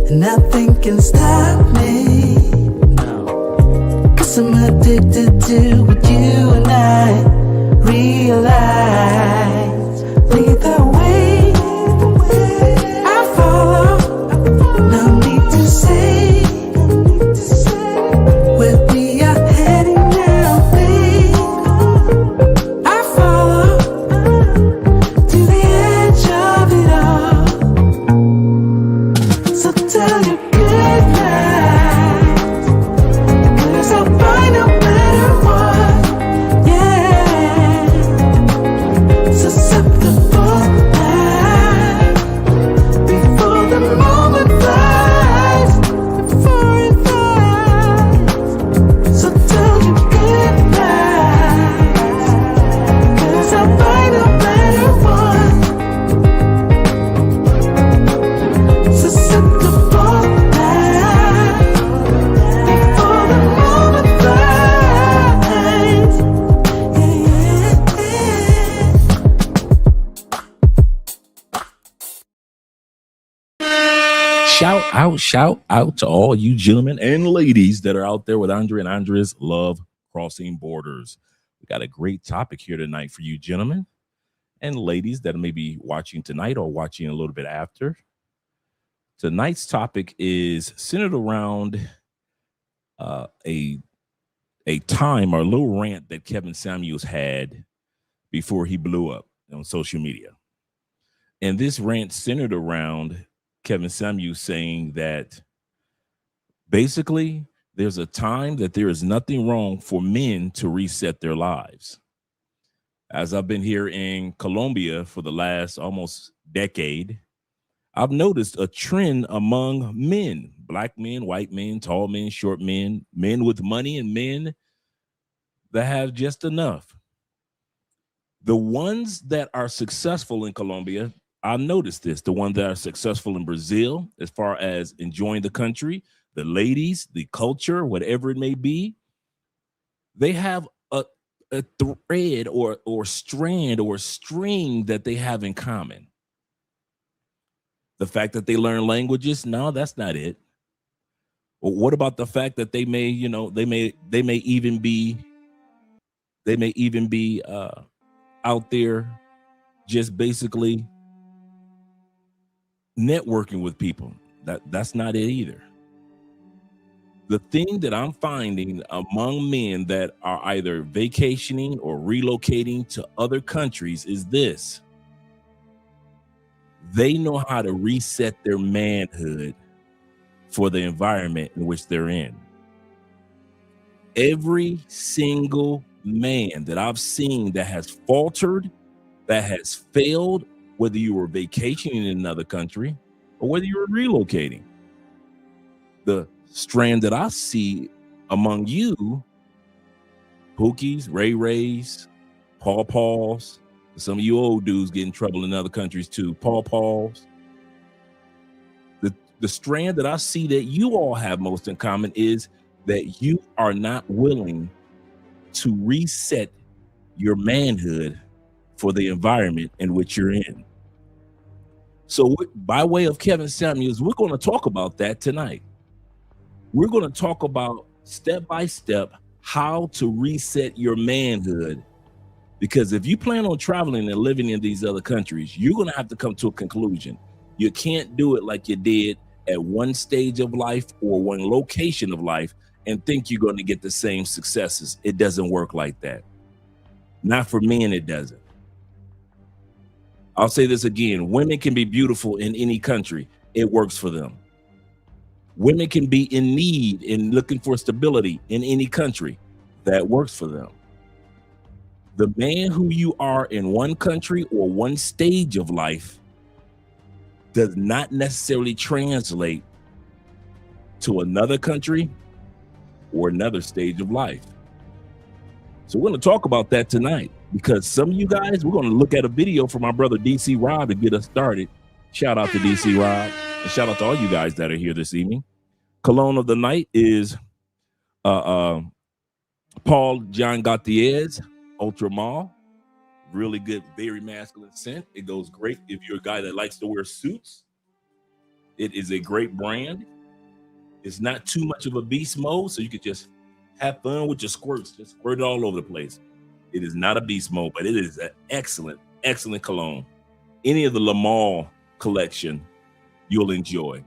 and nothing can stop me. No. 'Cause I'm addicted to what you and I realize. Lead the way, I follow. No need to say where we are heading now, babe. I follow to the edge of it all. So tell your good night, 'cause I'll find no matter what. Yeah, susceptible now before the moment flies, before it flies. So tell your good night, 'cause I'll find no matter what. Susceptible now before the moment flies. Shout out to all you gentlemen and ladies that are out there with Andre and Andres Love Crossing Borders. We got a great topic here tonight for you gentlemen and ladies that may be watching tonight or watching a little bit after. Tonight's topic is centered around a time or a little rant that Kevin Samuels had before he blew up on social media. And this rant centered around Kevin Samuels saying that basically there's a time that there is nothing wrong for men to reset their lives. As I've been here in Colombia for the last almost decade, I've noticed a trend among men, black men, white men, tall men, short men, men with money, and men that have just enough. The ones that are successful in Colombia, I've noticed this, the ones that are successful in Brazil, as far as enjoying the country, the ladies, the culture, whatever it may be, they have a thread or strand or string that they have in common. The fact that they learn languages, no, that's not it. Or what about the fact that they may, they may even be out there just basically networking with people? That's not it either. The thing that I'm finding among men that are either vacationing or relocating to other countries is this: they know how to reset their manhood for the environment in which they're in. Every single man that I've seen that has faltered, that has failed, whether you were vacationing in another country or whether you were relocating, the strand that I see among you, Pookies, Ray Rays, Paw Paws, some of you old dudes get in trouble in other countries too, Paw Paws. The strand that I see that you all have most in common is that you are not willing to reset your manhood for the environment in which you're in. So by way of Kevin Samuels, we're going to talk about that tonight. We're going to talk about step by step how to reset your manhood. Because if you plan on traveling and living in these other countries, you're going to have to come to a conclusion. You can't do it like you did at one stage of life or one location of life and think you're going to get the same successes. It doesn't work like that. Not for men, it doesn't. I'll say this again. Women can be beautiful in any country. It works for them. Women can be in need and looking for stability in any country. That works for them. The man who you are in one country or one stage of life does not necessarily translate to another country or another stage of life. So we're going to talk about that tonight, because some of you guys, we're going to look at a video from our brother DC Rob to get us started. Shout out to DC Rob, and shout out to all you guys that are here this evening. Cologne of the night is Paul John Gautier's Ultra Mall. Really good, very masculine scent. It goes great if you're a guy that likes to wear suits. It is a great brand. It's not too much of a beast mode, so you could just have fun with your squirts. Just squirt it all over the place. It is not a beast mode, but it is an excellent, excellent cologne. Any of the Le Mans collection, you'll enjoy.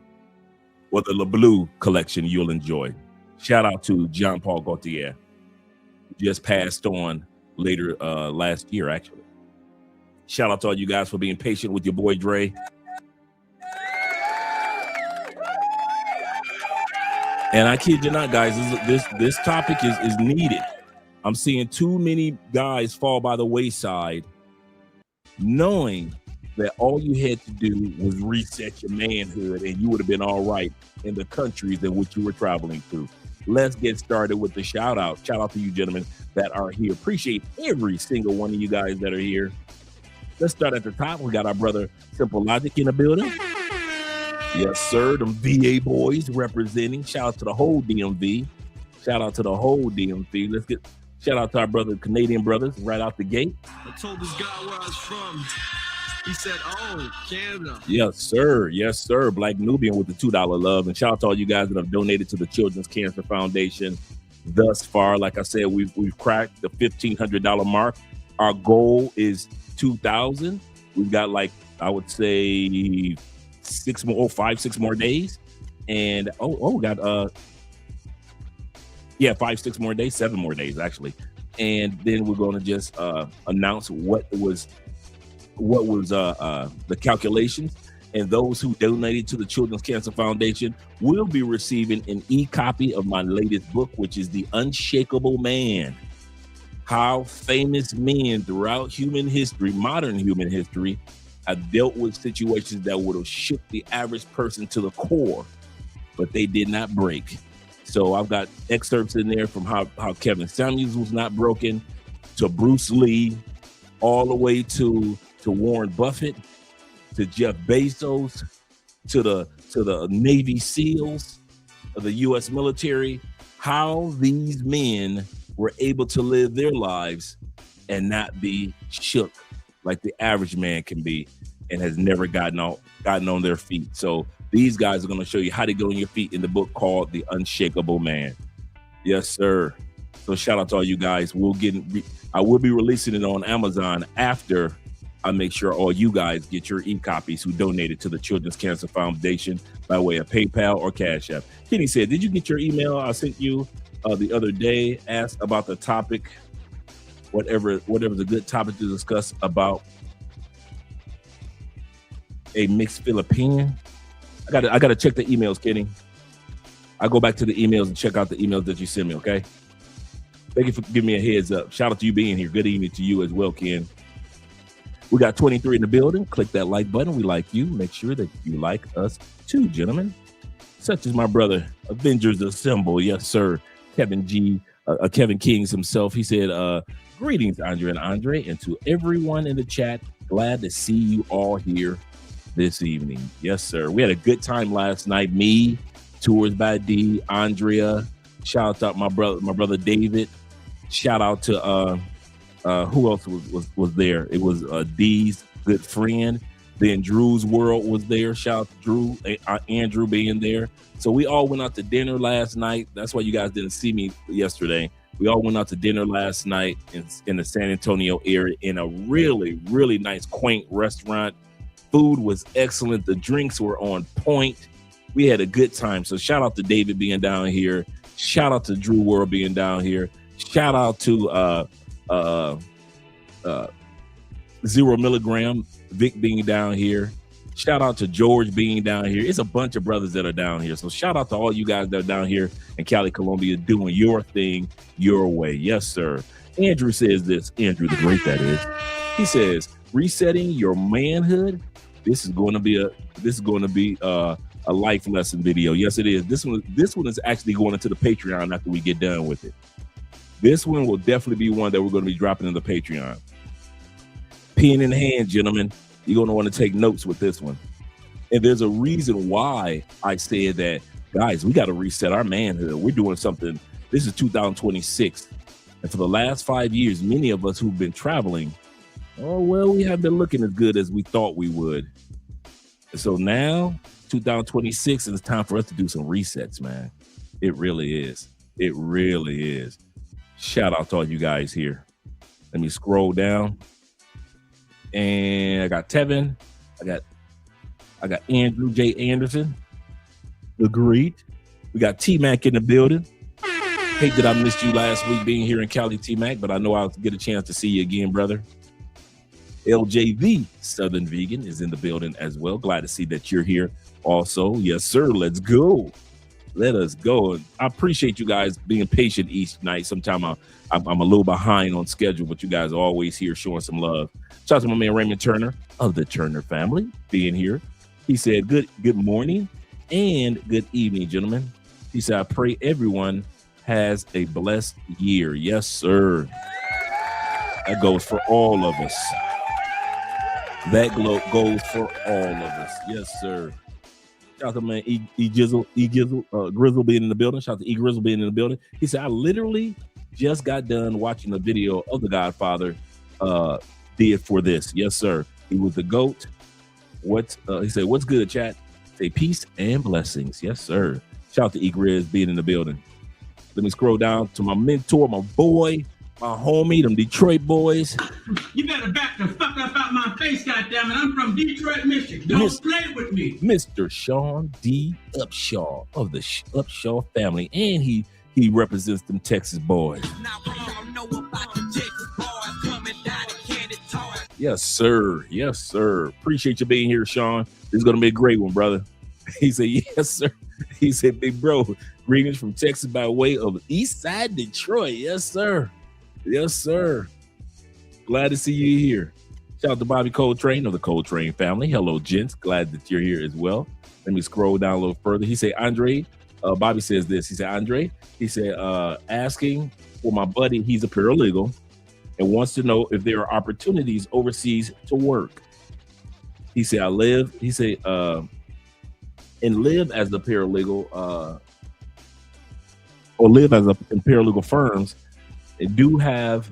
Or the Le Bleu collection, you'll enjoy. Shout out to Jean-Paul Gaultier, who just passed on later last year, actually. Shout out to all you guys for being patient with your boy Dre. And I kid you not, guys, this topic is needed. I'm seeing too many guys fall by the wayside, knowing that all you had to do was reset your manhood and you would have been all right in the countries in which you were traveling through. Let's get started with the shout out. Shout out to you gentlemen that are here. Appreciate every single one of you guys that are here. Let's start at the top. We got our brother Simple Logic in the building. Yes, sir. Them VA boys representing. Shout out to the whole DMV. Shout out to the whole DMV. Let's get shout out to our brother Canadian brothers right out the gate. I told this guy where I was from. He said, "Oh, Canada." Yes, sir. Yes, sir. Black Nubian with the $2 love. And shout out to all you guys that have donated to the Children's Cancer Foundation thus far. Like I said, we've cracked the $1,500 mark. Our goal is $2,000. We've got like, I would say 6 more days. And we got 5, 6 more days, 7 more days actually. And then we're going to just announce what was the calculations, and those who donated to the Children's Cancer Foundation will be receiving an e-copy of my latest book, which is The Unshakable Man: How Famous Men Throughout Human History, Modern Human History, have dealt with situations that would have shook the average person to the core, but they did not break. So I've got excerpts in there from how Kevin Samuels was not broken, to Bruce Lee, all the way to Warren Buffett, to Jeff Bezos, to the Navy SEALs of the U.S. military, how these men were able to live their lives and not be shook like the average man can be, and has never gotten on their feet. So these guys are going to show you how to get on your feet in the book called The Unshakable Man. Yes, sir. So shout out to all you guys. I will be releasing it on Amazon after I make sure all you guys get your e-copies who donated to the Children's Cancer Foundation by way of PayPal or Cash App. Kenny said, did you get your email I sent you the other day? Asked about the topic, whatever's a good topic to discuss about a mixed Philippine. I gotta check the emails, Kenny. I go back to the emails and check out the emails that you sent me, okay? Thank you for giving me a heads up. Shout out to you being here. Good evening to you as well, Ken. We got 23 in the building. Click that like button. We like you. Make sure that you like us too, gentlemen. Such as my brother, Avengers Assemble. Yes, sir. Kevin Kings himself. He said, greetings, Andre and Andre, and to everyone in the chat. Glad to see you all here this evening. Yes, sir. We had a good time last night. Me, Tours by D, Andrea. Shout out to my brother David. Shout out to who else was there? It was D's good friend. Then Drew's World was there. Shout out to Drew, Andrew being there. So we all went out to dinner last night. That's why you guys didn't see me yesterday. We all went out to dinner last night in the San Antonio area in a really, really nice, quaint restaurant. Food was excellent. The drinks were on point. We had a good time. So shout out to David being down here. Shout out to Drew World being down here. Shout out to 0 milligram Vic being down here. Shout out to George being down here. It's a bunch of brothers that are down here. So shout out to all you guys that are down here in Cali, Colombia, doing your thing your way. Yes, sir. Andrew says this. Andrew the Great, that is. He says, resetting your manhood. This is going to be a life lesson video. Yes, it is. This one is actually going into the Patreon after we get done with it. This one will definitely be one that we're going to be dropping in the Patreon. Pen in hand, gentlemen. You're going to want to take notes with this one. And there's a reason why I said that, guys, we got to reset our manhood. We're doing something. This is 2026. And for the last 5 years, many of us who've been traveling, we haven't been looking as good as we thought we would. And so now, 2026, and it's time for us to do some resets, man. It really is. It really is. Shout out to all you guys here. Let me scroll down. And I got Tevin. I got Andrew J. Anderson. Agreed. We got T-Mac in the building. Hate that I missed you last week being here in Cali, T-Mac, but I know I'll get a chance to see you again, brother. LJV, Southern Vegan, is in the building as well. Glad to see that you're here also. Yes, sir. Let's go. Let us go. And I appreciate you guys being patient each night. Sometimes I'm a little behind on schedule, but you guys are always here showing some love. Shout out to my man Raymond Turner of the Turner family being here. He said, good morning and good evening, gentlemen. He said, I pray everyone has a blessed year. Yes, sir. That goes for all of us. That goes for all of us. Yes, sir. Shout out to man Grizzle being in the building. Shout out to E Grizzle being in the building. He said, I literally just got done watching a video of The Godfather did for this. Yes, sir. He was the GOAT. He said, what's good, chat? Say peace and blessings. Yes, sir. Shout out to E Grizz being in the building. Let me scroll down to my mentor, my boy, my homie, them Detroit boys. You better back the fuck up out my face, goddammit. I'm from Detroit, Michigan. Don't play with me. Mr. Sean D. Upshaw of the Upshaw family. And he represents them Texas boys. Now we all know about the Texas boys coming down to Candy Toys. Yes, sir. Yes, sir. Appreciate you being here, Sean. This is going to be a great one, brother. He said, yes, sir. He said, big bro, greetings from Texas by way of East Side Detroit. Yes, sir. Yes, sir. Glad to see you here. Shout out to Bobby Coltrane of the Coltrane family. Hello, gents. Glad that you're here as well. Let me scroll down a little further. He said, Andre, Bobby says this. He said, Andre, he said, asking for my buddy, he's a paralegal, and wants to know if there are opportunities overseas to work. He said, and live as a paralegal, or live as in paralegal firms. They do have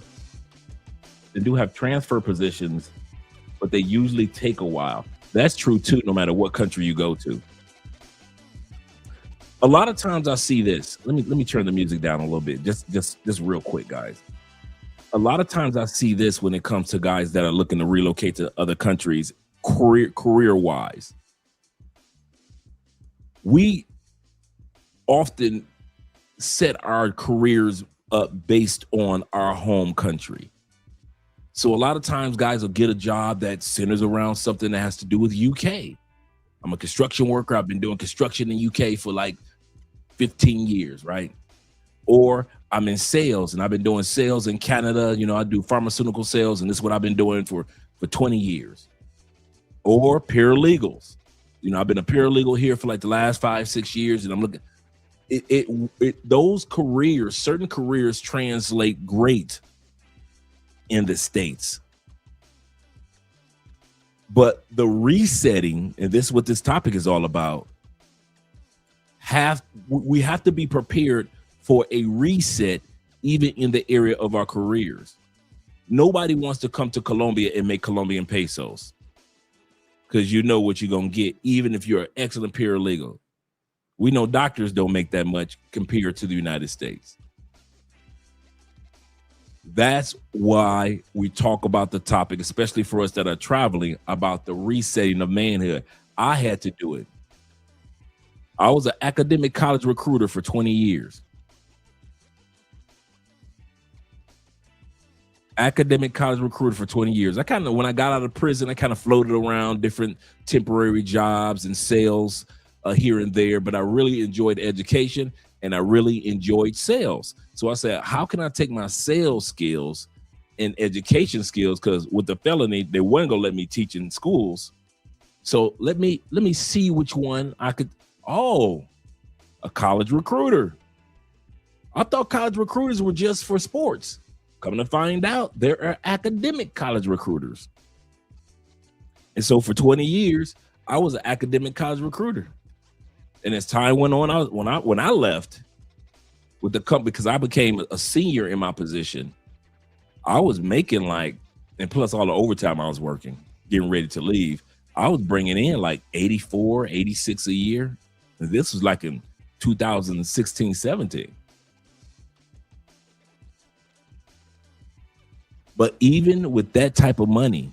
transfer positions, but they usually take a while. That's true too, no matter what country you go to. A lot of times I see this. Let me turn the music down a little bit, just real quick, guys. A lot of times I see this when it comes to guys that are looking to relocate to other countries, career wise. We often set our careers up based on our home country. So a lot of times guys will get a job that centers around something that has to do with UK. I'm a construction worker. I've been doing construction in UK for like 15 years, right? Or I'm in sales and I've been doing sales in Canada. You know, I do pharmaceutical sales and this is what I've been doing for 20 years. Or paralegals. You know, I've been a paralegal here for like the last 5-6 years, and I'm looking. Those careers, certain careers translate great in the States. But the resetting, and this is what this topic is all about, we have to be prepared for a reset even in the area of our careers. Nobody wants to come to Colombia and make Colombian pesos, because you know what you're going to get, even if you're an excellent paralegal. We know doctors don't make that much compared to the United States. That's why we talk about the topic, especially for us that are traveling, about the resetting of manhood. I had to do it. I was an academic college recruiter for 20 years. Academic college recruiter for 20 years. When I got out of prison, I kind of floated around different temporary jobs and sales here and there, but I really enjoyed education and I really enjoyed sales. So I said, how can I take my sales skills and education skills? Because with the felony, they weren't gonna let me teach in schools. So let me see which one I could. Oh, a college recruiter. I thought college recruiters were just for sports. Coming to find out, there are academic college recruiters. And so for 20 years, I was an academic college recruiter. And as time went on, when I left with the company, because I became a senior in my position, I was making and plus all the overtime I was working, getting ready to leave, I was bringing in like 84, 86 a year. And this was like in 2016, 17. But even with that type of money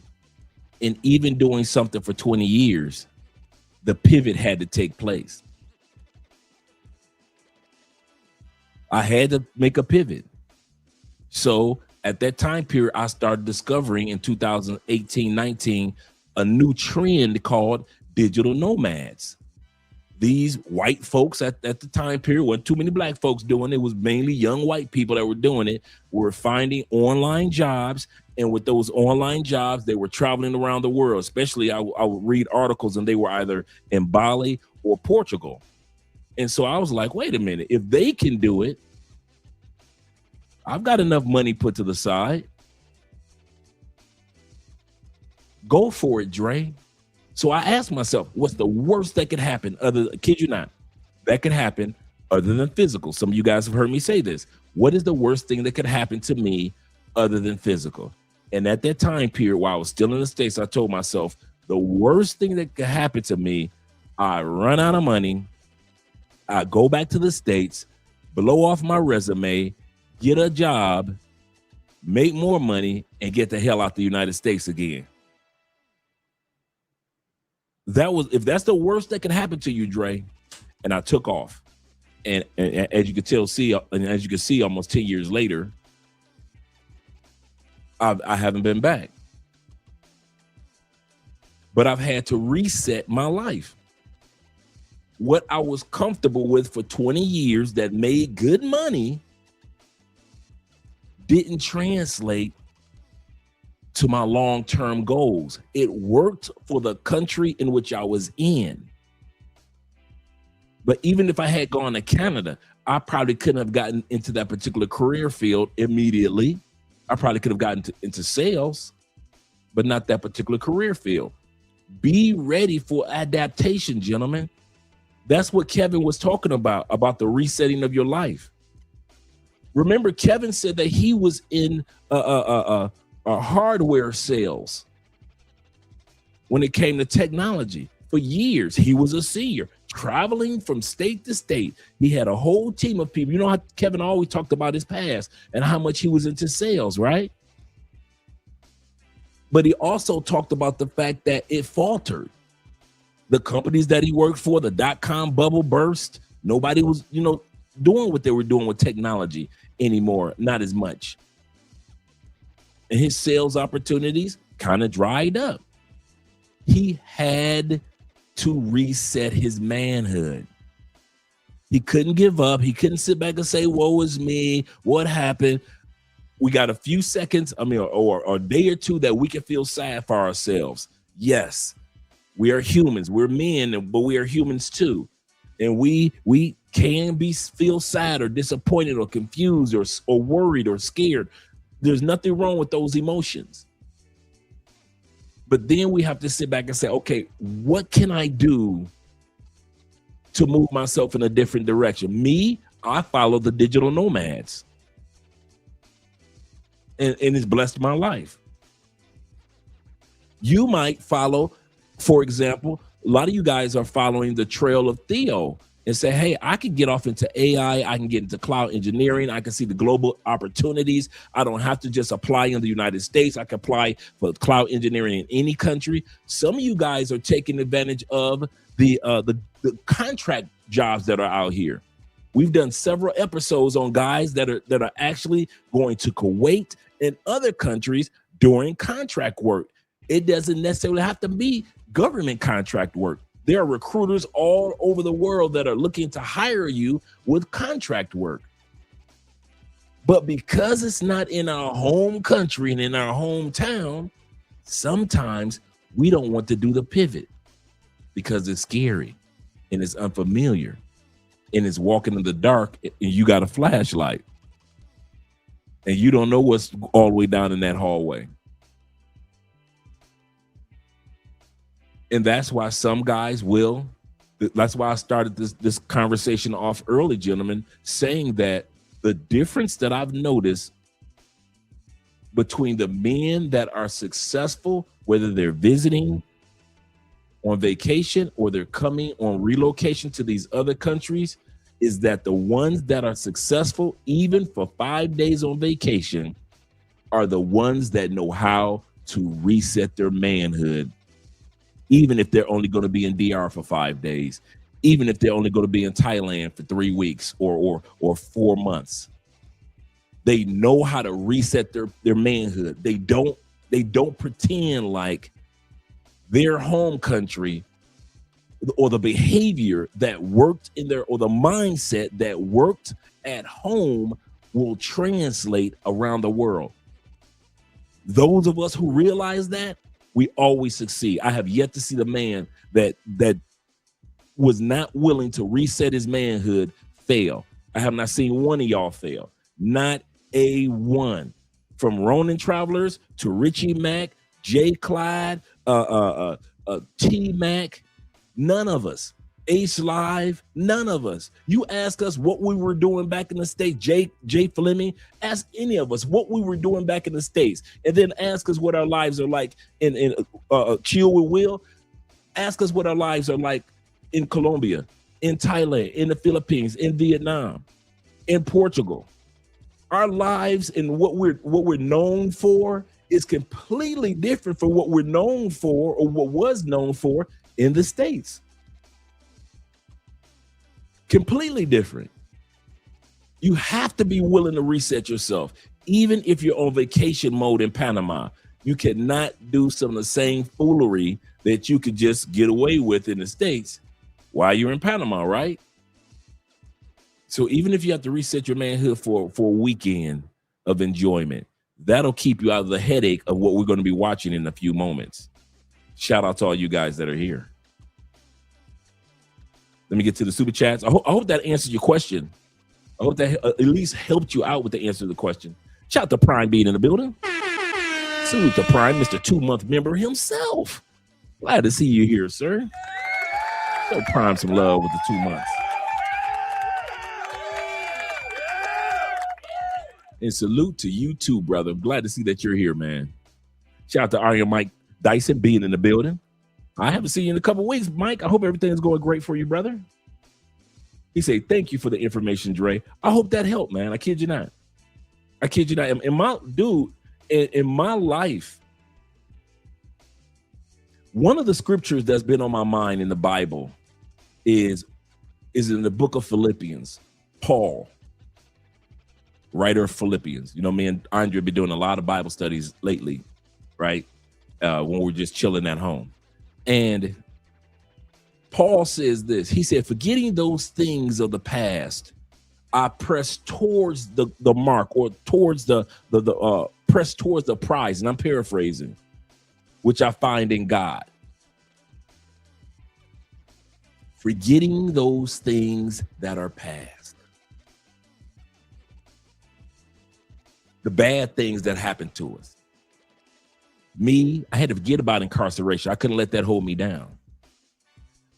and even doing something for 20 years, the pivot had to take place. I had to make a pivot. So at that time period, I started discovering in 2018, 19, a new trend called digital nomads. These white folks at the time period, wasn't too many black folks doing it. It was mainly young white people that were doing it, were finding online jobs. And with those online jobs, they were traveling around the world. Especially I would read articles and they were either in Bali or Portugal. And so I was like, wait a minute, if they can do it, I've got enough money put to the side. Go for it, Dre. So I asked myself, what's the worst that could happen kid you not, that could happen other than physical? Some of you guys have heard me say this. What is the worst thing that could happen to me other than physical? And at that time period, while I was still in the States, I told myself the worst thing that could happen to me, I run out of money, I go back to the States, blow off my resume, get a job, make more money, and get the hell out the United States again. If that's the worst that can happen to you, Dre, and I took off. And as you can see, almost 10 years later, I haven't been back. But I've had to reset my life. What I was comfortable with for 20 years that made good money didn't translate to my long-term goals. It worked for the country in which I was in. But even if I had gone to Canada, I probably couldn't have gotten into that particular career field immediately. I probably could have gotten into sales, but not that particular career field. Be ready for adaptation, gentlemen. That's what Kevin was talking about the resetting of your life. Remember, Kevin said that he was in hardware sales when it came to technology. For years, he was a senior, traveling from state to state. He had a whole team of people. You know how Kevin always talked about his past and how much he was into sales, right? But he also talked about the fact that it faltered. The companies that he worked for, the dot-com bubble burst. Nobody was, doing what they were doing with technology anymore, not as much. And his sales opportunities kind of dried up. He had to reset his manhood. He couldn't give up. He couldn't sit back and say, woe is me, what happened? We got a few seconds, or a day or two that we can feel sad for ourselves. Yes, we are humans. We're men, but we are humans too. And we can feel sad or disappointed or confused or worried or scared. There's nothing wrong with those emotions. But then we have to sit back and say, okay, what can I do to move myself in a different direction? Me, I follow the digital nomads. And it's blessed my life. You might follow, for example, a lot of you guys are following the trail of Theo and say, hey, I can get off into AI. I can get into cloud engineering. I can see the global opportunities. I don't have to just apply in the United States. I can apply for cloud engineering in any country. Some of you guys are taking advantage of the contract jobs that are out here. We've done several episodes on guys that are actually going to Kuwait and other countries doing contract work. It doesn't necessarily have to be government contract work. There are recruiters all over the world that are looking to hire you with contract work. But because it's not in our home country and in our hometown, sometimes we don't want to do the pivot because it's scary and it's unfamiliar and it's walking in the dark and you got a flashlight and you don't know what's all the way down in that hallway. And that's why some guys that's why I started this conversation off early, gentlemen, saying that the difference that I've noticed between the men that are successful, whether they're visiting on vacation or they're coming on relocation to these other countries is that the ones that are successful, even for 5 days on vacation, are the ones that know how to reset their manhood, even if they're only going to be in DR for 5 days, even if they're only going to be in Thailand for 3 weeks or 4 months. They know how to reset their manhood. They don't pretend like their home country or the behavior that worked in their, or the mindset that worked at home will translate around the world. Those of us who realize that, we always succeed. I have yet to see the man that was not willing to reset his manhood fail. I have not seen one of y'all fail. Not a one. From Ronin Travelers to Richie Mack, Jay Clyde, T Mac, none of us. Ace Live, none of us. You ask us what we were doing back in the States, Jay Fleming, ask any of us what we were doing back in the States, and then ask us what our lives are like in Chill with Will. Ask us what our lives are like in Colombia, in Thailand, in the Philippines, in Vietnam, in Portugal. Our lives and what we're known for is completely different from what we're known for or what was known for in the States. Completely different. You have to be willing to reset yourself. Even if you're on vacation mode in Panama, you cannot do some of the same foolery that you could just get away with in the States while you're in Panama, right? So even if you have to reset your manhood for a weekend of enjoyment, that'll keep you out of the headache of what we're going to be watching in a few moments. Shout out to all you guys that are here. Let me get to the super chats. I hope that answers your question. I hope that at least helped you out with the answer to the question. Shout out to Prime being in the building. Salute to Prime, Mr. 2-month member himself. Glad to see you here, sir. Show Prime some love with the 2 months. And salute to you too, brother. I'm glad to see that you're here, man. Shout out to Iron Mike Dyson being in the building. I haven't seen you in a couple of weeks, Mike. I hope everything is going great for you, brother. He said, thank you for the information, Dre. I hope that helped, man. I kid you not. I kid you not. In my life, one of the scriptures that's been on my mind in the Bible is in the book of Philippians. Paul, writer of Philippians. You know, me and Andre have been doing a lot of Bible studies lately, right? When we're just chilling at home. And Paul says this. He said, forgetting those things of the past, I press towards the mark, or towards press towards the prize. And I'm paraphrasing, which I find in God. Forgetting those things that are past. The bad things that happened to us. Me, I had to forget about incarceration. I couldn't let that hold me down.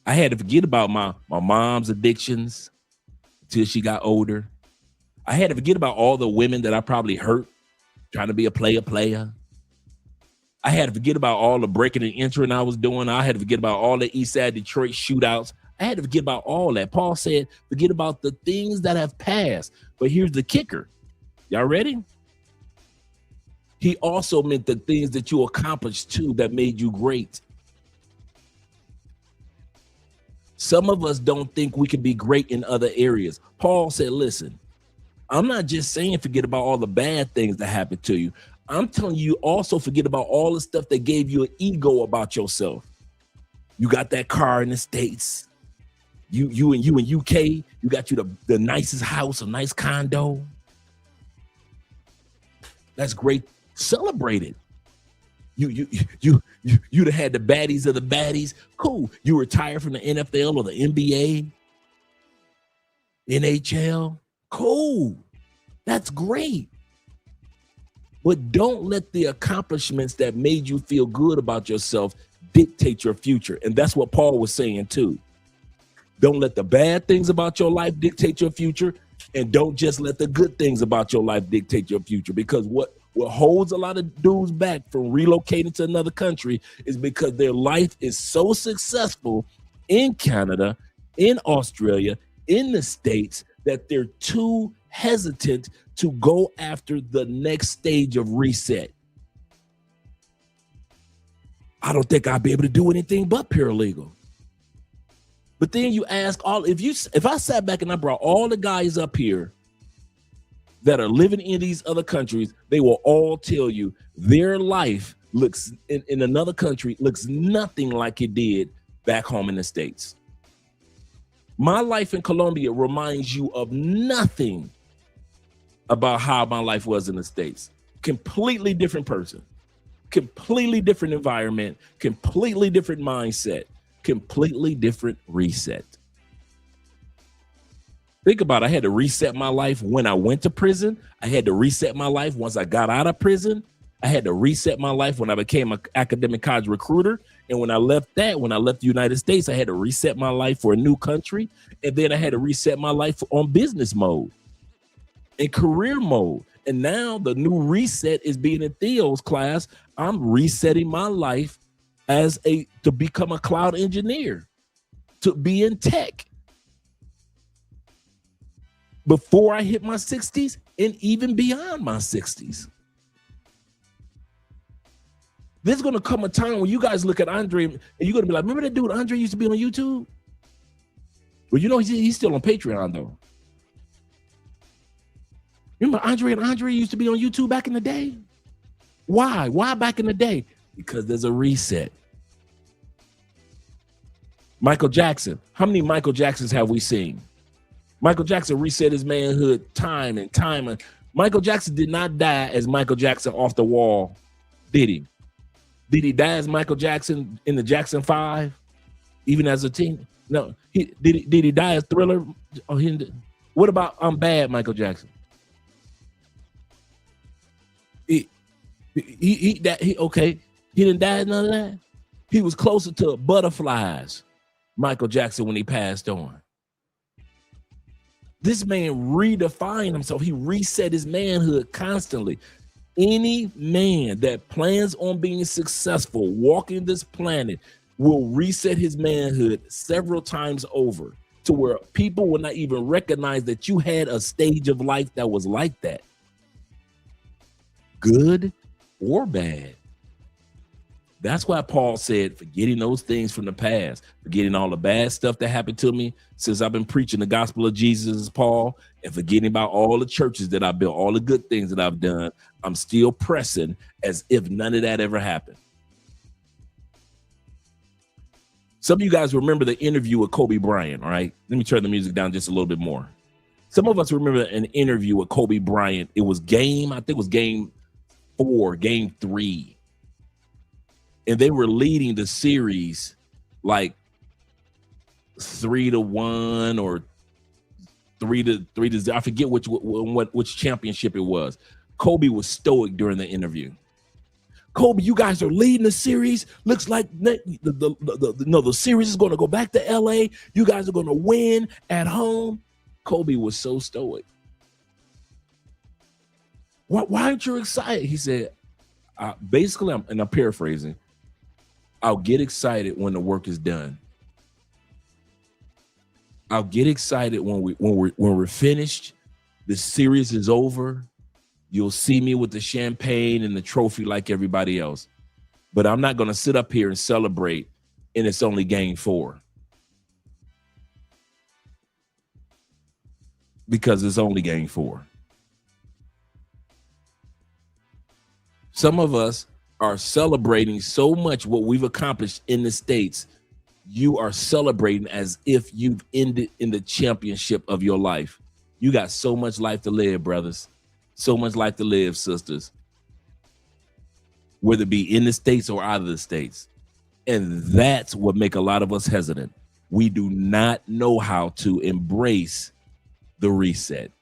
I had to forget about my mom's addictions until she got older. I had to forget about all the women that I probably hurt trying to be a player. I had to forget about all the breaking and entering I was doing. I had to forget about all the Eastside Detroit shootouts. I had to forget about all that. Paul said, forget about the things that have passed. But here's the kicker. Y'all ready? He also meant the things that you accomplished too that made you great. Some of us don't think we can be great in other areas. Paul said, listen, I'm not just saying forget about all the bad things that happened to you. I'm telling you also forget about all the stuff that gave you an ego about yourself. You got that car in the States. You in UK, you got you the nicest house, a nice condo. That's great. Celebrate it. You'd have had the baddies of the baddies. Cool. You retired from the NFL or the NBA, NHL. Cool. That's great. But don't let the accomplishments that made you feel good about yourself dictate your future. And that's what Paul was saying too. Don't let the bad things about your life dictate your future. And don't just let the good things about your life dictate your future, because What holds a lot of dudes back from relocating to another country is because their life is so successful in Canada, in Australia, in the States, that they're too hesitant to go after the next stage of reset. I don't think I'd be able to do anything but paralegal. But then you ask if I sat back and I brought all the guys up here that are living in these other countries, they will all tell you their life looks in another country looks nothing like it did back home in the States. My life in Colombia reminds you of nothing about how my life was in the States. Completely different person, completely different environment, completely different mindset, completely different reset. Think about it. I had to reset my life when I went to prison. I had to reset my life once I got out of prison. I had to reset my life when I became an academic college recruiter. And when I left the United States, I had to reset my life for a new country. And then I had to reset my life on business mode and career mode. And now the new reset is being in Theo's class. I'm resetting my life to become a cloud engineer, to be in tech before I hit my 60s and even beyond my 60s. There's going to come a time when you guys look at Andre and you're going to be like, remember that dude Andre used to be on YouTube? Well, you know, he's still on Patreon though. Remember Andre used to be on YouTube back in the day? Why? Why back in the day? Because there's a reset. Michael Jackson. How many Michael Jacksons have we seen? Michael Jackson reset his manhood time and time. Michael Jackson did not die as Michael Jackson off the wall, did he? Did he die as Michael Jackson in the Jackson 5, even as a teen? No. Did he die as Thriller? Oh, what about I'm Bad, Michael Jackson? He didn't die as none of that. He was closer to Butterflies, Michael Jackson, when he passed on. This man redefined himself. He reset his manhood constantly. Any man that plans on being successful, walking this planet, will reset his manhood several times over to where people will not even recognize that you had a stage of life that was like that. Good or bad. That's why Paul said, forgetting those things from the past, forgetting all the bad stuff that happened to me since I've been preaching the gospel of Jesus, Paul, and forgetting about all the churches that I built, all the good things that I've done, I'm still pressing as if none of that ever happened. Some of you guys remember the interview with Kobe Bryant, right? Let me turn the music down just a little bit more. Some of us remember an interview with Kobe Bryant. It was game 4, game 3. And they were leading the series like 3-1 or 3-0. I forget which championship it was. Kobe was stoic during the interview. Kobe, you guys are leading the series. Looks like the series is going to go back to LA. You guys are going to win at home. Kobe was so stoic. Why aren't you excited? He said, basically, I'm paraphrasing, I'll get excited when the work is done. I'll get excited when we're finished. The series is over. You'll see me with the champagne and the trophy like everybody else. But I'm not going to sit up here and celebrate, and it's only game 4. Because it's only game 4. Some of us are celebrating so much what we've accomplished in the States. You are celebrating as if you've ended in the championship of your life. You got so much life to live, brothers. So much life to live, sisters. Whether it be in the States or out of the States. And that's what make a lot of us hesitant. We do not know how to embrace the reset.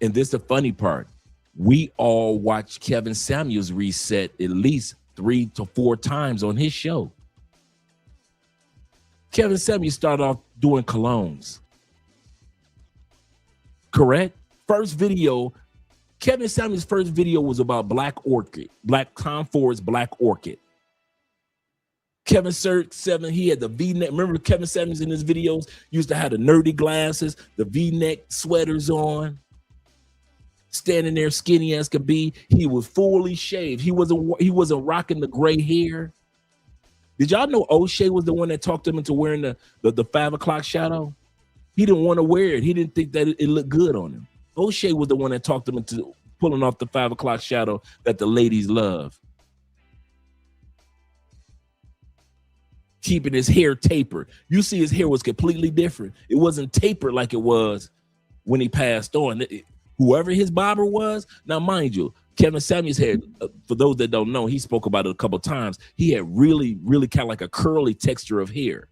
And this is the funny part. We all watch Kevin Samuels reset at least 3 to 4 times on his show. Kevin Samuels started off doing colognes. Correct? First video Kevin Samuels' first video was about Tom Ford's Black Orchid. Kevin 7, he had the V-neck. Remember Kevin Samuels in his videos used to have the nerdy glasses, the V-neck sweaters on, standing there skinny as could be. He was fully shaved. He wasn't rocking the gray hair. Did y'all know O'Shea was the one that talked him into wearing the 5 o'clock shadow? He didn't want to wear it. He didn't think that it looked good on him. O'Shea was the one that talked him into pulling off the 5 o'clock shadow that the ladies love. Keeping his hair tapered. You see his hair was completely different. It wasn't tapered like it was when he passed on. Whoever his barber was, now mind you, Kevin Samuels had, for those that don't know, he spoke about it a couple of times. He had really, really kind of like a curly texture of hair.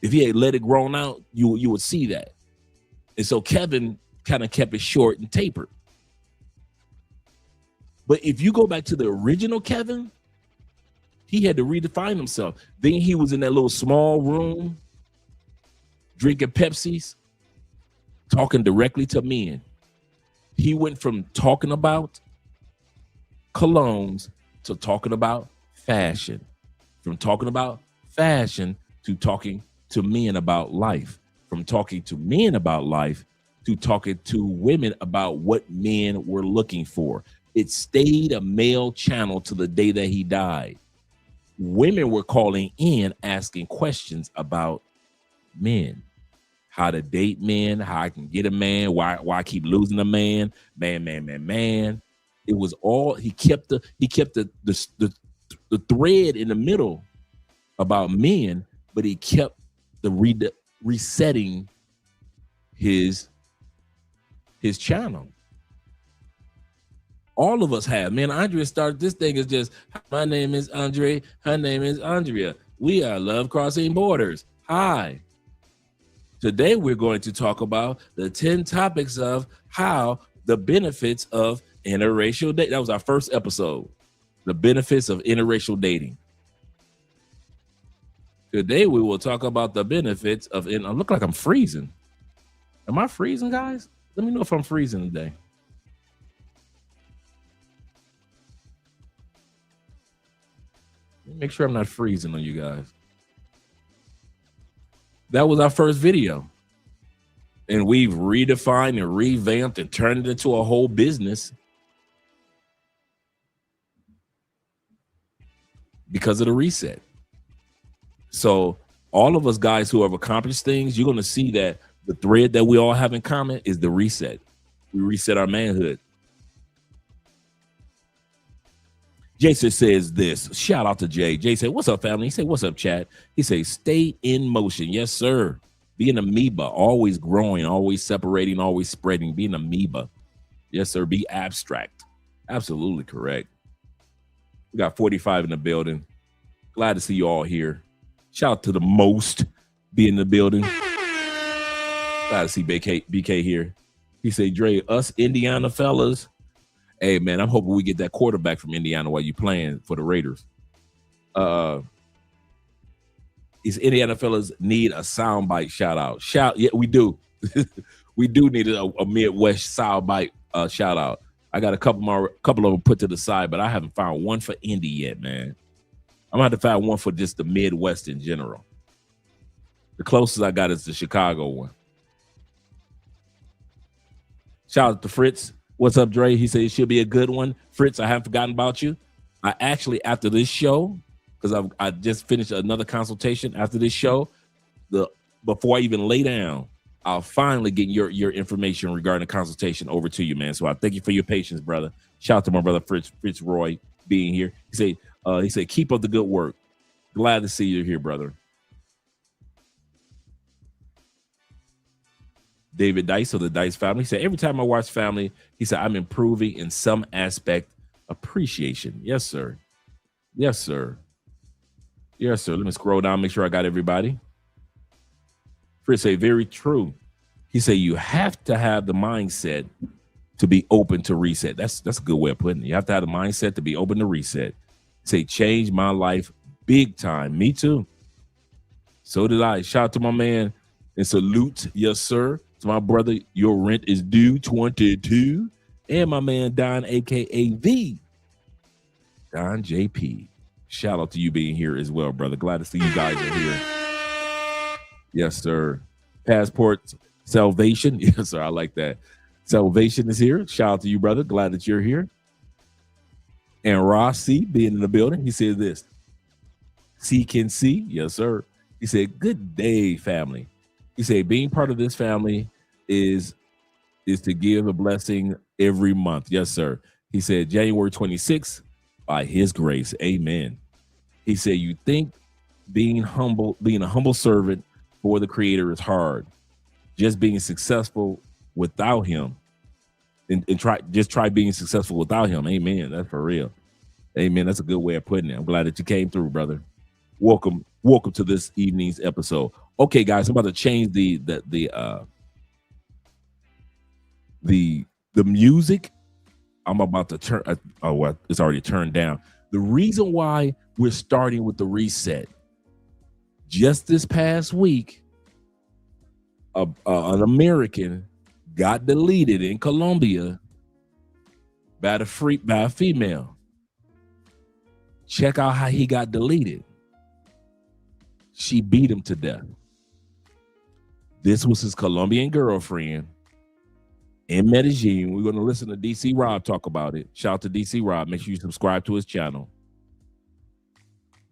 If he had let it grown out, you would see that. And so Kevin kind of kept it short and tapered. But if you go back to the original Kevin, he had to redefine himself. Then he was in that little small room, drinking Pepsis, talking directly to men. He went from talking about colognes to talking about fashion. From talking about fashion to talking to men about life. From talking to men about life to talking to women about what men were looking for. It stayed a male channel to the day that he died. Women were calling in asking questions about men, how to date men, how I can get a man, why I keep losing a man. It was all, he kept the thread in the middle about men, but he kept the resetting his channel. All of us have. Man, Andrea started this thing is just, my name is Andre, her name is Andrea. We are Love Crossing Borders. Hi. Today we're going to talk about the 10 topics of how the benefits of interracial dating. That was our first episode. The benefits of interracial dating. Today we will talk about the benefits of, I look like I'm freezing. Am I freezing, guys? Let me know if I'm freezing today. Make sure I'm not freezing on you guys. That was our first video. And we've redefined and revamped and turned it into a whole business because of the reset. So all of us guys who have accomplished things, you're going to see that the thread that we all have in common is the reset. We reset our manhood. Jason says this. Shout out to Jay. Jay said, what's up, family? He said, what's up, chat? He says, stay in motion. Yes, sir. Be an amoeba, always growing, always separating, always spreading. Be an amoeba. Yes, sir. Be abstract. Absolutely correct. We got 45 in the building. Glad to see you all here. Shout out to the most be in the building. Glad to see BK here. He said, Dre, us Indiana fellas. Hey, man, I'm hoping we get that quarterback from Indiana while you playing for the Raiders. These Indiana fellas need a soundbite shout out. Yeah, we do. We do need a Midwest soundbite shout out. I got a couple of them put to the side, but I haven't found one for Indy yet, man. I'm gonna have to find one for just the Midwest in general. The closest I got is the Chicago one. Shout out to Fritz. What's up, Dre? He said it should be a good one. Fritz, I haven't forgotten about you. I actually, after this show, because I just finished another consultation after this show, before I even lay down, I'll finally get your information regarding the consultation over to you, man. So I thank you for your patience, brother. Shout out to my brother Fritz Roy being here. He said, keep up the good work. Glad to see you here, brother. David Dice of the Dice family. He said, every time I watch family, he said, I'm improving in some aspect. Appreciation. Yes, sir. Yes, sir. Yes, sir. Let me scroll down, make sure I got everybody. Fritz say, very true. He said, you have to have the mindset to be open to reset. That's a good way of putting it. You have to have the mindset to be open to reset. Say, change my life big time. Me too. So did I. Shout out to my man and salute, yes, sir. To my brother, your rent is due 22. and my man Don, aka the Don JP. Shout out to you being here as well, brother. Glad to see you guys are here. Yes, sir. Passport Salvation. Yes, sir. I like that. Salvation is here. Shout out to you, brother. Glad that you're here. And Ross C being in the building, he said this. C can see. Yes, sir. He said, good day, family. He said, being part of this family is to give a blessing every month. Yes, sir. He said, January 26th, by his grace. Amen. He said, you think being a humble servant for the Creator is hard. Just being successful without him. And try being successful without him. Amen. That's for real. Amen. That's a good way of putting it. I'm glad that you came through, brother. Welcome to this evening's episode. Okay, guys, I'm about to change the music. I'm about to turn. It's already turned down. The reason why we're starting with the reset. Just this past week, an American got deleted in Colombia by a female. Check out how he got deleted. She beat him to death. This was his Colombian girlfriend in Medellin. We're going to listen to DC Rob talk about it. Shout out to DC Rob. Make sure you subscribe to his channel.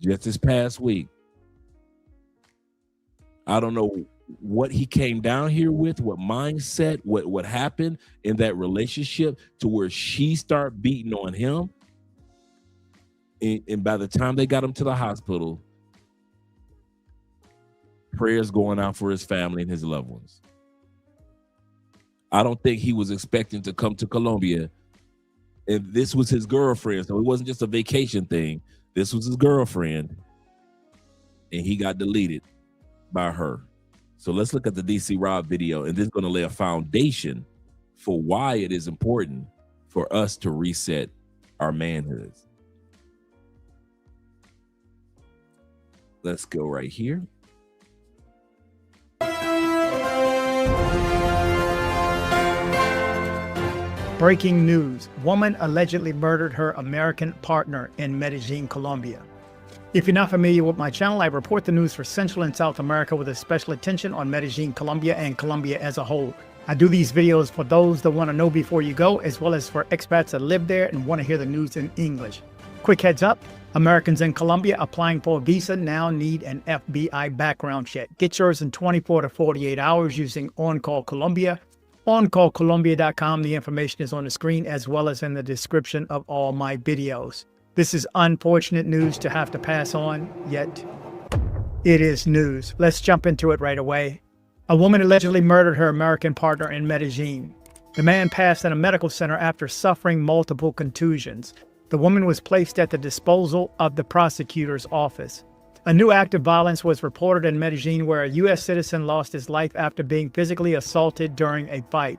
Just this past week, I don't know what he came down here with, what mindset, what happened in that relationship to where she started beating on him. And by the time they got him to the hospital, prayers going out for his family and his loved ones. I don't think he was expecting to come to Colombia. And this was his girlfriend. So it wasn't just a vacation thing. This was his girlfriend. And he got deleted by her. So let's look at the DC Rob video, and this is going to lay a foundation for why it is important for us to reset our manhoods. Let's go right here. Breaking news. Woman allegedly murdered her American partner in Medellin, Colombia. If you're not familiar with my channel, I report the news for Central and South America with a special attention on Medellin, Colombia, and Colombia as a whole. I do these videos for those that want to know before you go, as well as for expats that live there and want to hear the news in English. Quick heads up, Americans in Colombia applying for a visa now need an FBI background check. Get yours in 24 to 48 hours using On Call Colombia. OnCallColombia.com. The information is on the screen as well as in the description of all my videos. This is unfortunate news to have to pass on, yet it is news. Let's jump into it right away. A woman allegedly murdered her American partner in Medellin. The man passed in a medical center after suffering multiple contusions. The woman was placed at the disposal of the prosecutor's office. A new act of violence was reported in Medellin where a U.S. citizen lost his life after being physically assaulted during a fight.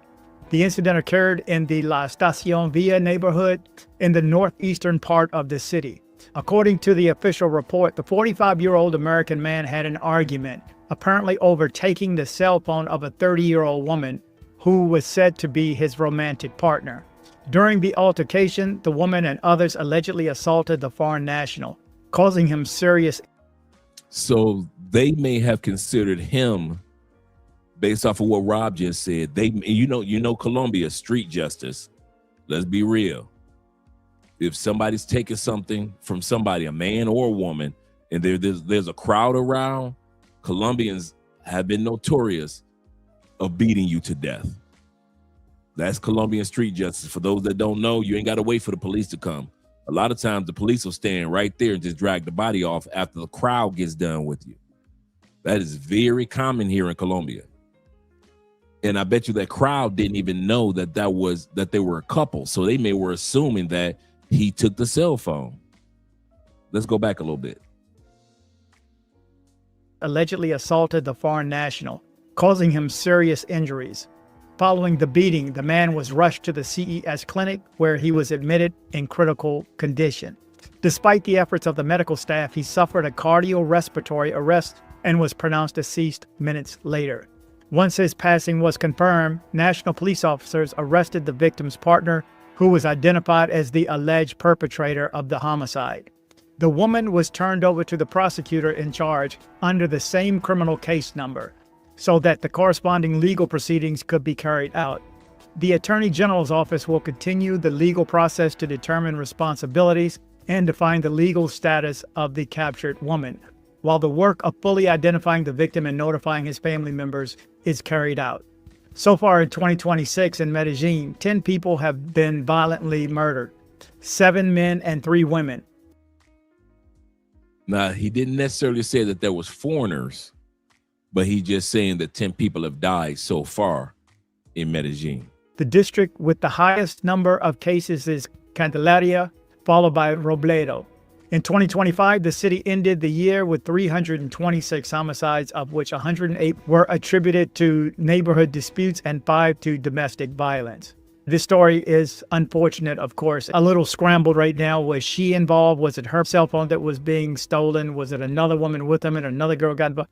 The incident occurred in the La Estación Villa neighborhood in the northeastern part of the city. According to the official report, the 45-year-old American man had an argument, apparently overtaking the cell phone of a 30-year-old woman who was said to be his romantic partner. During the altercation, the woman and others allegedly assaulted the foreign national, causing him serious. So they may have considered him, based off of what Rob just said, you know, Colombia, street justice. Let's be real. If somebody's taking something from somebody, a man or a woman, and there's a crowd around, Colombians have been notorious of beating you to death. That's Colombian street justice. For those that don't know, you ain't got to wait for the police to come. A lot of times the police will stand right there and just drag the body off after the crowd gets done with you. That is very common here in Colombia. And I bet you that crowd didn't even know that they were a couple. So they were assuming that he took the cell phone. Let's go back a little bit. Allegedly assaulted the foreign national, causing him serious injuries. Following the beating, the man was rushed to the CES clinic where he was admitted in critical condition. Despite the efforts of the medical staff, he suffered a cardiorespiratory arrest and was pronounced deceased minutes later. Once his passing was confirmed, national police officers arrested the victim's partner, who was identified as the alleged perpetrator of the homicide. The woman was turned over to the prosecutor in charge under the same criminal case number, so that the corresponding legal proceedings could be carried out. The Attorney General's office will continue the legal process to determine responsibilities and define the legal status of the captured woman, while the work of fully identifying the victim and notifying his family members is carried out. So far in 2026 in Medellin, 10 people have been violently murdered, 7 men and 3 women. Now, he didn't necessarily say that there was foreigners, but he just saying that 10 people have died so far in Medellin. The district with the highest number of cases is Candelaria, followed by Robledo. In 2025, the city ended the year with 326 homicides, of which 108 were attributed to neighborhood disputes and 5 to domestic violence. This story is unfortunate, of course. A little scrambled right now. Was she involved? Was it her cell phone that was being stolen? Was it another woman with him and another girl got involved?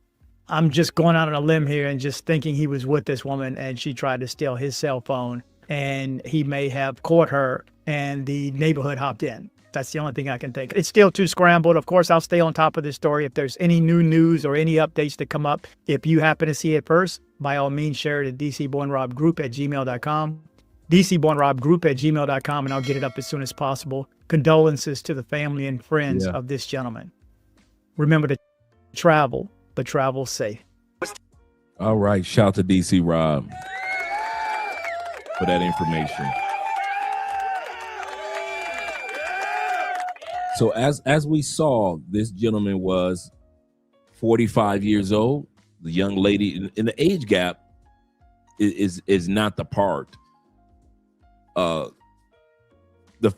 I'm just going out on a limb here and just thinking he was with this woman and she tried to steal his cell phone and he may have caught her and the neighborhood hopped in. That's the only thing I can think. It's still too scrambled. Of course, I'll stay on top of this story. If there's any new news or any updates that come up, if you happen to see it first, by all means, share it at dcbornrobgroup@gmail.com. dcbornrobgroup@gmail.com, and I'll get it up as soon as possible. Condolences to the family and friends of this gentleman. Remember to travel, but travel safe. All right. Shout out to DC Rob for that information. So as we saw, this gentleman was 45 years old. The young lady in the age gap is not the part. The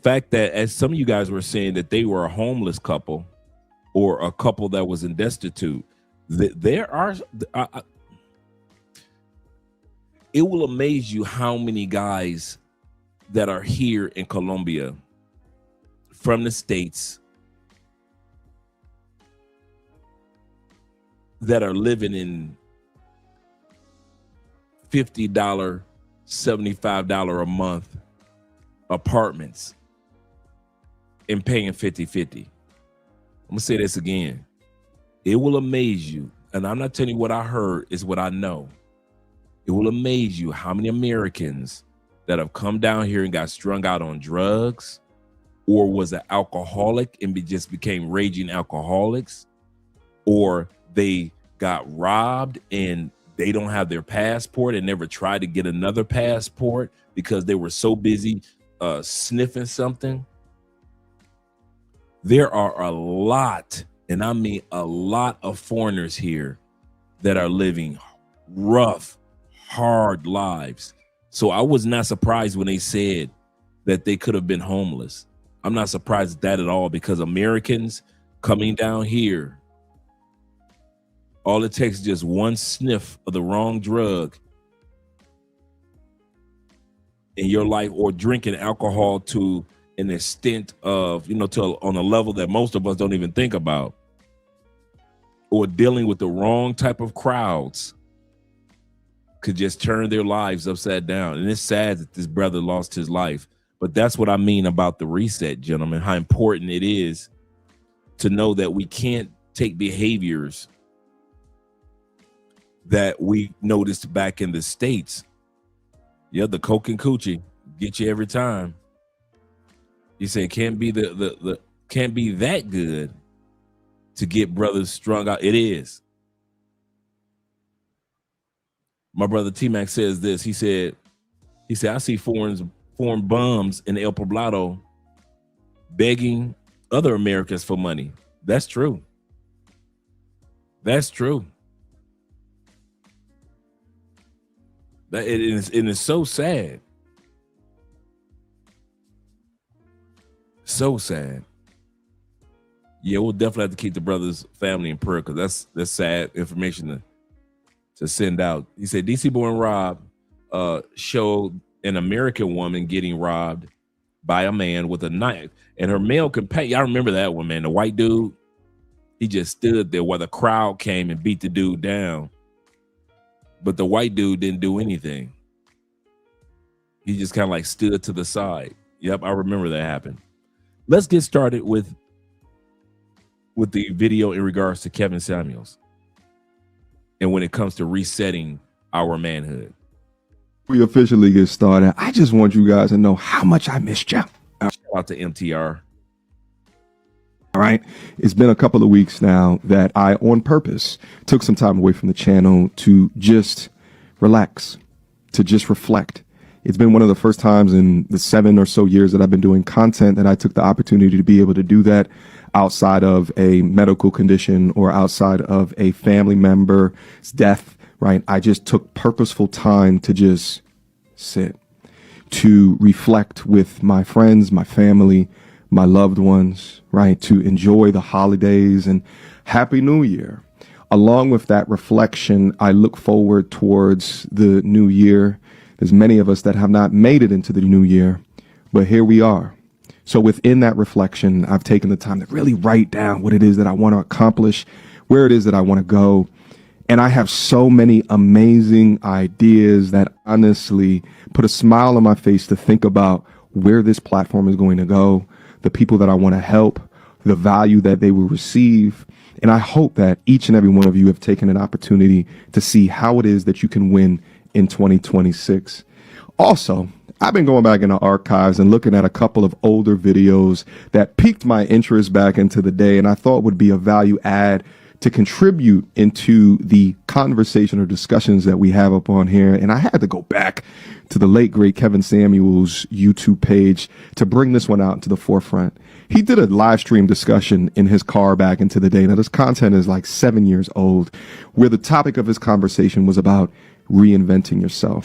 fact that, as some of you guys were saying, that they were a homeless couple or a couple that was in destitute, there are. It will amaze you how many guys that are here in Colombia from the States that are living in $50, $75 a month apartments and paying 50-50. I'm gonna say this again. It will amaze you, and I'm not telling you what I heard, is what I know. It will amaze you how many Americans that have come down here and got strung out on drugs, or was an alcoholic and just became raging alcoholics, or they got robbed and they don't have their passport and never tried to get another passport because they were so busy sniffing something. There are a lot, and I mean a lot, of foreigners here that are living rough, hard lives. So I was not surprised when they said that they could have been homeless. I'm not surprised at that at all, because Americans coming down here, all it takes is just one sniff of the wrong drug in your life, or drinking alcohol to an extent of, on a level that most of us don't even think about, or dealing with the wrong type of crowds, could just turn their lives upside down. And it's sad that this brother lost his life. But that's what I mean about the reset, gentlemen, how important it is to know that we can't take behaviors that we noticed back in the States. Yeah, the coke and coochie get you every time. You say it can't be can't be that good to get brothers strung out. It is. My brother T-Mac says this. He said, I see foreign bums in El Poblado begging other Americans for money. That's true. That's true. That it is so sad. So sad. Yeah, we'll definitely have to keep the brother's family in prayer, because that's sad information to send out. He said DC Born Rob showed an American woman getting robbed by a man with a knife, and her male companion. I remember that one, man. The white dude, he just stood there while the crowd came and beat the dude down. but the white dude didn't do anything. He just kind of like stood to the side. Yep, I remember that happened. Let's get started with the video in regards to Kevin Samuels and when it comes to resetting our manhood. We officially get started. I just want you guys to know how much I missed you. Shout out to MTR. All right. It's been a couple of weeks now that I, on purpose, took some time away from the channel to just relax, to just reflect. It's been one of the first times in the 7 or so years that I've been doing content that I took the opportunity to be able to do that outside of a medical condition or outside of a family member's death, right? I just took purposeful time to just sit, to reflect with my friends, my family, my loved ones, right? To enjoy the holidays and Happy New Year. Along with that reflection, I look forward towards the new year. There's many of us that have not made it into the new year, but here we are. So within that reflection, I've taken the time to really write down what it is that I want to accomplish, where it is that I want to go. And I have so many amazing ideas that honestly put a smile on my face to think about where this platform is going to go, the people that I want to help, the value that they will receive. And I hope that each and every one of you have taken an opportunity to see how it is that you can win in 2026. Also, I've been going back in the archives and looking at a couple of older videos that piqued my interest back into the day and I thought would be a value add to contribute into the conversation or discussions that we have up on here. And I had to go back to the late, great Kevin Samuels YouTube page to bring this one out into the forefront. He did a live stream discussion in his car back into the day. Now, this content is like 7 years old, where the topic of his conversation was about reinventing yourself.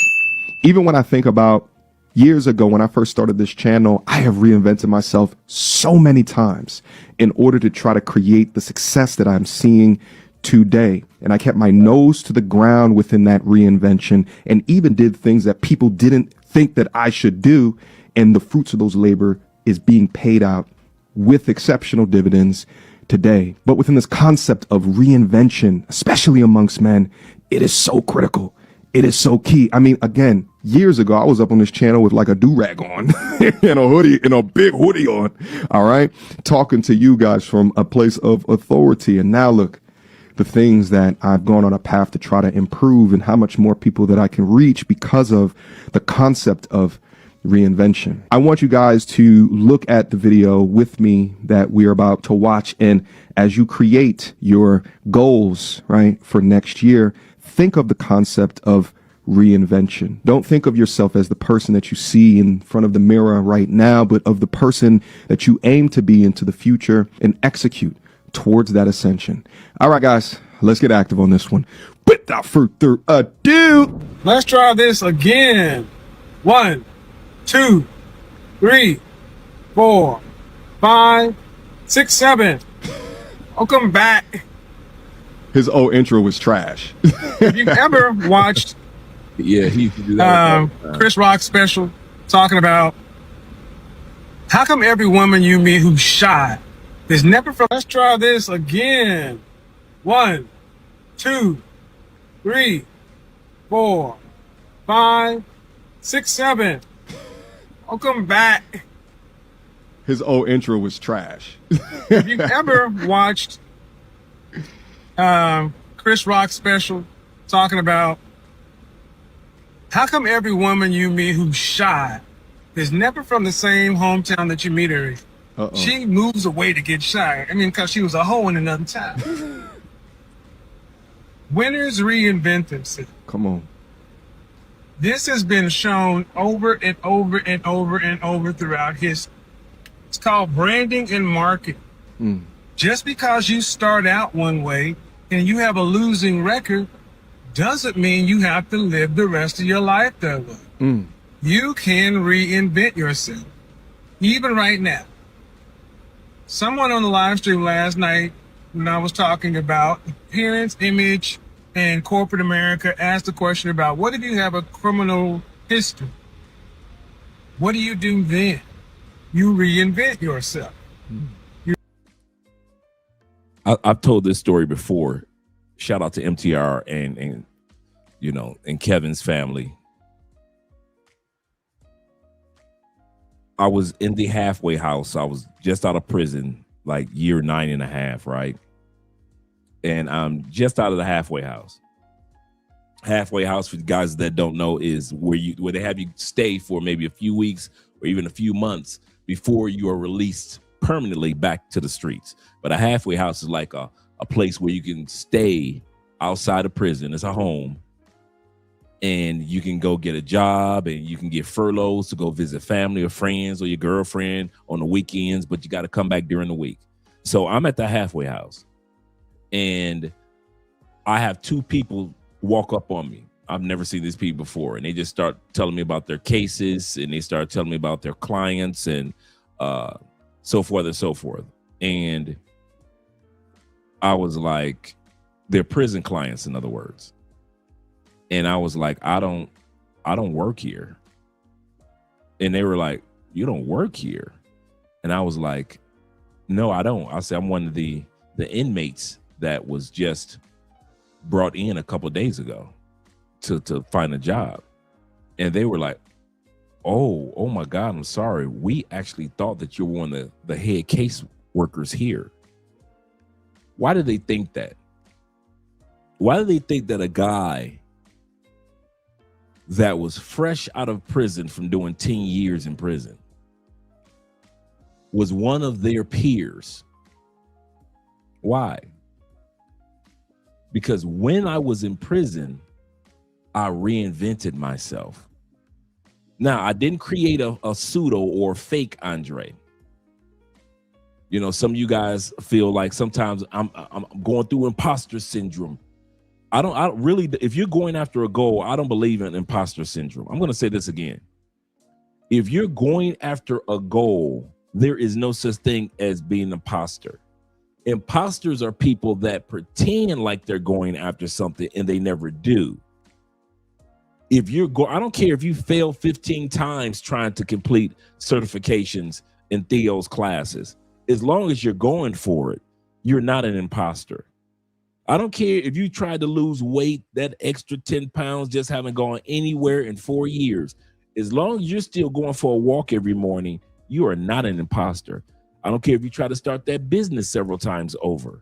Even when I think about years ago, when I first started this channel, I have reinvented myself so many times in order to try to create the success that I'm seeing today. And I kept my nose to the ground within that reinvention and even did things that people didn't think that I should do. And the fruits of those labor is being paid out with exceptional dividends today. But within this concept of reinvention, especially amongst men, it is so critical. It is so key. I mean, again, years ago, I was up on this channel with like a do-rag on and a hoodie and a big hoodie on. All right. Talking to you guys from a place of authority. And now look, the things that I've gone on a path to try to improve and how much more people that I can reach because of the concept of reinvention. I want you guys to look at the video with me that we're about to watch. And as you create your goals, right, for next year, think of the concept of reinvention. Don't think of yourself as the person that you see in front of the mirror right now, but of the person that you aim to be into the future and execute towards that ascension. All right, guys, let's get active on this one. Without further ado, Let's try this again. 1, 2, 3, 4, 5, 6, 7. Welcome back. his old intro was trash. Have you ever watched Yeah, he used to do that. Chris Rock's special talking about how come every woman you meet who's shy is never from? Let's try this again. 1, 2, 3, 4, 5, 6, 7. Welcome back. His old intro was trash. Have you ever watched Chris Rock's special talking about how come every woman you meet who's shy is never from the same hometown that you meet her in? She moves away to get shy. I mean, because she was a hoe in another town. Winners reinvent themselves. Come on. This has been shown over and over and over and over throughout history. It's called branding and marketing. Just because you start out one way and you have a losing record doesn't mean you have to live the rest of your life that way. You can reinvent yourself. Even right now. Someone on the live stream last night, when I was talking about appearance, image, and corporate America, asked a question about what if you have a criminal history? What do you do then? You reinvent yourself. I've told this story before. Shout out to MTR and in Kevin's family. I was in the halfway house. I was just out of prison, like year 9.5, right? And I'm just out of the halfway house. Halfway house, for you guys that don't know, is where they have you stay for maybe a few weeks or even a few months before you are released permanently back to the streets. But a halfway house is like a place where you can stay outside of prison. It's a home. And you can go get a job and you can get furloughs to go visit family or friends or your girlfriend on the weekends, but you got to come back during the week. So I'm at the halfway house and I have two people walk up on me. I've never seen these people before. And they just start telling me about their cases and they start telling me about their clients and so forth and so forth. And I was like, they're prison clients, in other words. And I was like, I don't work here. And they were like, you don't work here? And I was like, no, I don't. I said, I'm one of the inmates that was just brought in a couple of days ago to find a job. And they were like, oh my God, I'm sorry. We actually thought that you were one of the head case workers here. Why did they think that? Why did they think that a guy that was fresh out of prison from doing 10 years in prison was one of their peers? Why? Because when I was in prison, I reinvented myself. Now, I didn't create a pseudo or fake Andre. Some of you guys feel like sometimes I'm going through imposter syndrome. I don't really, if you're going after a goal, I don't believe in imposter syndrome. I'm going to say this again. If you're going after a goal, there is no such thing as being an imposter. Imposters are people that pretend like they're going after something and they never do. I don't care if you fail 15 times trying to complete certifications in Theo's classes. As long as you're going for it, you're not an imposter. I don't care if you tried to lose weight, that extra 10 pounds just haven't gone anywhere in 4 years. As long as you're still going for a walk every morning, you are not an imposter. I don't care if you try to start that business several times over.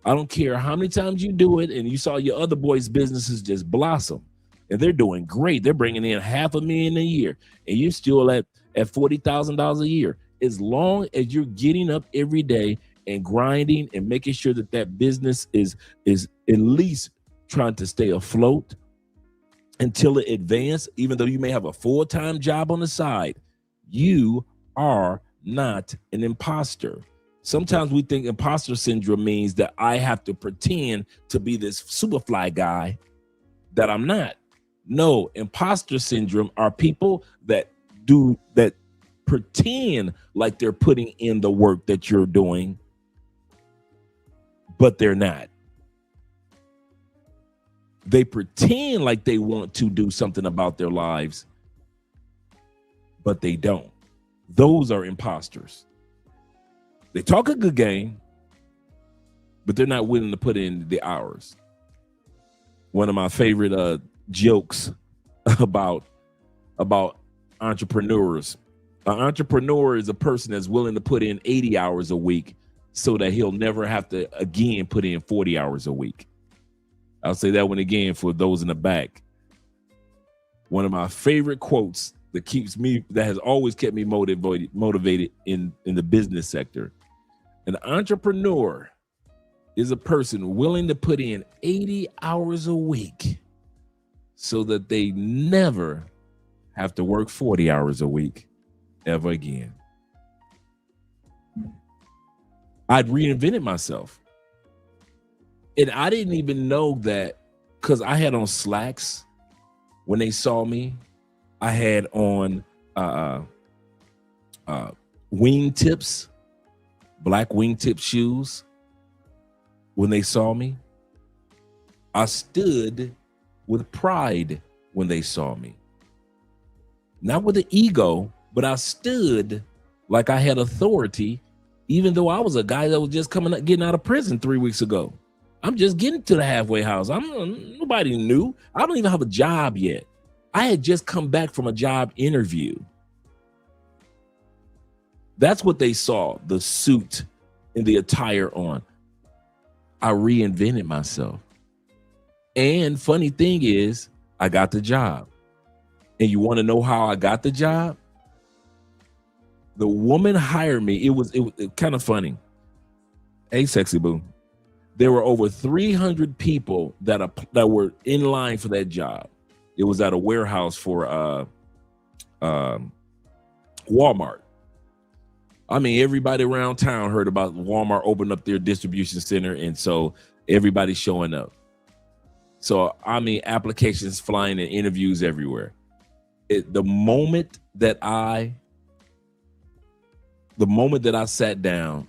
I don't care how many times you do it and you saw your other boys' businesses just blossom and they're doing great. They're bringing in $500,000 a year and you're still at $40,000 a year. As long as you're getting up every day and grinding and making sure that business is at least trying to stay afloat until it advances, even though you may have a full-time job on the side, you are not an imposter. Sometimes we think imposter syndrome means that I have to pretend to be this superfly guy that I'm not. No, imposter syndrome are people that pretend like they're putting in the work that you're doing, but they're not. They pretend like they want to do something about their lives, but they don't. Those are imposters. They talk a good game, but they're not willing to put in the hours. One of my favorite jokes about entrepreneurs. An entrepreneur is a person that's willing to put in 80 hours a week so that he'll never have to again put in 40 hours a week. I'll say that one again for those in the back. One of my favorite quotes that has always kept me motivated in the business sector. An entrepreneur is a person willing to put in 80 hours a week so that they never have to work 40 hours a week ever again. I'd reinvented myself. And I didn't even know that because I had on slacks when they saw me. I had on wingtips, black wingtip shoes when they saw me. I stood with pride when they saw me. Not with an ego, but I stood like I had authority, even though I was a guy that was just getting out of prison 3 weeks ago. I'm just getting to the halfway house. Nobody knew. I don't even have a job yet. I had just come back from a job interview. That's what they saw, the suit and the attire on. I reinvented myself. And funny thing is, I got the job. And you want to know how I got the job? The woman hired me. It was kind of funny. Hey, sexy boo. There were over 300 people that were in line for that job. It was at a warehouse for Walmart. I mean, everybody around town heard about Walmart opened up their distribution center, and so everybody's showing up. So, I mean, applications flying and interviews everywhere. The moment that I sat down,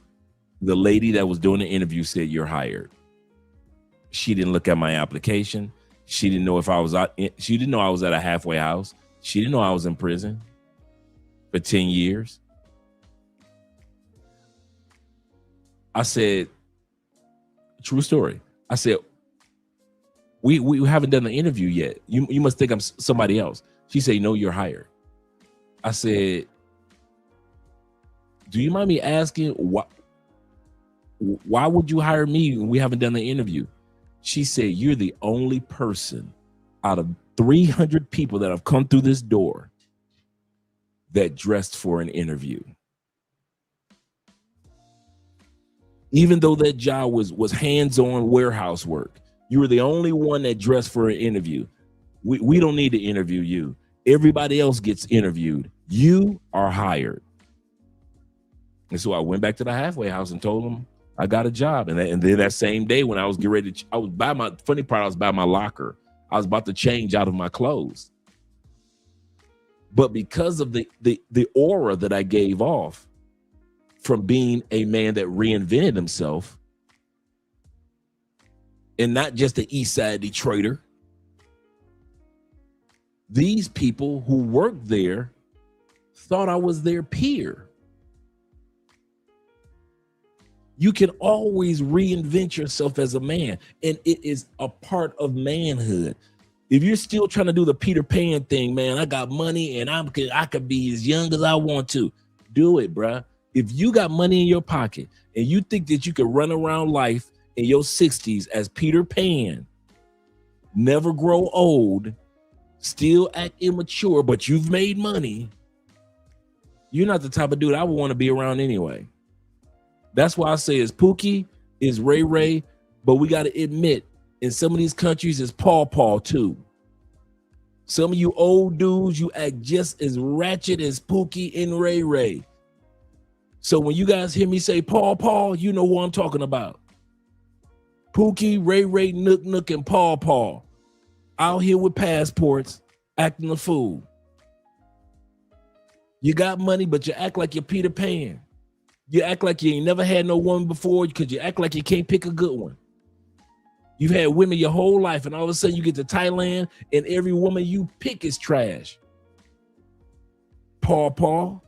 the lady that was doing the interview said, "You're hired." She didn't look at my application. She didn't know if I was out. She didn't know I was at a halfway house. She didn't know I was in prison for 10 years. I said, true story. I said, we haven't done the interview yet. You must think I'm somebody else. She said, "No, you're hired." I said, "Do you mind me asking why would you hire me when we haven't done the interview?" She said, "You're the only person out of 300 people that have come through this door that dressed for an interview." Even though that job was hands-on warehouse work, you were the only one that dressed for an interview. We don't need to interview you. Everybody else gets interviewed. You are hired. And so I went back to the halfway house and told them I got a job. And then that same day when I was getting ready to, I was by my locker. I was about to change out of my clothes. But because of the aura that I gave off from being a man that reinvented himself, and not just the East Side Detroiter, these people who worked there thought I was their peer. You can always reinvent yourself as a man, and it is a part of manhood. If you're still trying to do the Peter Pan thing, man, I got money and I could be as young as I want to. Do it, bruh. If you got money in your pocket and you think that you can run around life in your 60s as Peter Pan, never grow old, still act immature, but you've made money, you're not the type of dude I would want to be around anyway. That's why I say it's Pookie, it's Ray Ray, but we got to admit, in some of these countries, it's Paw Paw too. Some of you old dudes, you act just as ratchet as Pookie and Ray Ray. So when you guys hear me say Paw Paw, you know who I'm talking about. Pookie, Ray Ray, Nook Nook, and Paw Paw out here with passports, acting a fool. You got money, but you act like you're Peter Pan. You act like you ain't never had no woman before because you act like you can't pick a good one. You've had women your whole life, and all of a sudden you get to Thailand, and every woman you pick is trash. Paw Paw.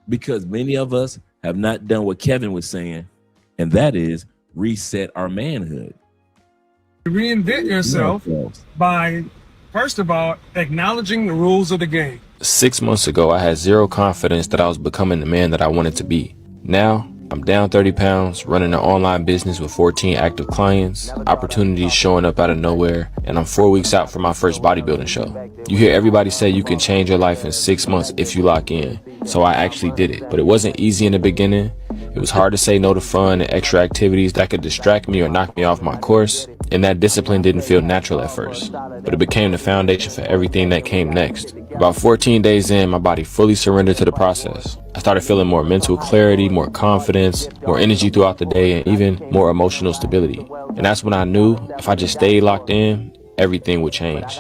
Because many of us have not done what Kevin was saying, and that is reset our manhood. Reinvent yourself by, first of all, acknowledging the rules of the game. 6 months ago, I had zero confidence that I was becoming the man that I wanted to be. Now, I'm down 30 pounds, running an online business with 14 active clients, opportunities showing up out of nowhere, and I'm 4 weeks out from my first bodybuilding show. You hear everybody say you can change your life in 6 months if you lock in, so I actually did it. But it wasn't easy in the beginning. It was hard to say no to fun and extra activities that could distract me or knock me off my course, and that discipline didn't feel natural at first. But it became the foundation for everything that came next. About 14 days in, my body fully surrendered to the process. I started feeling more mental clarity, more confidence, more energy throughout the day, and even more emotional stability. And that's when I knew if I just stayed locked in, everything would change.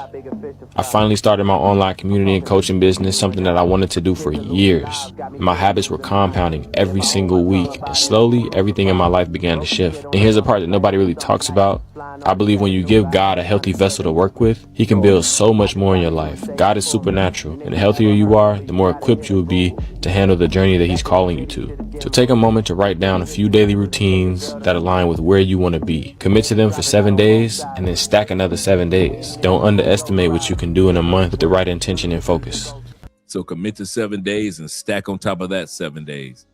I finally started my online community and coaching business, something that I wanted to do for years. My habits were compounding every single week, and slowly everything in my life began to shift. And here's the part that nobody really talks about. I believe when you give God a healthy vessel to work with, he can build so much more in your life. God is supernatural, and the healthier you are, the more equipped you will be to handle the journey that he's calling you to. So take a moment to write down a few daily routines that align with where you want to be. Commit to them for 7 days, and then stack another 7 days. Don't underestimate what you can do in a month with the right intention and focus. So commit to 7 days and stack on top of that 7 days.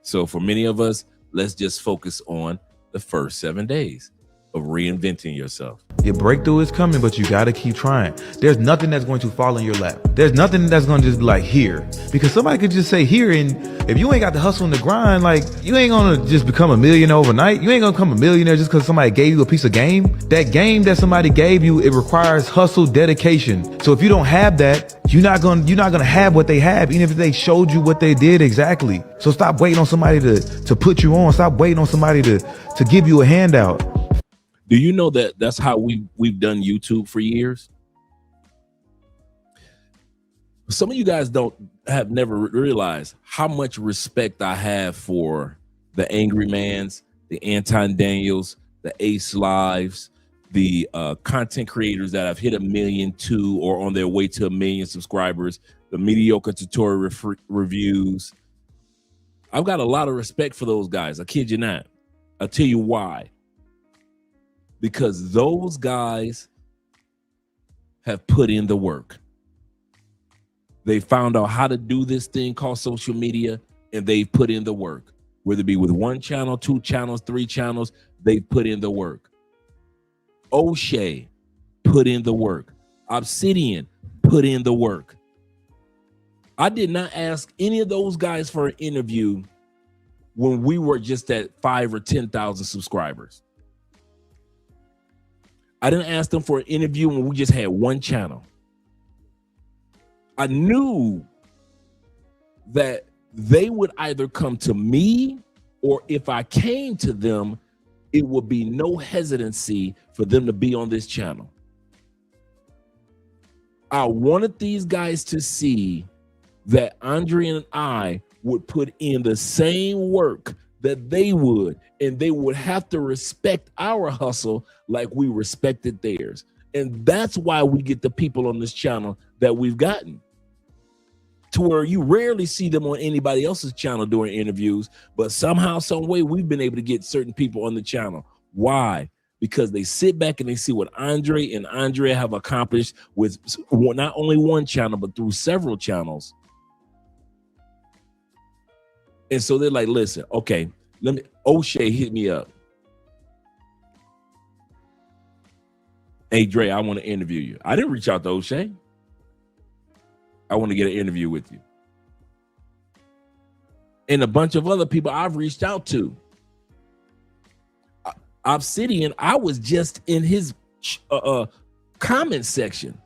So for many of us, let's just focus on the first 7 days of reinventing yourself. Your breakthrough is coming, but you got to keep trying. There's nothing that's going to fall in your lap. There's nothing that's going to just be like here, because somebody could just say here, and if you ain't got the hustle and the grind, like you ain't going to just become a millionaire overnight. You ain't going to become a millionaire just because somebody gave you a piece of game. That game that somebody gave you, it requires hustle, dedication. So if you don't have that, you're not going to have what they have, even if they showed you what they did exactly. So stop waiting on somebody to put you on. Stop waiting on somebody to give you a handout. Do you know that that's how we've done YouTube for years? Some of you guys have never realized how much respect I have for the Angry Mans, the Anton Daniels, the Ace Lives, the content creators that have hit 1 million, 2 or on their way to 1 million subscribers, the mediocre tutorial reviews. I've got a lot of respect for those guys. I kid you not. I'll tell you why. Because those guys have put in the work. They found out how to do this thing called social media, and they've put in the work. Whether it be with 1 channel, 2 channels, 3 channels, they've put in the work. O'Shea put in the work. Obsidian put in the work. I did not ask any of those guys for an interview when we were just at 5 or 10,000 subscribers. I didn't ask them for an interview when we just had 1 channel. I knew that they would either come to me, or if I came to them, it would be no hesitancy for them to be on this channel. I wanted these guys to see that Andre and I would put in the same work that they would, and they would have to respect our hustle like we respected theirs. And that's why we get the people on this channel that we've gotten, to where you rarely see them on anybody else's channel doing interviews, but somehow, some way, we've been able to get certain people on the channel. Why? Because they sit back and they see what Andre and Andrea have accomplished with not only 1 channel, but through several channels. And so they're like, listen, okay, O'Shea hit me up. Hey, Dre, I want to interview you. I didn't reach out to O'Shea. I want to get an interview with you. And a bunch of other people I've reached out to. Obsidian, I was just in his comment section.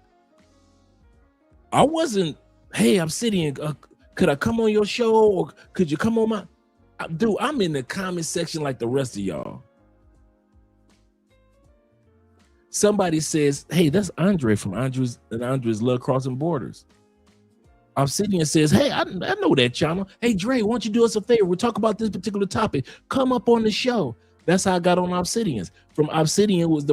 I wasn't, hey, Obsidian, could I come on your show, or could you come on my... Dude, I'm in the comment section like the rest of y'all. Somebody says, hey, that's Andre from Andre's Love Crossing Borders. Obsidian says, hey, I know that channel. Hey, Dre, why don't you do us a favor? We'll talk about this particular topic. Come up on the show. That's how I got on Obsidian's. From Obsidian was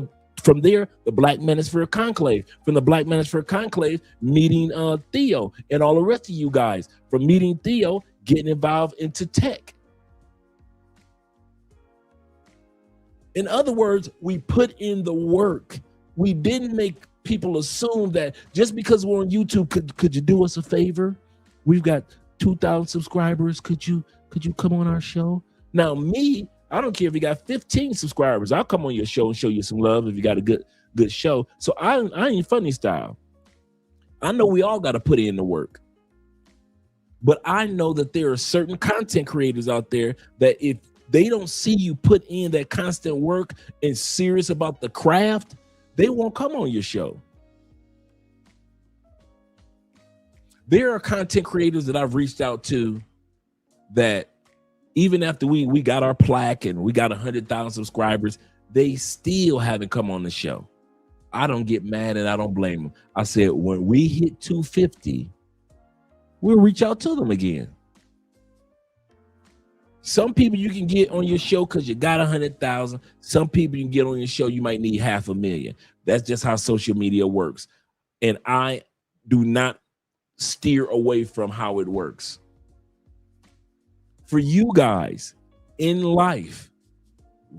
from there, the Black Manosphere Conclave. From the Black Manosphere Conclave, meeting Theo and all the rest of you guys. From meeting Theo, getting involved into tech. In other words, we put in the work. We didn't make people assume that just because we're on YouTube, could you do us a favor? We've got 2,000 subscribers. Could you come on our show? Now, me, I don't care if you got 15 subscribers. I'll come on your show and show you some love if you got a good show. So I ain't funny style. I know we all got to put in the work. But I know that there are certain content creators out there that if they don't see you put in that constant work and serious about the craft, they won't come on your show. There are content creators that I've reached out to that even after we got our plaque and we got 100,000 subscribers, they still haven't come on the show. I don't get mad and I don't blame them. I said, when we hit 250, we'll reach out to them again. Some people you can get on your show because you got 100,000. Some people you can get on your show, you might need 500,000. That's just how social media works. And I do not steer away from how it works. For you guys in life,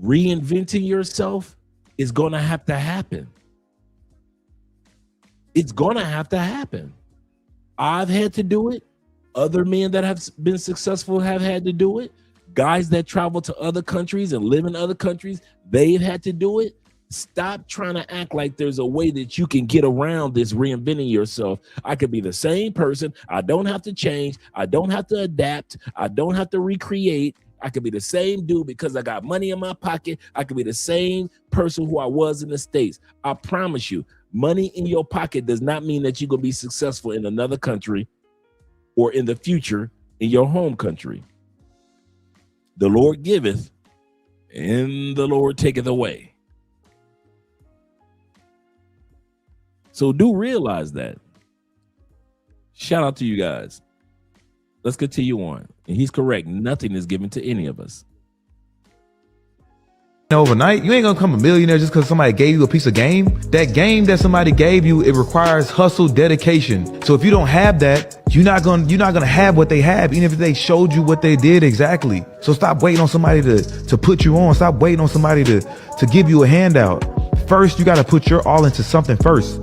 reinventing yourself is going to have to happen. It's going to have to happen. I've had to do it. Other men that have been successful have had to do it. Guys that travel to other countries and live in other countries, they've had to do it. Stop trying to act like there's a way that you can get around this reinventing yourself. I could be the same person. I don't have to change. I don't have to adapt. I don't have to recreate. I could be the same dude because I got money in my pocket. I could be the same person who I was in the States. I promise you, money in your pocket does not mean that you're going to be successful in another country or in the future in your home country. The Lord giveth and the Lord taketh away. So do realize that. Shout out to you guys. Let's continue on. And he's correct. Nothing is given to any of us. Overnight, you ain't gonna become a millionaire just because somebody gave you a piece of game. That game that somebody gave you, it requires hustle, dedication. So if you don't have that, you're not gonna have what they have, even if they showed you what they did exactly. So stop waiting on somebody to put you on. Stop waiting on somebody to give you a handout. First, you gotta put your all into something first.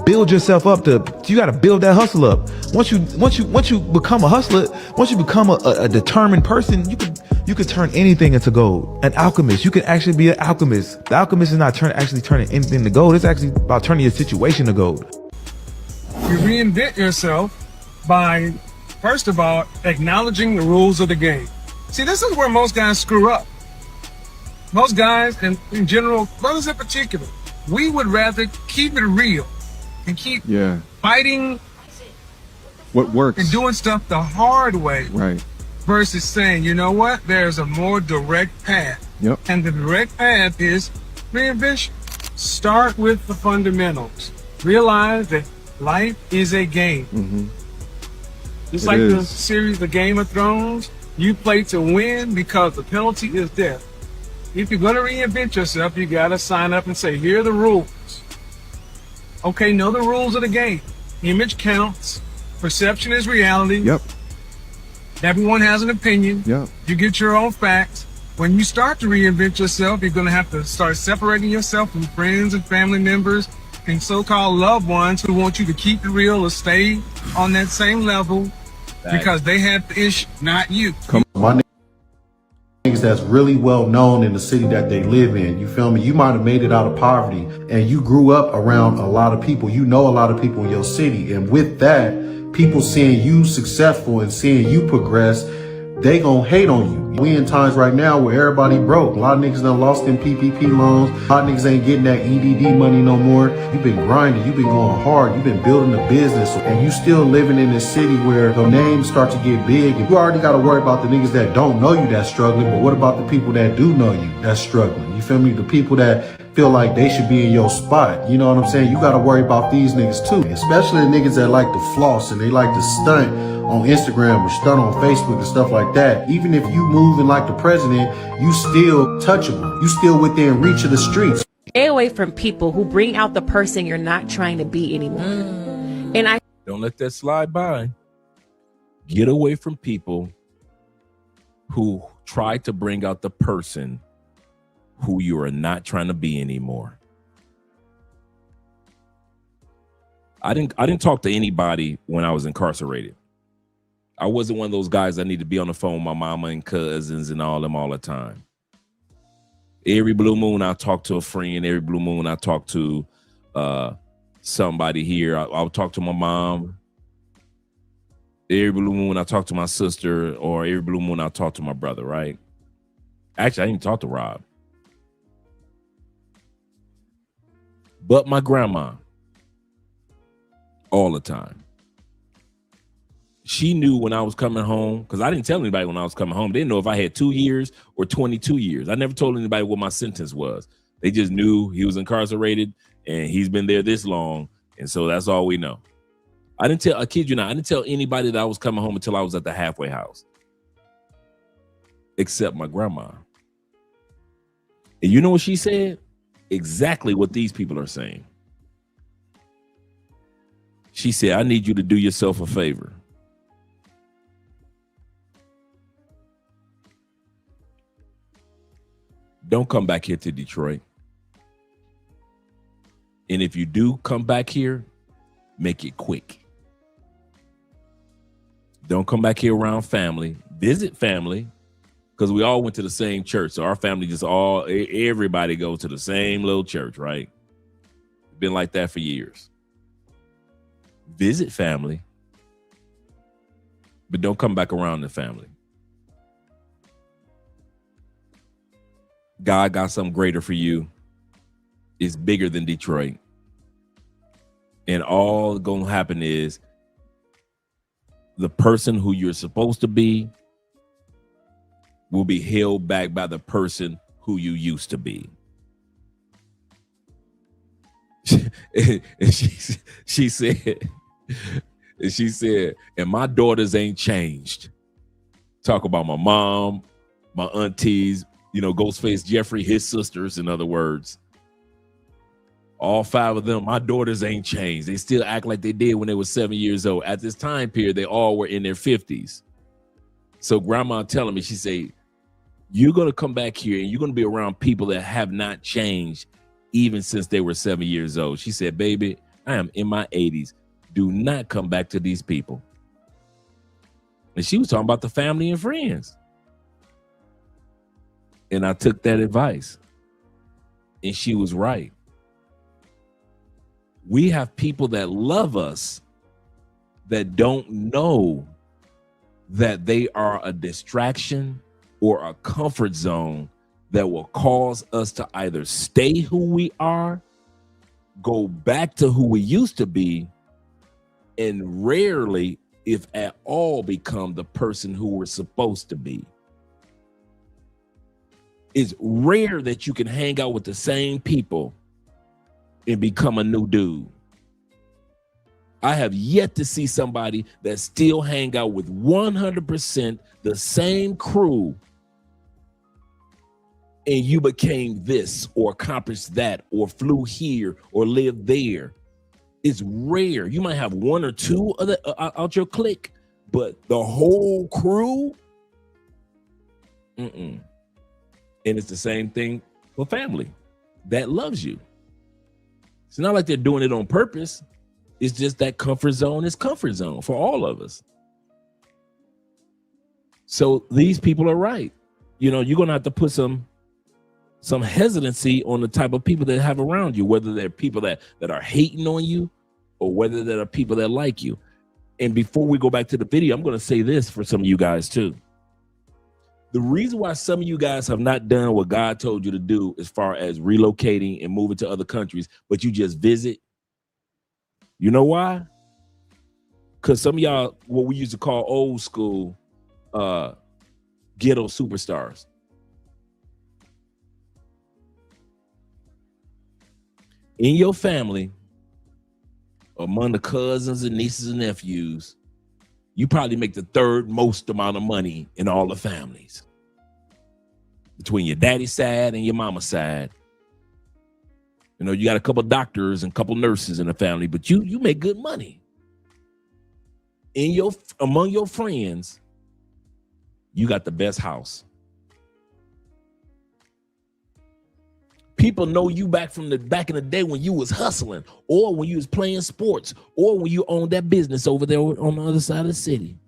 Build yourself up you gotta build that hustle up. Once you become a hustler, once you become a determined person, you can turn anything into gold. An alchemist, you can actually be an alchemist. The alchemist is not actually turning anything to gold. It's actually about turning your situation to gold. You reinvent yourself by, first of all, acknowledging the rules of the game. See, this is where most guys screw up. Most guys, and in general, brothers in particular, we would rather keep it real and keep fighting what works and doing stuff the hard way, right, versus saying, you know what, there's a more direct path. Yep. And the direct path is reinvention. Start with the fundamentals. Realize that life is a game. Mm-hmm. Just like the series The Game of Thrones, you play to win because the penalty is death. If you're going to reinvent yourself, you got to sign up and say, here are the rules. Okay, know the rules of the game. Image counts. Perception is reality. Yep. Everyone has an opinion. Yep. You get your own facts. When you start to reinvent yourself, you're going to have to start separating yourself from friends and family members and so-called loved ones who want you to keep it real or stay on that same level because they had the issue, not you. My niggas that's really well known in the city that they live in, you feel me? You might have made it out of poverty and you grew up around a lot of people. You know a lot of people in your city. And with that, people seeing you successful and seeing you progress, they gonna hate on you. We in times right now where everybody broke. A lot of niggas done lost them PPP loans. A lot of niggas ain't getting that EDD money no more. You've been grinding, you've been going hard, you've been building a business, and you still living in this city where the names start to get big. And you already gotta worry about the niggas that don't know you that's struggling, but what about the people that do know you that's struggling? You feel me? The people that feel like they should be in your spot. You know what I'm saying? You gotta worry about these niggas too. Especially the niggas that like to floss and they like to stunt on Instagram or stunt on Facebook and stuff like that. Even if you moving like the president, you still touchable. You still within reach of the streets. Stay away from people who bring out the person you're not trying to be anymore. And I don't let that slide by. Get away from people who try to bring out the person who you are not trying to be anymore. I didn't talk to anybody when I was incarcerated. I wasn't one of those guys that need to be on the phone with my mama and cousins and all them all the time. Every blue moon, I talk to a friend. Every blue moon, I talk to somebody here. I'll talk to my mom. Every blue moon, I talk to my sister, or every blue moon, I talk to my brother, right? Actually, I didn't talk to Rob. But my grandma, all the time. She knew when I was coming home, because I didn't tell anybody when I was coming home. They didn't know if I had 2 years or 22 years. I never told anybody what my sentence was. They just knew he was incarcerated and he's been there this long. And so that's all we know. I kid you not, I didn't tell anybody that I was coming home until I was at the halfway house. except my grandma. And you know what she said? Exactly what these people are saying. She said, I need you to do yourself a favor. Don't come back here to Detroit. And if you do come back here, make it quick. Don't come back here around family. Visit family, because we all went to the same church. So our family everybody goes to the same little church, right? Been like that for years. Visit family, but don't come back around the family. God got something greater for you. It's bigger than Detroit. And all going to happen is the person who you're supposed to be will be held back by the person who you used to be. And she said, and my daughters ain't changed. Talk about my mom, my aunties, Ghostface Jeffrey, his sisters, in other words. All 5 of them, my daughters ain't changed. They still act like they did when they were 7 years old. At this time period, they all were in their 50s. So grandma telling me, she said, you're going to come back here and you're going to be around people that have not changed even since they were 7 years old. She said, baby, I am in my 80s. Do not come back to these people. And she was talking about the family and friends. And I took that advice. And she was right. We have people that love us that don't know that they are a distraction or a comfort zone that will cause us to either stay who we are, go back to who we used to be, and rarely, if at all, become the person who we're supposed to be. It's rare that you can hang out with the same people and become a new dude. I have yet to see somebody that still hang out with 100% the same crew and you became this or accomplished that or flew here or lived there. It's rare. You might have 1 or 2 other out your clique, but the whole crew, And it's the same thing for family that loves you. It's not like they're doing it on purpose. It's just that comfort zone is comfort zone for all of us. So these people are right. You're going to have to put some hesitancy on the type of people that have around you, whether they're people that are hating on you or whether there are people that like you. And before we go back to the video, I'm going to say this for some of you guys too. The reason why some of you guys have not done what God told you to do as far as relocating and moving to other countries, but you just visit, you know why? Because some of y'all, what we used to call old school ghetto superstars. In your family, among the cousins and nieces and nephews, you probably make the 3rd most amount of money in all the families. Between your daddy's side and your mama's side. You got a couple doctors and a couple nurses in the family, but you make good money. Among your friends, you got the best house. People know you back in the day when you was hustling, or when you was playing sports, or when you owned that business over there on the other side of the city.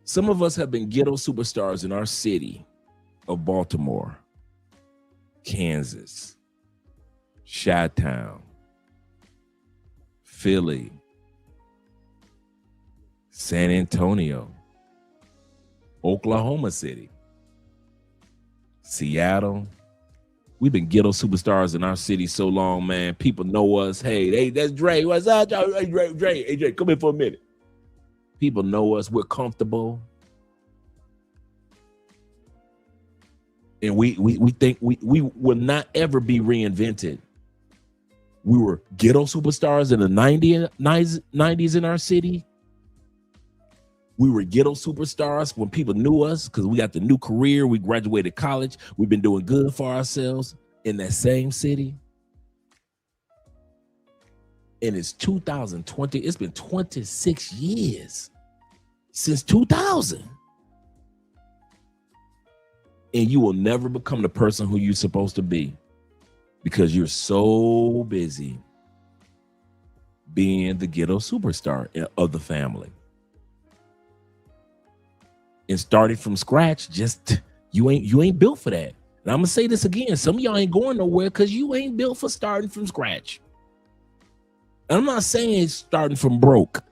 Some of us have been ghetto superstars in our city of Baltimore, Kansas, Chi-Town, Philly, San Antonio, Oklahoma City, Seattle. We've been ghetto superstars in our city so long, man. People know us. Hey, that's Dre. What's up? Hey, Dre. Hey, Dre, come here for a minute. People know us. We're comfortable. And we think we will not ever be reinvented. We were ghetto superstars in the 90s in our city. We were ghetto superstars when people knew us because we got the new career. We graduated college. We've been doing good for ourselves in that same city. And it's 2020. It's been 26 years since 2000. And you will never become the person who you're supposed to be because you're so busy being the ghetto superstar of the family. And starting from scratch, just you ain't built for that. And I'm gonna say this again: some of y'all ain't going nowhere because you ain't built for starting from scratch. And I'm not saying it's starting from broke,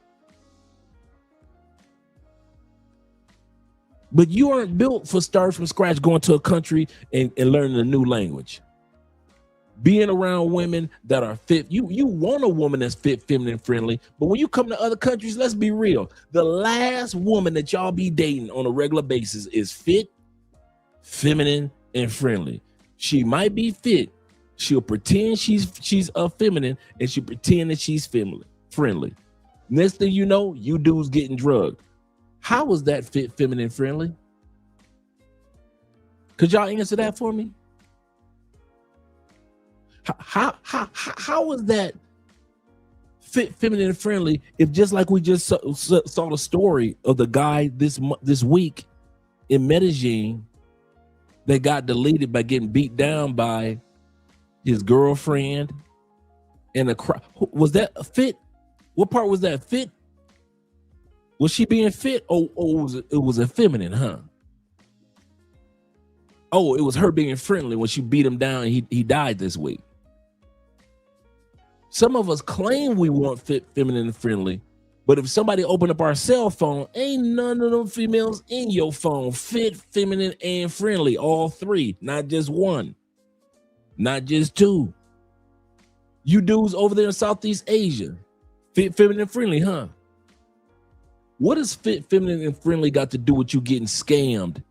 but you aren't built for starting from scratch, going to a country and learning a new language. Being around women that are fit. You want a woman that's fit, feminine, friendly. But when you come to other countries, let's be real. The last woman that y'all be dating on a regular basis is fit, feminine, and friendly. She might be fit. She'll pretend she's feminine, and she'll pretend that she's friendly. Next thing you know, you dudes getting drugged. How was that fit, feminine, friendly? Could y'all answer that for me? How was that fit, feminine, and friendly if just like we just saw the story of the guy this week in Medellin that got deleted by getting beat down by his girlfriend and a crowd? Was that a fit? What part was that fit? Was she being fit or it was a feminine, huh? Oh, it was her being friendly when she beat him down and he died this week. Some of us claim we want fit, feminine, and friendly, but if somebody opened up our cell phone, ain't none of them females in your phone fit, feminine, and friendly. All three, not just one, not just two. You dudes over there in Southeast Asia, fit, feminine, and friendly, huh? What does fit, feminine, and friendly got to do with you getting scammed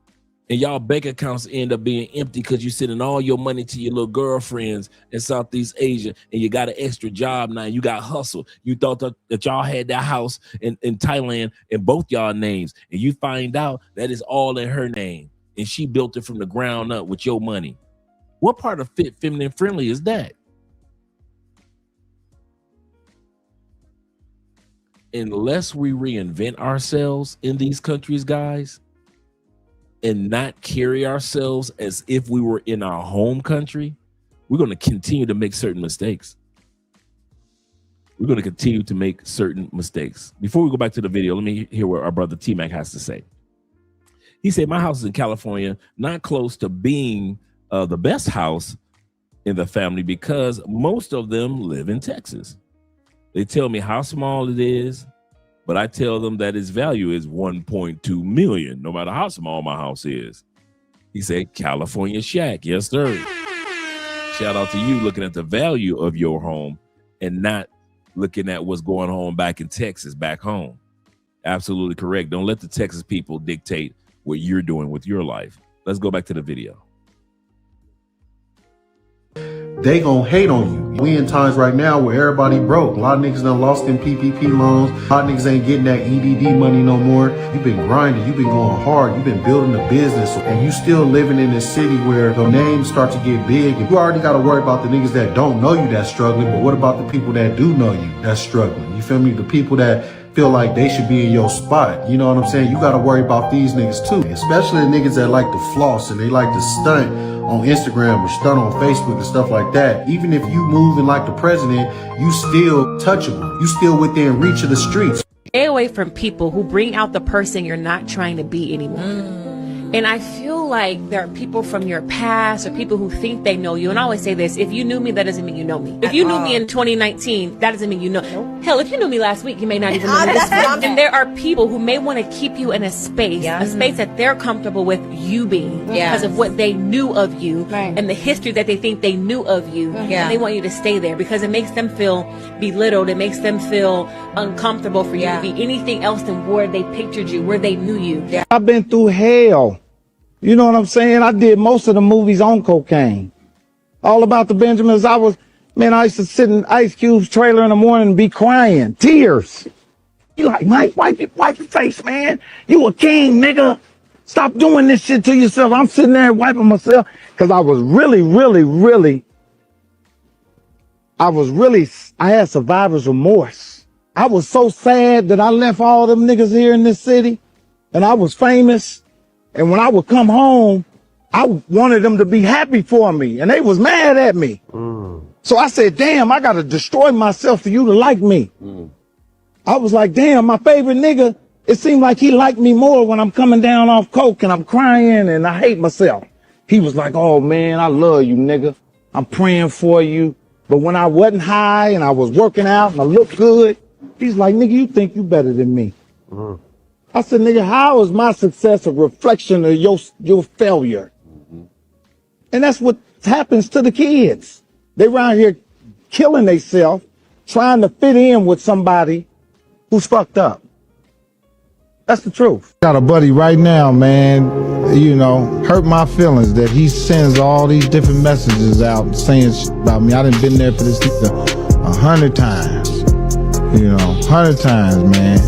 and y'all bank accounts end up being empty because you're sending all your money to your little girlfriends in Southeast Asia and you got an extra job now, you got hustle. You thought that y'all had that house in Thailand in both y'all names, and you find out that it's all in her name and she built it from the ground up with your money. What part of fit, feminine, friendly is that? Unless we reinvent ourselves in these countries, guys, and not carry ourselves as if we were in our home country, we're going to continue to make certain mistakes. We're going to continue to make certain mistakes. Before we go back to the video, let me hear what our brother T-Mac has to say. He said, my house is in California, not close to being the best house in the family because most of them live in Texas. They tell me how small it is, but I tell them that its value is 1.2 million, no matter how small my house is. He said, California shack. Yes, sir. Shout out to you looking at the value of your home and not looking at what's going on back in Texas, back home. Absolutely correct. Don't let the Texas people dictate what you're doing with your life. Let's go back to the video. They gonna hate on you. We in times right now where everybody broke. A lot of niggas done lost them PPP loans. A lot of niggas ain't getting that EDD money no more. You've been grinding, you've been going hard, you've been building a business, and you still living in this city where your names start to get big. And you already gotta worry about the niggas that don't know you that's struggling, but what about the people that do know you that's struggling? You feel me? The people that feel like they should be in your spot. You know what I'm saying? You gotta worry about these niggas too. Especially the niggas that like to floss and they like to stunt on Instagram or stunt on Facebook and stuff like that. Even if you moving like the president, you still touchable. You still within reach of the streets. Stay away from people who bring out the person you're not trying to be anymore. And I feel like there are people from your past or people who think they know you. And I always say this, if you knew me, that doesn't mean you know me. If you knew me in 2019, that doesn't mean you know. Hell, if you knew me last week, you may not even know me this week. And there are people who may want to keep you in a space that they're comfortable with you being because of what they knew of you and the history that they think they knew of you. And they want you to stay there because it makes them feel belittled. It makes them feel uncomfortable for you to be anything else than where they pictured you, where they knew you. I've been through hell. You know what I'm saying? I did most of the movies on cocaine. All About the Benjamins. I used to sit in Ice Cube's trailer in the morning and be crying. Tears. He like, Mike, wipe your face, man. You a king, nigga. Stop doing this shit to yourself. I'm sitting there wiping myself because I was really, I had survivor's remorse. I was so sad that I left all them niggas here in this city and I was famous. And when I would come home, I wanted them to be happy for me and they was mad at me. So I said, damn, I got to destroy myself for you to like me. I was like, damn, my favorite nigga, it seemed like he liked me more when I'm coming down off coke and I'm crying and I hate myself. He was like, oh man, I love you, nigga. I'm praying for you. But when I wasn't high and I was working out and I looked good, he's like, nigga, you think you better than me. I said, nigga, how is my success a reflection of your failure? And that's what happens to the kids. They around here killing themselves, trying to fit in with somebody who's fucked up. That's the truth. Got a buddy right now, man, you know, hurt my feelings that he sends all these different messages out saying shit about me. I done been there for this nigga 100 times, you know, 100 times, man.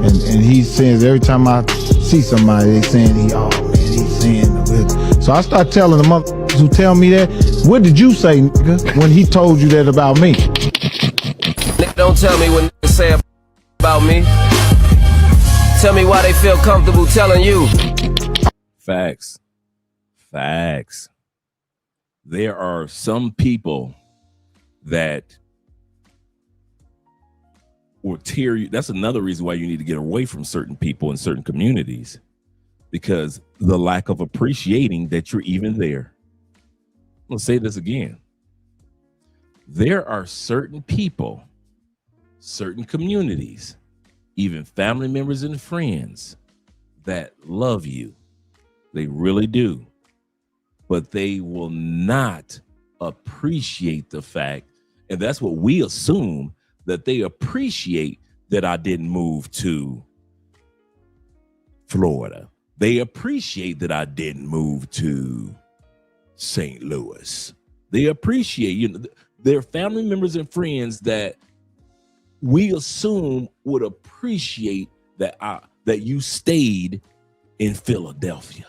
And he sends every time I see somebody, they saying he's saying this. So I start telling the motherfuckers who tell me that, what did you say, nigga, when he told you that about me? Nigga, don't tell me what niggas say about me. Tell me why they feel comfortable telling you. Facts. There are some people that will tear you. That's another reason why you need to get away from certain people in certain communities, because the lack of appreciating that you're even there. I'm gonna say this again. There are certain people, certain communities, even family members and friends that love you. They really do. But they will not appreciate the fact, and that's what we assume, that they appreciate that I didn't move to Florida. They appreciate that I didn't move to St. Louis. They appreciate, you know, their family members and friends that we assume would appreciate that that you stayed in Philadelphia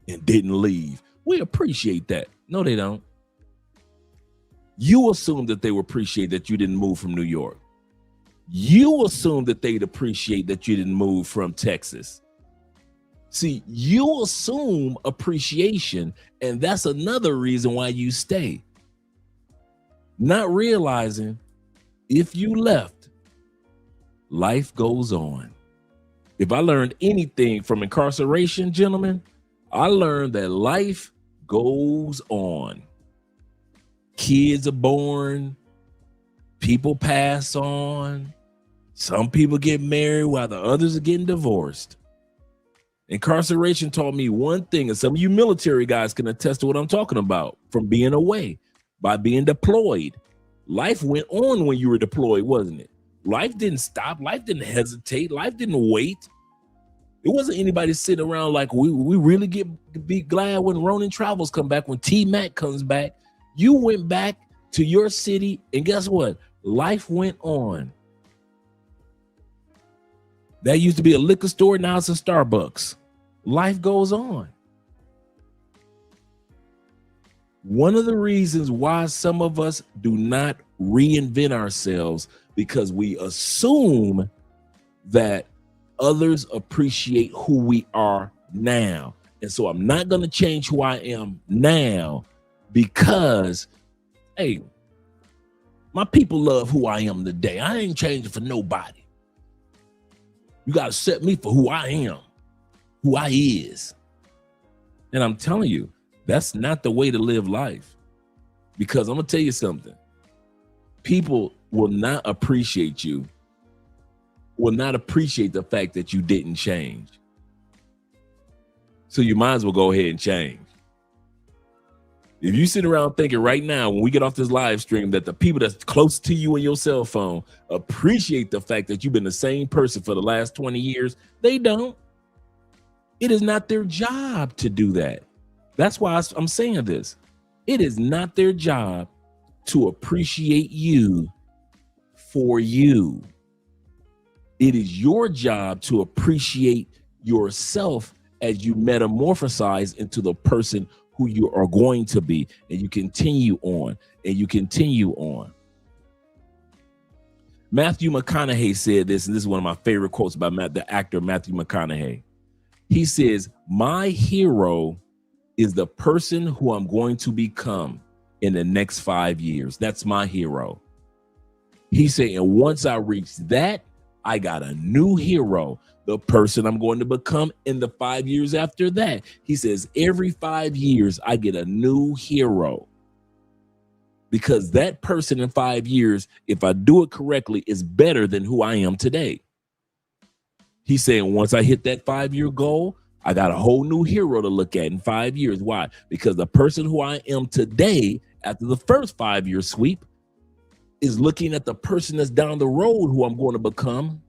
and didn't leave. We appreciate that. No, they don't. You assume that they would appreciate that you didn't move from New York. You assume that they'd appreciate that you didn't move from Texas. See, you assume appreciation, and that's another reason why you stay. Not realizing if you left, life goes on. If I learned anything from incarceration, gentlemen, I learned that life goes on. Kids are born, people pass on, some people get married while the others are getting divorced. Incarceration taught me one thing, and some of you military guys can attest to what I'm talking about from being away, by being deployed. Life went on when you were deployed, wasn't it? Life didn't stop. Life didn't hesitate. Life didn't wait. It wasn't anybody sitting around like we really be glad when Ronin Travels come back, when T-Mac comes back. You went back to your city, and guess what? Life went on. That used to be a liquor store, now it's a Starbucks. Life goes on. One of the reasons why some of us do not reinvent ourselves, because we assume that others appreciate who we are now. And so I'm not going to change who I am now because, hey, my people love who I am today. I ain't changing for nobody. You got to accept me for who I am, who I is. And I'm telling you, that's not the way to live life. Because I'm going to tell you something. People will not appreciate you, will not appreciate the fact that you didn't change. So you might as well go ahead and change. If you sit around thinking right now, when we get off this live stream, that the people that's close to you in your cell phone appreciate the fact that you've been the same person for the last 20 years, they don't. It is not their job to do that. That's why I'm saying this. It is not their job to appreciate you for you. It is your job to appreciate yourself as you metamorphosize into the person who you are going to be, and you continue on, and you continue on. Matthew McConaughey said this, and this is one of my favorite quotes by the actor Matthew McConaughey. He says, "My hero is the person who I'm going to become in the next 5 years. That's my hero." He said, and once I reach that, I got a new hero, the person I'm going to become in the 5 years after that. He says, every 5 years, I get a new hero. Because that person in 5 years, if I do it correctly, is better than who I am today. He's saying once I hit that 5-year goal, I got a whole new hero to look at in 5 years. Why? Because the person who I am today, after the first 5-year sweep, is looking at the person that's down the road who I'm going to become.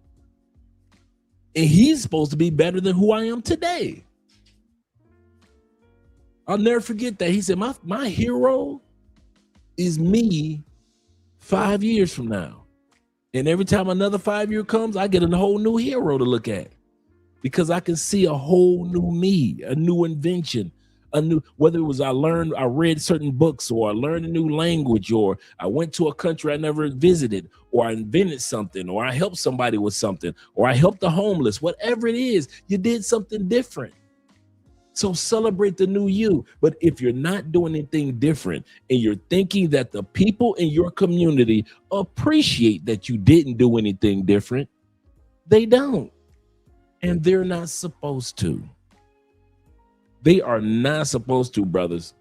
And he's supposed to be better than who I am today. I'll never forget that. He said, my hero is me 5 years from now. And every time another 5 year comes, I get a whole new hero to look at because I can see a whole new me, a new invention, whether it was I read certain books, or I learned a new language, or I went to a country I never visited, or I invented something, or I helped somebody with something, or I helped the homeless. Whatever it is, you did something different. So celebrate the new you. But if you're not doing anything different and you're thinking that the people in your community appreciate that you didn't do anything different, they don't. And they're not supposed to. They are not supposed to, brothers.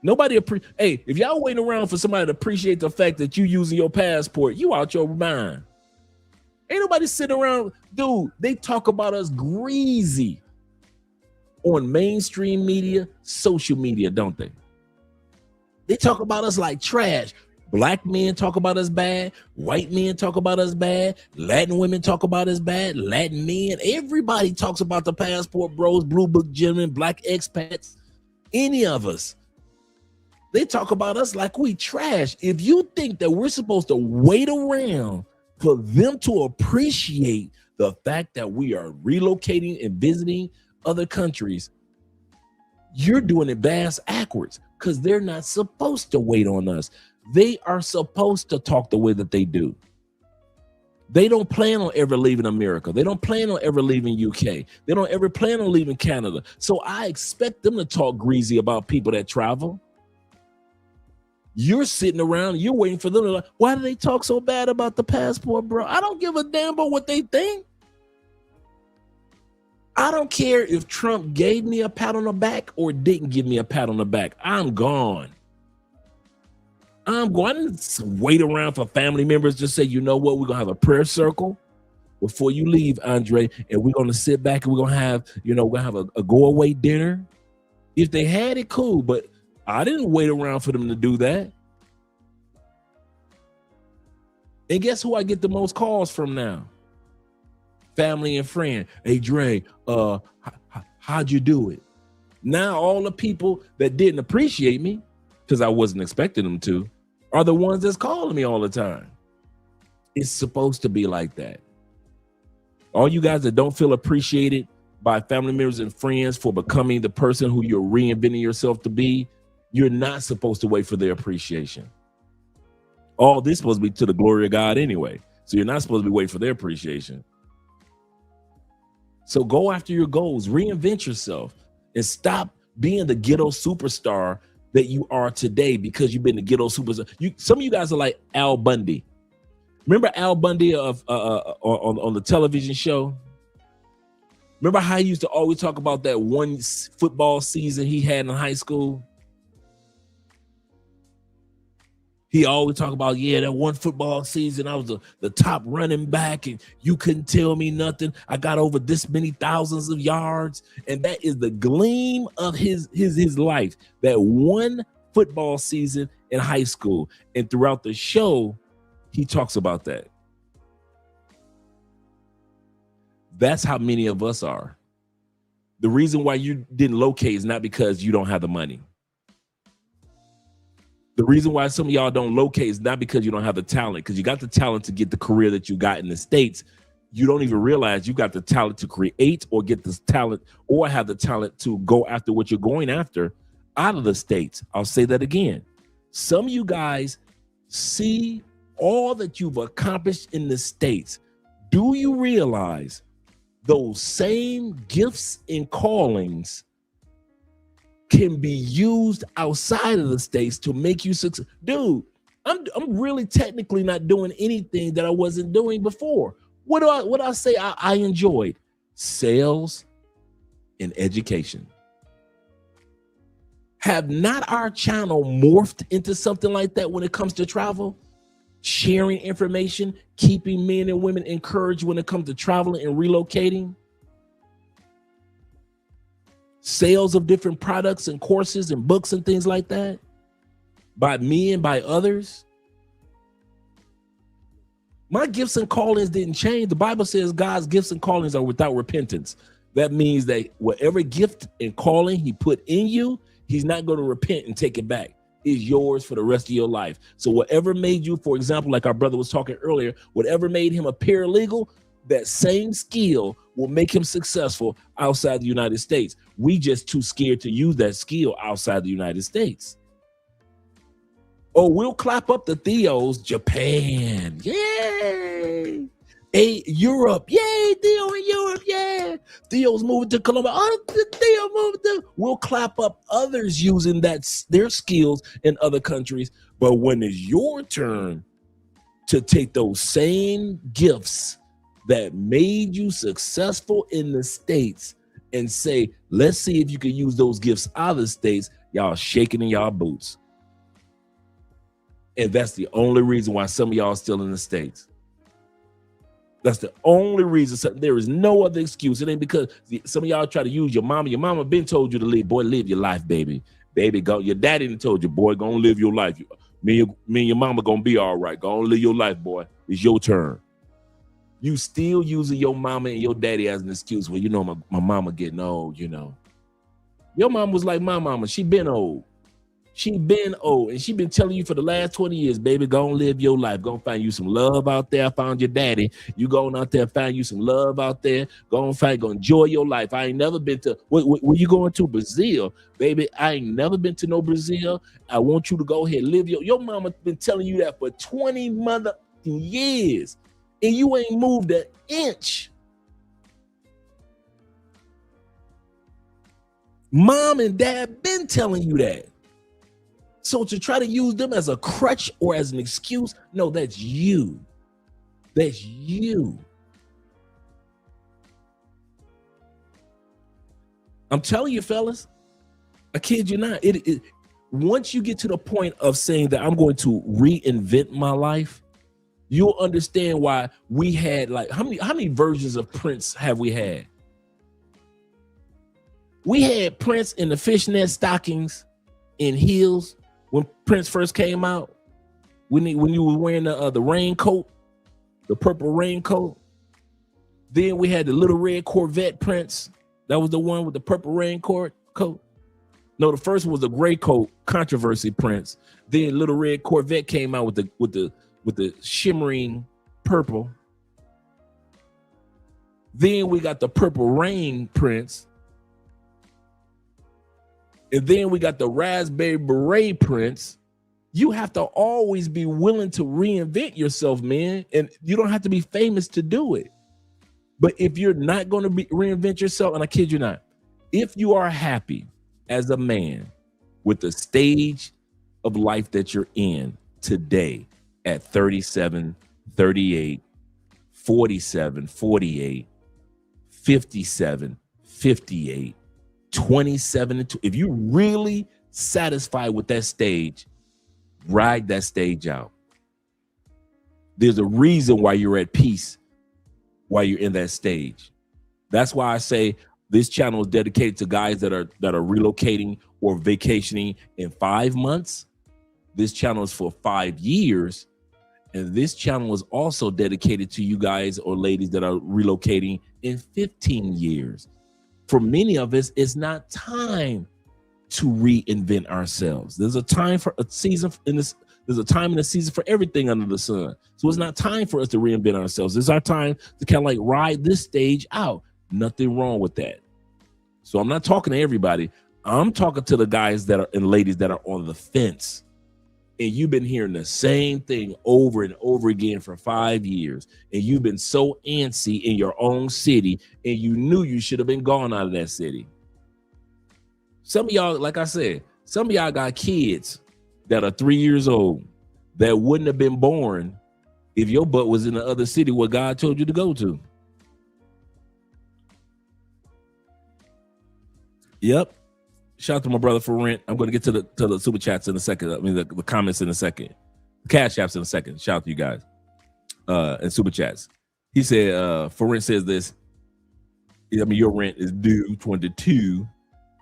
Nobody hey, if y'all waiting around for somebody to appreciate the fact that you using your passport, you out your mind. Ain't nobody sitting around, dude. They talk about us greasy on mainstream media, social media, don't they? They talk about us like trash. Black men talk about us bad. White men talk about us bad. Latin women talk about us bad. Latin men, everybody talks about the passport bros, blue book gentlemen, black expats, any of us. They talk about us like we trash. If you think that we're supposed to wait around for them to appreciate the fact that we are relocating and visiting other countries, you're doing it backwards, because they're not supposed to wait on us. They are supposed to talk the way that they do. They don't plan on ever leaving America. They don't plan on ever leaving UK. They don't ever plan on leaving Canada. So I expect them to talk greasy about people that travel. You're sitting around, you're waiting for them to like, why do they talk so bad about the passport, bro? I don't give a damn about what they think. I don't care if Trump gave me a pat on the back or didn't give me a pat on the back. I'm gone. I'm going to wait around for family members to say, you know what, we're going to have a prayer circle before you leave, Andre, and we're going to sit back and we're going to have, we're going to have a go-away dinner. If they had it, cool, but I didn't wait around for them to do that. And guess who I get the most calls from now? Family and friend. Hey, Dre, how'd you do it? Now all the people that didn't appreciate me, because I wasn't expecting them to, are the ones that's calling me all the time. It's supposed to be like that. All you guys that don't feel appreciated by family members and friends for becoming the person who you're reinventing yourself to be, you're not supposed to wait for their appreciation. All this is supposed to be to the glory of God anyway. So you're not supposed to be waiting for their appreciation. So go after your goals, reinvent yourself, and stop being the ghetto superstar that you are today because you've been the ghetto superstar. Some of you guys are like Al Bundy. Remember Al Bundy of on the television show? Remember how he used to always talk about that one football season he had in high school? He always talk about, yeah, that one football season, I was the top running back and you couldn't tell me nothing. I got over this many thousands of yards. And that is the gleam of his life, that one football season in high school. And throughout the show, he talks about that. That's how many of us are. The reason why you didn't locate is not because you don't have the money. The reason why some of y'all don't locate is not because you don't have the talent, because you got the talent to get the career that you got in the States. you don't even realize you got the talent to create or get this talent or have the talent to go after what you're going after out of the States. I'll say that again. Some of you guys see all that you've accomplished in the States. Do you realize those same gifts and callings can be used outside of the States to make you successful? Dude, I'm really technically not doing anything that I wasn't doing before. What do I say I enjoyed? Sales and education. Have not our channel morphed into something like that when it comes to travel? Sharing information, keeping men and women encouraged when it comes to traveling and relocating? Sales of different products and courses and books and things like that by me and by others. My gifts and callings didn't change. The Bible says God's gifts and callings are without repentance. That means that whatever gift and calling he put in you, he's not going to repent and take it back. It's yours for the rest of your life. So whatever made you, for example, like our brother was talking earlier, whatever made him a paralegal, that same skill will make him successful outside the United States. We just too scared to use that skill outside the United States. Oh, we'll clap up the Theos. Japan, yay! Hey, Europe, yay! Theo in Europe, yeah! Theo's moving to Colombia. Oh, Theo moving to. We'll clap up others using their skills in other countries. But when it's your turn to take those same gifts that made you successful in the States and say, let's see if you can use those gifts out of the States, y'all shaking in y'all boots. And that's the only reason why some of y'all are still in the States. That's the only reason. There is no other excuse. It ain't because some of y'all try to use your mama. Your mama been told you to live. Boy, live your life, baby. Baby, go. Your daddy done told you, boy, go and live your life. Me and your mama gonna be all right. Go and live your life, boy. It's your turn. You still using your mama and your daddy as an excuse. Well, you know, my mama getting old, you know. Your mama was like my mama. She been old. She been old, and she been telling you for the last 20 years, baby, go and live your life. Go and find you some love out there. I found your daddy. You going out there, find you some love out there. Go and find, go enjoy your life. I ain't never been to, where you going to? Brazil, baby. I ain't never been to no Brazil. I want you to go ahead, live your mama been telling you that for 20 mother years, and you ain't moved an inch. Mom and dad been telling you that. So to try to use them as a crutch or as an excuse, no, that's you. That's you. I'm telling you, fellas, I kid you not. Once you get to the point of saying that I'm going to reinvent my life, you'll understand why we had like how many versions of Prince have we had? We had Prince in the fishnet stockings and heels. When Prince first came out, when you were wearing the raincoat, the purple raincoat, then we had the little red Corvette Prince. That was the one with the purple raincoat coat. No, the first one was the gray coat controversy Prince. Then little red Corvette came out with the shimmering purple. Then we got the purple rain Prince. And then we got the raspberry beret Prince. You have to always be willing to reinvent yourself, man. And you don't have to be famous to do it. But if you're not going to reinvent yourself, and I kid you not, if you are happy as a man with the stage of life that you're in today at 37, 38, 47, 48, 57, 58, 27, if you really satisfied with that stage, ride that stage out. There's a reason why you're at peace while you're in that stage. That's why I say this channel is dedicated to guys that are relocating or vacationing in 5 months. This channel is for 5 years. And this channel is also dedicated to you guys or ladies that are relocating in 15 years. For many of us, it's not time to reinvent ourselves. There's a time for a season in this. There's a time and a season for everything under the sun. So it's not time for us to reinvent ourselves. It's our time to kind of like ride this stage out. Nothing wrong with that. So I'm not talking to everybody. I'm talking to the guys that are and ladies that are on the fence. And you've been hearing the same thing over and over again for 5 years. And you've been so antsy in your own city, and you knew you should have been gone out of that city. Some of y'all, like I said, some of y'all got kids that are 3 years old that wouldn't have been born if your butt was in the other city where God told you to go to. Yep. Shout out to my brother for rent. I'm going to get to the super chats in a second. I mean, the comments in a second. Cash apps in a second. Shout out to you guys. And super chats. He said, for rent says this. I mean, your rent is due 22.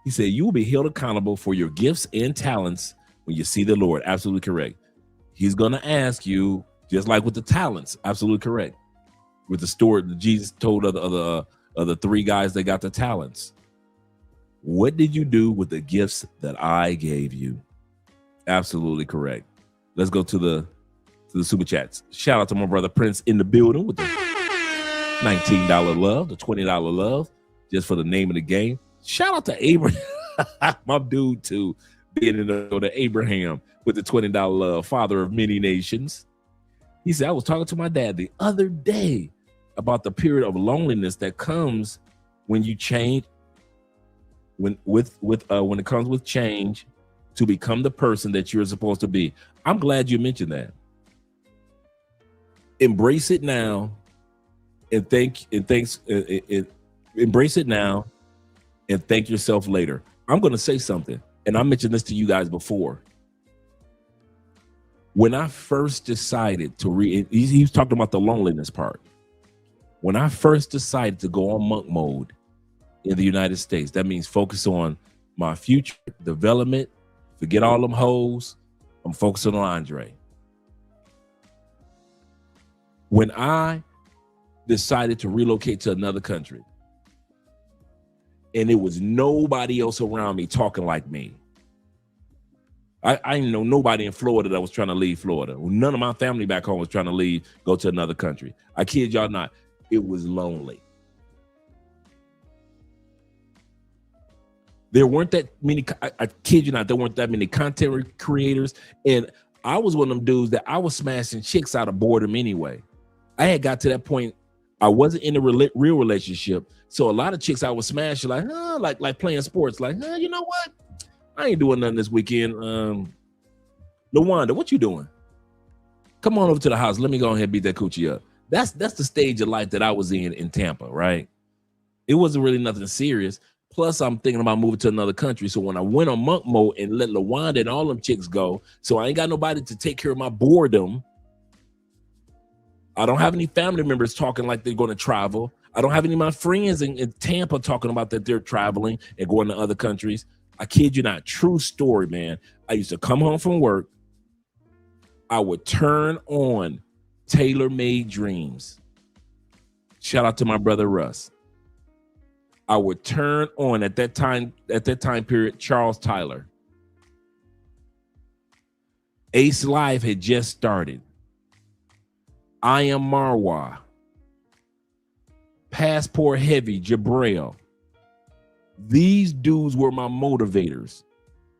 He said, you will be held accountable for your gifts and talents when you see the Lord. Absolutely correct. He's going to ask you, just like with the talents. Absolutely correct. With the story that Jesus told of the three guys that got the talents. What did you do with the gifts that I gave you? Absolutely correct. Let's go to the super chats. Shout out to my brother Prince in the building with the $19 love, the $20 love, just for the name of the game. Shout out to Abraham, my dude too, being in the Abraham with the $20 love, father of many nations. He said, I was talking to my dad the other day about the period of loneliness that comes when you change. When it comes with change to become the person that you're supposed to be. I'm glad you mentioned that. Embrace it now and embrace it now and thank yourself later. I'm going to say something, and I mentioned this to you guys before. When I first decided to he was talking about the loneliness part. When I first decided to go on monk mode in the United States, that means focus on my future development, forget all them hoes. I'm focusing on Andre. When I decided to relocate to another country and it was nobody else around me talking like me, I didn't know nobody in Florida that was trying to leave Florida. None of my family back home was trying to leave, go to another country. I kid y'all not, it was lonely. There weren't that many, I kid you not, there weren't that many content creators. And I was one of them dudes that I was smashing chicks out of boredom anyway. I had got to that point, I wasn't in a real relationship. So a lot of chicks I was smashing like playing sports, like, you know what? I ain't doing nothing this weekend. LaWanda, what you doing? Come on over to the house. Let me go ahead and beat that coochie up. That's the stage of life that I was in Tampa, right? It wasn't really nothing serious. Plus, I'm thinking about moving to another country. So when I went on monk mode and let LaWanda and all them chicks go, so I ain't got nobody to take care of my boredom. I don't have any family members talking like they're going to travel. I don't have any of my friends in Tampa talking about that they're traveling and going to other countries. I kid you not, true story, man. I used to come home from work. I would turn on Tailor-Made Dreams. Shout out to my brother Russ. I would turn on at that time period, Charles Tyler. Ace Live had just started. I Am Marwa. Passport Heavy, Jabril. These dudes were my motivators.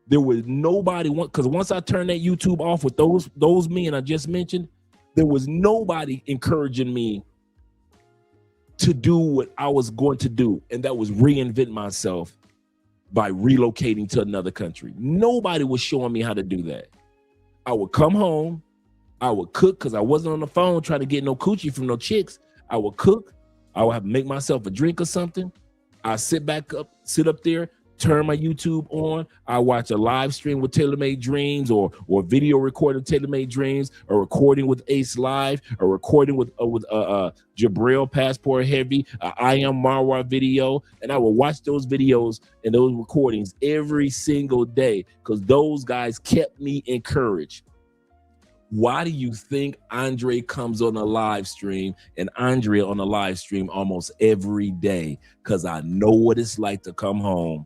There was nobody, because once I turned that YouTube off with those men I just mentioned, there was nobody encouraging me to do what I was going to do, and that was reinvent myself by relocating to another country. Nobody was showing me how to do that. I would come home, I would cook because I wasn't on the phone trying to get no coochie from no chicks. I would cook, I would have to make myself a drink or something. I sit up there, turn my YouTube on. I watch a live stream with Tailor-Made Dreams or video recording Tailor-Made Dreams, a recording with Ace Live, a recording with Jabril Passport Heavy, I Am Marwa video. And I will watch those videos and those recordings every single day because those guys kept me encouraged. Why do you think Andre comes on a live stream and Andrea on a live stream almost every day? Because I know what it's like to come home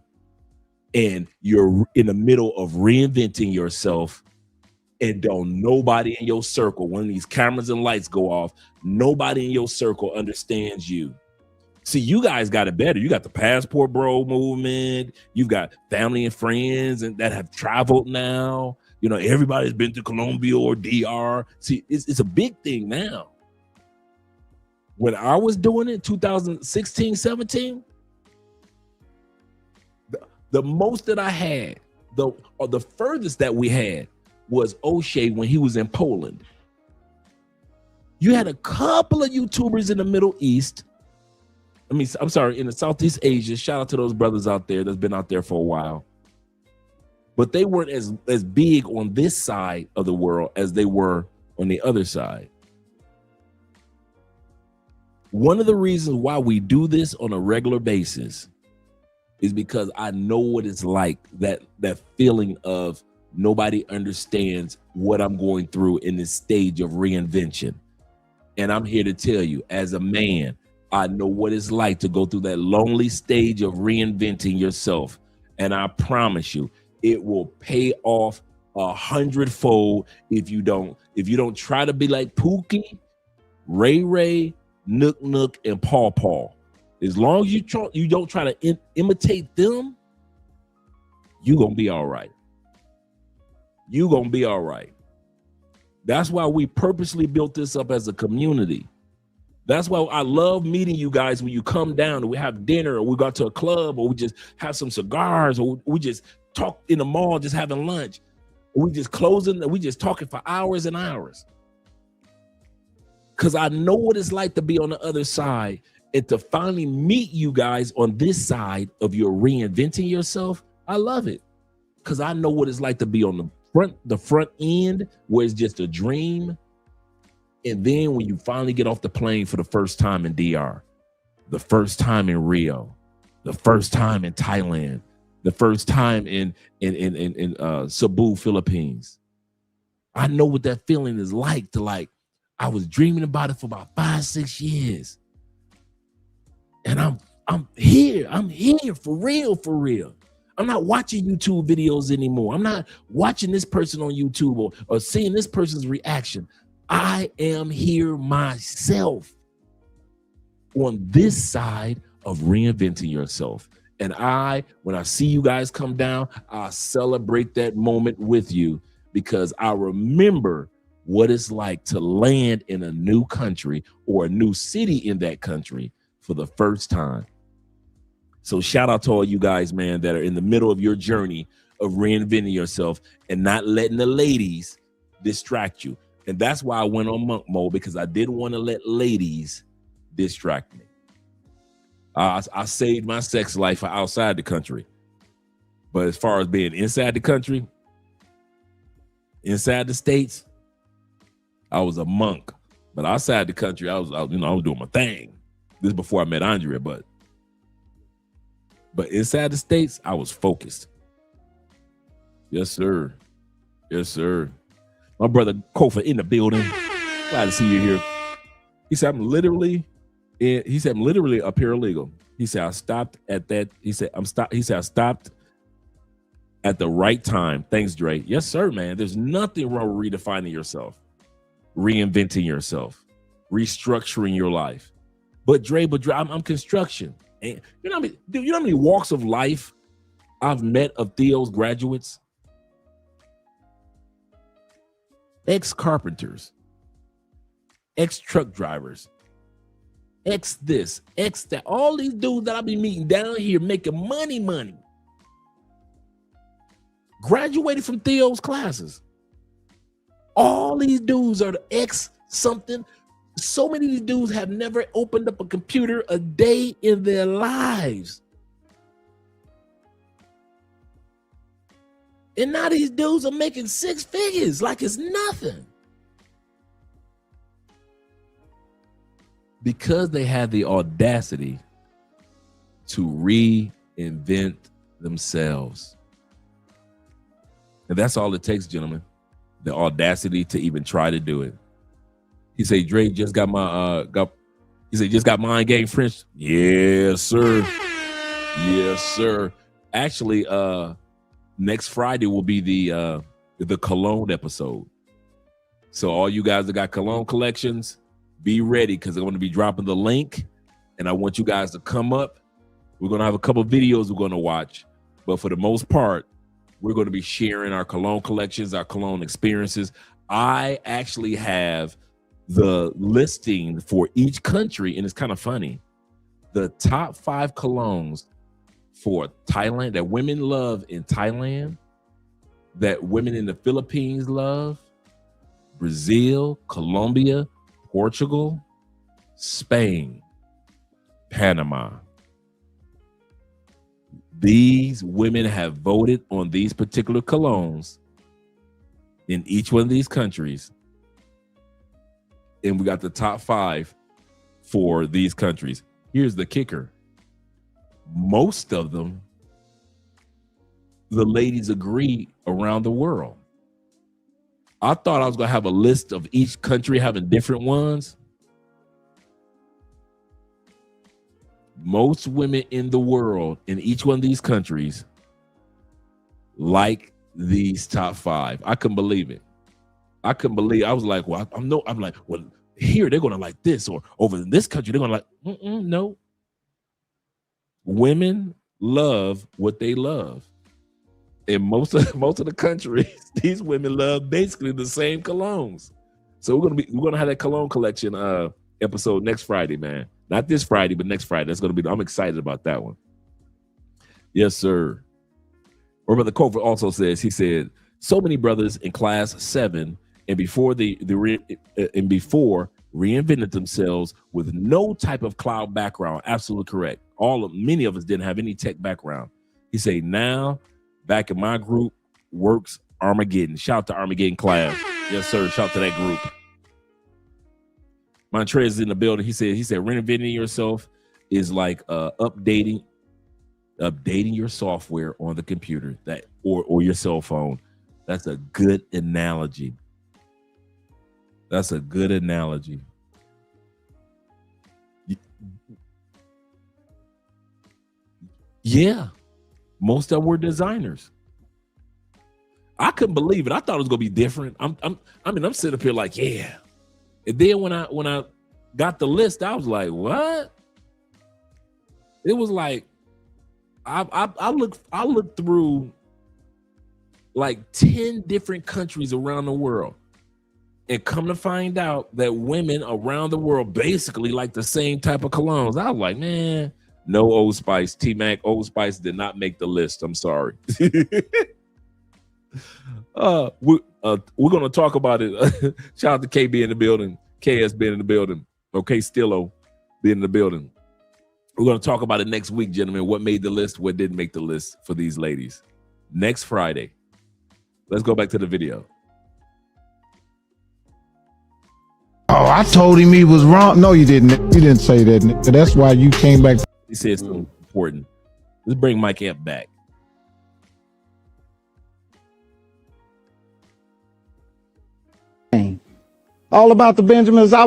and you're in the middle of reinventing yourself and don't nobody in your circle, when these cameras and lights go off, nobody in your circle understands you. See, you guys got it better. You got the passport bro movement. You've got family and friends and that have traveled now. You know, everybody's been to Colombia or DR. See, it's a big thing now. When I was doing it, 2016, 17, the most that I had, the furthest that we had was O'Shea when he was in Poland. You had a couple of YouTubers in the Middle East. I mean, I'm sorry, in the Southeast Asia. Shout out to those brothers out there that's been out there for a while. But they weren't as big on this side of the world as they were on the other side. One of the reasons why we do this on a regular basis is because I know what it's like, that feeling of nobody understands what I'm going through in this stage of reinvention. And I'm here to tell you, as a man, I know what it's like to go through that lonely stage of reinventing yourself. And I promise you, it will pay off 100-fold if you don't try to be like Pookie, Ray Ray, Nook, and Paw. As long as you don't try to imitate them, you're going to be all right. You're going to be all right. That's why we purposely built this up as a community. That's why I love meeting you guys when you come down and we have dinner or we go to a club or we just have some cigars or we just talk in the mall, just having lunch. Or we just closing, we just talking for hours and hours. Because I know what it's like to be on the other side and to finally meet you guys on this side of your reinventing yourself. I love it because I know what it's like to be on the front end where it's just a dream. And then when you finally get off the plane for the first time in DR, the first time in Rio, the first time in Thailand, the first time in Cebu, Philippines. I know what that feeling is like I was dreaming about it for about 5-6 years. And I'm here for real. I'm not watching YouTube videos anymore. I'm not watching this person on YouTube or seeing this person's reaction. I am here myself on this side of reinventing yourself. And when I see you guys come down, I celebrate that moment with you because I remember what it's like to land in a new country or a new city in that country for the first time. So shout out to all you guys, man, that are in the middle of your journey of reinventing yourself and not letting the ladies distract you. And that's why I went on monk mode, because I didn't want to let ladies distract me. I saved my sex life for outside the country. But as far as being inside the country, inside the States, I was a monk. But outside the country, I was doing my thing. This is before I met Andrea, but inside the States, I was focused. Yes, sir. Yes, sir. My brother Kofa in the building. Glad to see you here. He said, I'm literally a paralegal. He said, I stopped at that. He said, I stopped at the right time. Thanks, Dre. Yes, sir, man. There's nothing wrong with redefining yourself, reinventing yourself, restructuring your life. But Dre, I'm construction. And you know how many walks of life I've met of Theo's graduates? Ex-carpenters, ex-truck drivers, ex-this, ex-that. All these dudes that I be meeting down here making money. Graduated from Theo's classes. All these dudes are the ex-something. So many of these dudes have never opened up a computer a day in their lives. And now these dudes are making 6 figures like it's nothing. Because they had the audacity to reinvent themselves. And that's all it takes, gentlemen. The audacity to even try to do it. He said, Dre just got mind game French. Yes, sir. Yes, sir. Actually, next Friday will be the Cologne episode. So all you guys that got cologne collections, be ready because I'm going to be dropping the link, and I want you guys to come up. We're going to have a couple of videos we're going to watch, but for the most part, we're going to be sharing our cologne collections, our cologne experiences. I actually have the listing for each country, and it's kind of funny. The top 5 colognes for Thailand that women love in Thailand, that women in the Philippines love, Brazil, Colombia, Portugal, Spain, Panama. These women have voted on these particular colognes in each one of these countries. And we got the top 5 for these countries. Here's the kicker. Most of them, the ladies agree around the world. I thought I was going to have a list of each country having different ones. Most women in the world, in each one of these countries, like these top 5. I couldn't believe it. I was like, well, I'm like, well, here they're going to like this, or over in this country, they're going to like, no. Women love what they love. In most of the countries, these women love basically the same colognes. So we're gonna have that cologne collection episode next Friday, man. Not this Friday, but next Friday. I'm excited about that one. Yes, sir. Or Brother Cover also says, he said, so many brothers in class 7 and before reinvented themselves with no type of cloud background. Absolutely correct. Many of us didn't have any tech background. He said, now back in my group works Armageddon. Shout out to Armageddon class. Yes, sir. Shout out to that group. Montrez is in the building. He said renovating yourself is like updating your software on the computer or your cell phone. That's a good analogy. Yeah. Most of them were designers. I couldn't believe it. I thought it was gonna be different. I'm sitting up here like, yeah. And then when I got the list, I was like, what? It was like I looked through like 10 different countries around the world, and come to find out that women around the world basically like the same type of colognes. I was like, man, no Old Spice. T-Mac, Old Spice did not make the list. I'm sorry. We're gonna talk about it. Shout out to KB in the building, KS being in the building, okay, Stillo being in the building. We're gonna talk about it next week, gentlemen. What made the list, what didn't make the list for these ladies. Next Friday. Let's go back to the video. Oh, I told him he was wrong. No, you didn't. You didn't say that, nigga. That's why you came back. He said it's important. Let's bring Mike Amp back. All about the Benjamins. I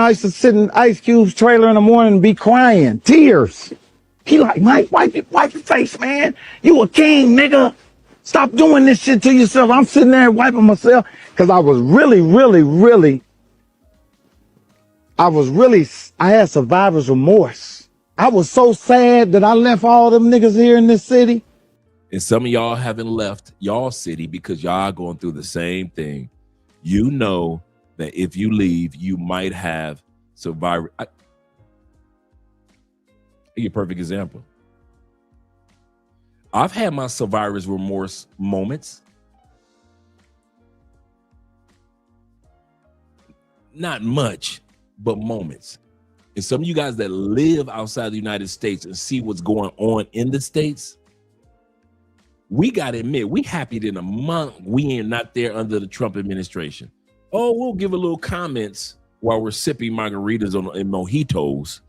used to sit in Ice Cube's trailer in the morning and be crying, tears. He like, Mike, wipe your face, man. You a king, nigga. Stop doing this shit to yourself. I'm sitting there wiping myself because I had survivor's remorse. I was so sad that I left all them niggas here in this city. And some of y'all haven't left y'all city because y'all going through the same thing. You know that if you leave, you might have survivor. I'll give you a perfect example. I've had my survivor's remorse moments. Not much, but moments. And some of you guys that live outside the United States and see what's going on in the States, we got to admit, we happy that in a month we ain't not there under the Trump administration. Oh, we'll give a little comments while we're sipping margaritas and mojitos.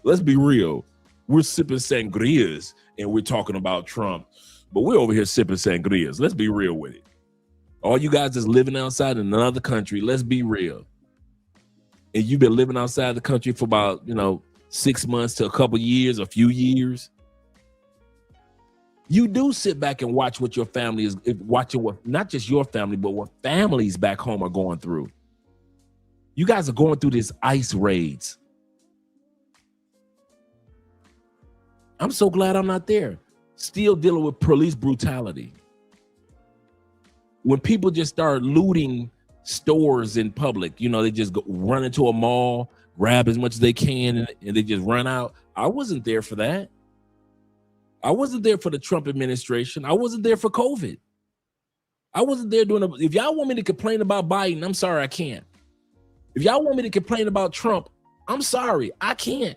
Let's be real. We're sipping sangrias and we're talking about Trump, but we're over here sipping sangrias. Let's be real with it. All you guys that's living outside in another country, let's be real. And you've been living outside the country for about, 6 months to a couple years, a few years. You do sit back and watch what your family is watching, what not just your family, but what families back home are going through. You guys are going through this ICE raids. I'm so glad I'm not there. Still dealing with police brutality. When people just start looting stores in public, you know, they just run into a mall, grab as much as they can, and they just run out. I wasn't there for that. I wasn't there for the Trump administration. I wasn't there for COVID. I wasn't there doing if y'all want me to complain about Biden, I'm sorry, I can't. If y'all want me to complain about Trump, I'm sorry, I can't.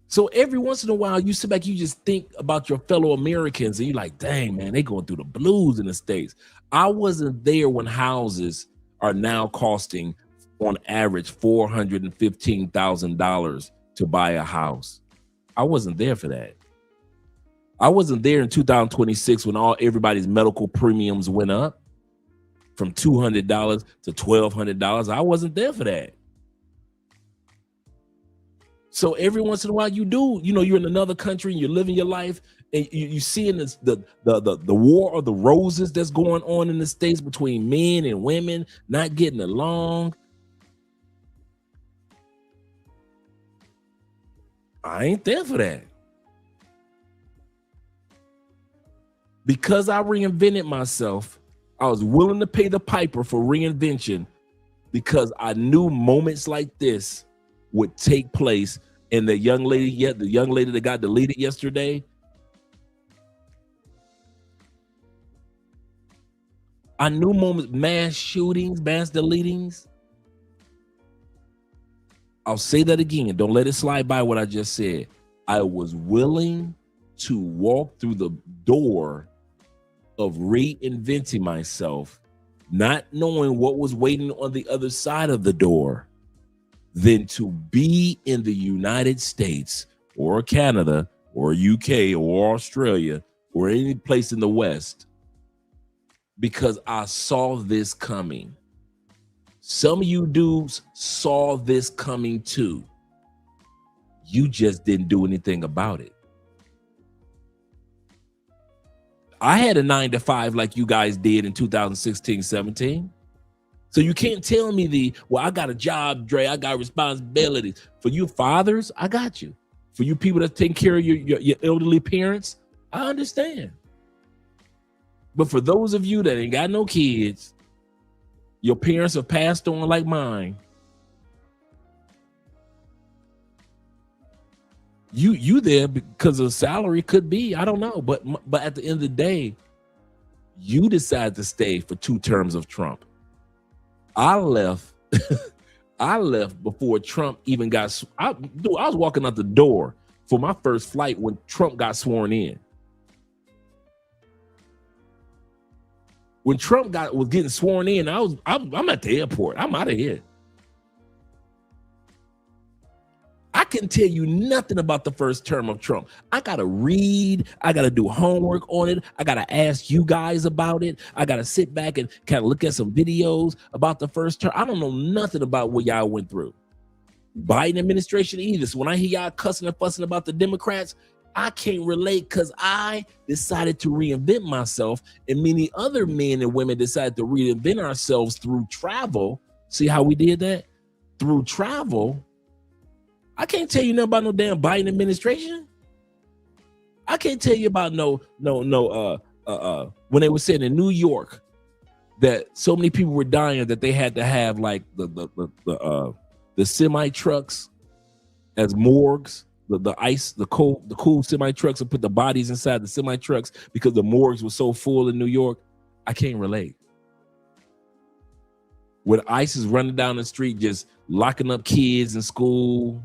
So every once in a while, you sit back, you just think about your fellow Americans, and you're like, dang, man, they going through the blues in the States. I wasn't there when houses are now costing, on average, $415,000 to buy a house. I wasn't there for that. I wasn't there in 2026 when everybody's medical premiums went up from $200 to $1,200. I wasn't there for that. So every once in a while you do, you know, you're in another country and you're living your life and you seeing this, the war of the roses that's going on in the States between men and women not getting along. I ain't there for that. Because I reinvented myself, I was willing to pay the piper for reinvention because I knew moments like this would take place. And the young lady that got deleted yesterday, I knew moments, mass shootings, mass deletings. I'll say that again. Don't let it slide by what I just said. I was willing to walk through the door of reinventing myself, not knowing what was waiting on the other side of the door, than to be in the United States or Canada or UK or Australia or any place in the West, because I saw this coming. Some of you dudes saw this coming too. You just didn't do anything about it. I had a 9-to-5 like you guys did in 2016, 17. So you can't tell me I got a job, Dre, I got responsibilities. For you fathers, I got you. For you people that take care of your elderly parents, I understand. But for those of you that ain't got no kids, your parents have passed on like mine, you there because of salary, could be, I don't know. But at the end of the day, you decided to stay for 2 terms of Trump. I left. I left before Trump even got. I was walking out the door for my first flight when Trump got sworn in. When Trump was getting sworn in, I'm at the airport. I'm out of here. I can tell you nothing about the first term of Trump. I gotta read. I gotta do homework on it. I gotta ask you guys about it. I gotta sit back and kind of look at some videos about the first term. I don't know nothing about what y'all went through. Biden administration either. So when I hear y'all cussing and fussing about the Democrats, I can't relate because I decided to reinvent myself, and many other men and women decided to reinvent ourselves through travel. See how we did that? Through travel. I can't tell you nothing about no damn Biden administration. I can't tell you about when they were saying in New York that so many people were dying that they had to have like the semi trucks as morgues, the cool semi trucks, and put the bodies inside the semi trucks because the morgues were so full in New York. I can't relate. When ICE is running down the street just locking up kids in school.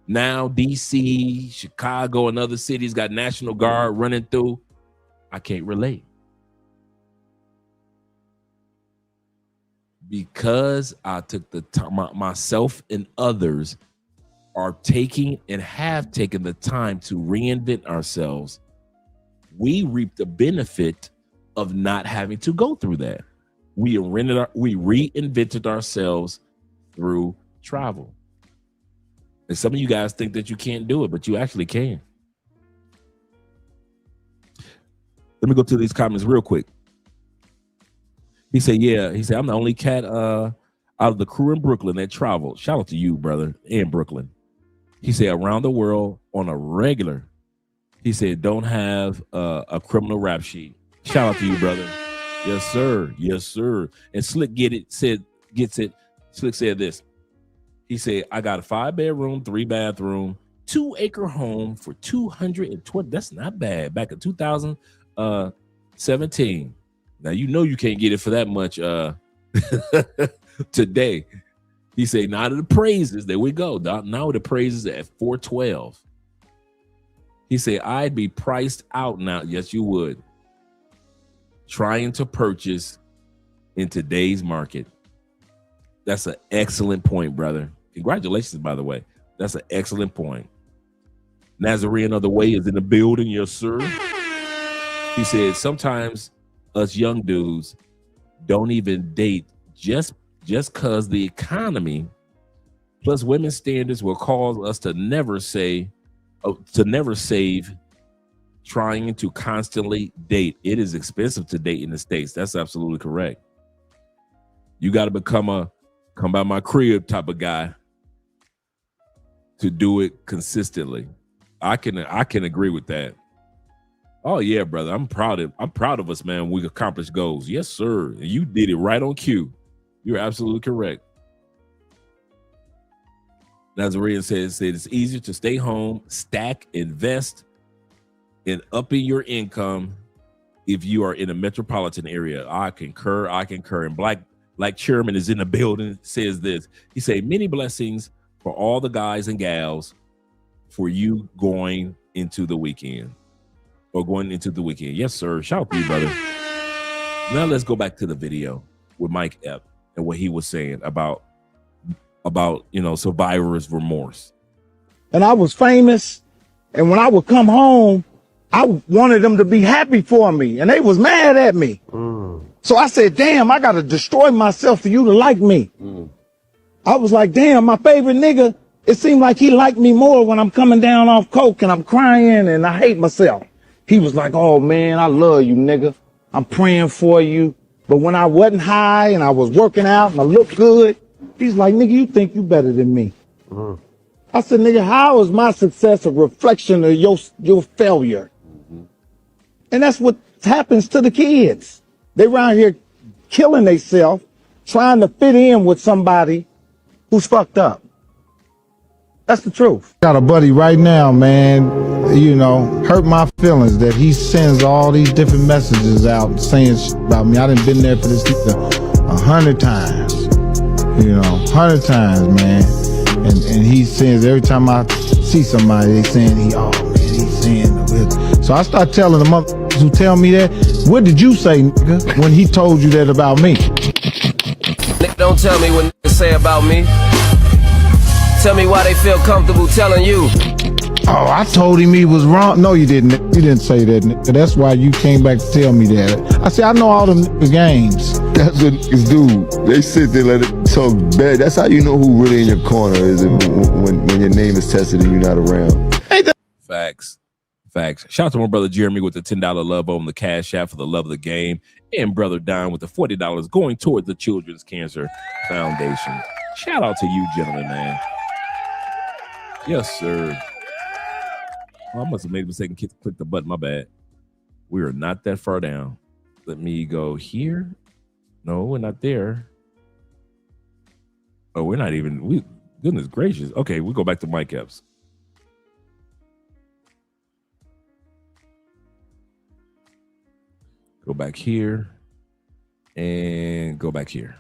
Now DC, Chicago, and other cities got National Guard running through. I can't relate. Because I took the time, myself and others are taking and have taken the time to reinvent ourselves. We reap the benefit of not having to go through that. We reinvented ourselves through travel. And some of you guys think that you can't do it, but you actually can. Let me go to these comments real quick. He said, yeah, he said, I'm the only cat out of the crew in Brooklyn that traveled. Shout out to you, brother, in Brooklyn. He said, around the world on a regular. He said, don't have a criminal rap sheet. Shout out to you, brother. Yes, sir. Yes, sir. And Slick gets it. Slick said this. He said, I got a 5-bedroom, 3-bathroom, 2-acre home for $220. That's not bad. Back in 2017. Now, you know you can't get it for that much today. He said, now the praises, there we go. Now the praises at $412. He said, I'd be priced out now. Yes, you would. Trying to purchase in today's market. That's an excellent point, brother. Congratulations, by the way. That's an excellent point. Nazarene of the Way is in the building, yes, sir. He said, sometimes us young dudes don't even date just because the economy plus women's standards will cause us to never save, trying to constantly date. It is expensive to date in the States. That's absolutely correct. You got to become a come by my crib type of guy to do it consistently. I can agree with that. Oh yeah, brother. I'm proud of us, man. We accomplished goals. Yes, sir. And you did it right on cue. You're absolutely correct. Nazarene said it's easier to stay home, stack, invest, and upping your income if you are in a metropolitan area. I concur. And Black Chairman is in the building, says this. He said, many blessings for all the guys and gals for you going into the weekend. Yes, sir. Shout out to you, brother. Now let's go back to the video with Mike Epps and what he was saying about survivor's remorse. And I was famous, and when I would come home, I wanted them to be happy for me, and they was mad at me. So I said, damn, I gotta destroy myself for you to like me. I was like, damn, my favorite nigga, it seemed like he liked me more when I'm coming down off coke and I'm crying and I hate myself. He was like, oh man, I love you, nigga. I'm praying for you. But when I wasn't high and I was working out and I looked good, he's like, nigga, you think you better than me. I said, nigga, how is my success a reflection of your failure? And that's what happens to the kids. They around here killing themselves, trying to fit in with somebody who's fucked up. That's the truth. Got a buddy right now, man, hurt my feelings that he sends all these different messages out saying shit about me. I done been there for this nigga 100 times, 100 times, man. And he sends, every time I see somebody, they saying he's saying this. So I start telling the motherfuckers who tell me that, what did you say, nigga, when he told you that about me? Nigga, don't tell me what niggas say about me. Tell me why they feel comfortable telling you. Oh, I told him he was wrong. No, you didn't. You didn't say that, nigga. That's why you came back to tell me that. I said, I know all them nigga games. That's what niggas do. They sit there, let it talk bad. That's how you know who really in your corner is when your name is tested and you're not around. Facts. Shout out to my brother Jeremy with the $10 love on the Cash App for the love of the game, and brother Don with the $40 going toward the Children's Cancer Foundation. Shout out to you, gentlemen, man. Yes, sir. Oh, I must have made a mistake and click the button. My bad. We are not that far down. Let me go here. No, we're not there. Oh, we're not even. Goodness gracious. Okay, we go back to Mike Epps. Go back here and go back here.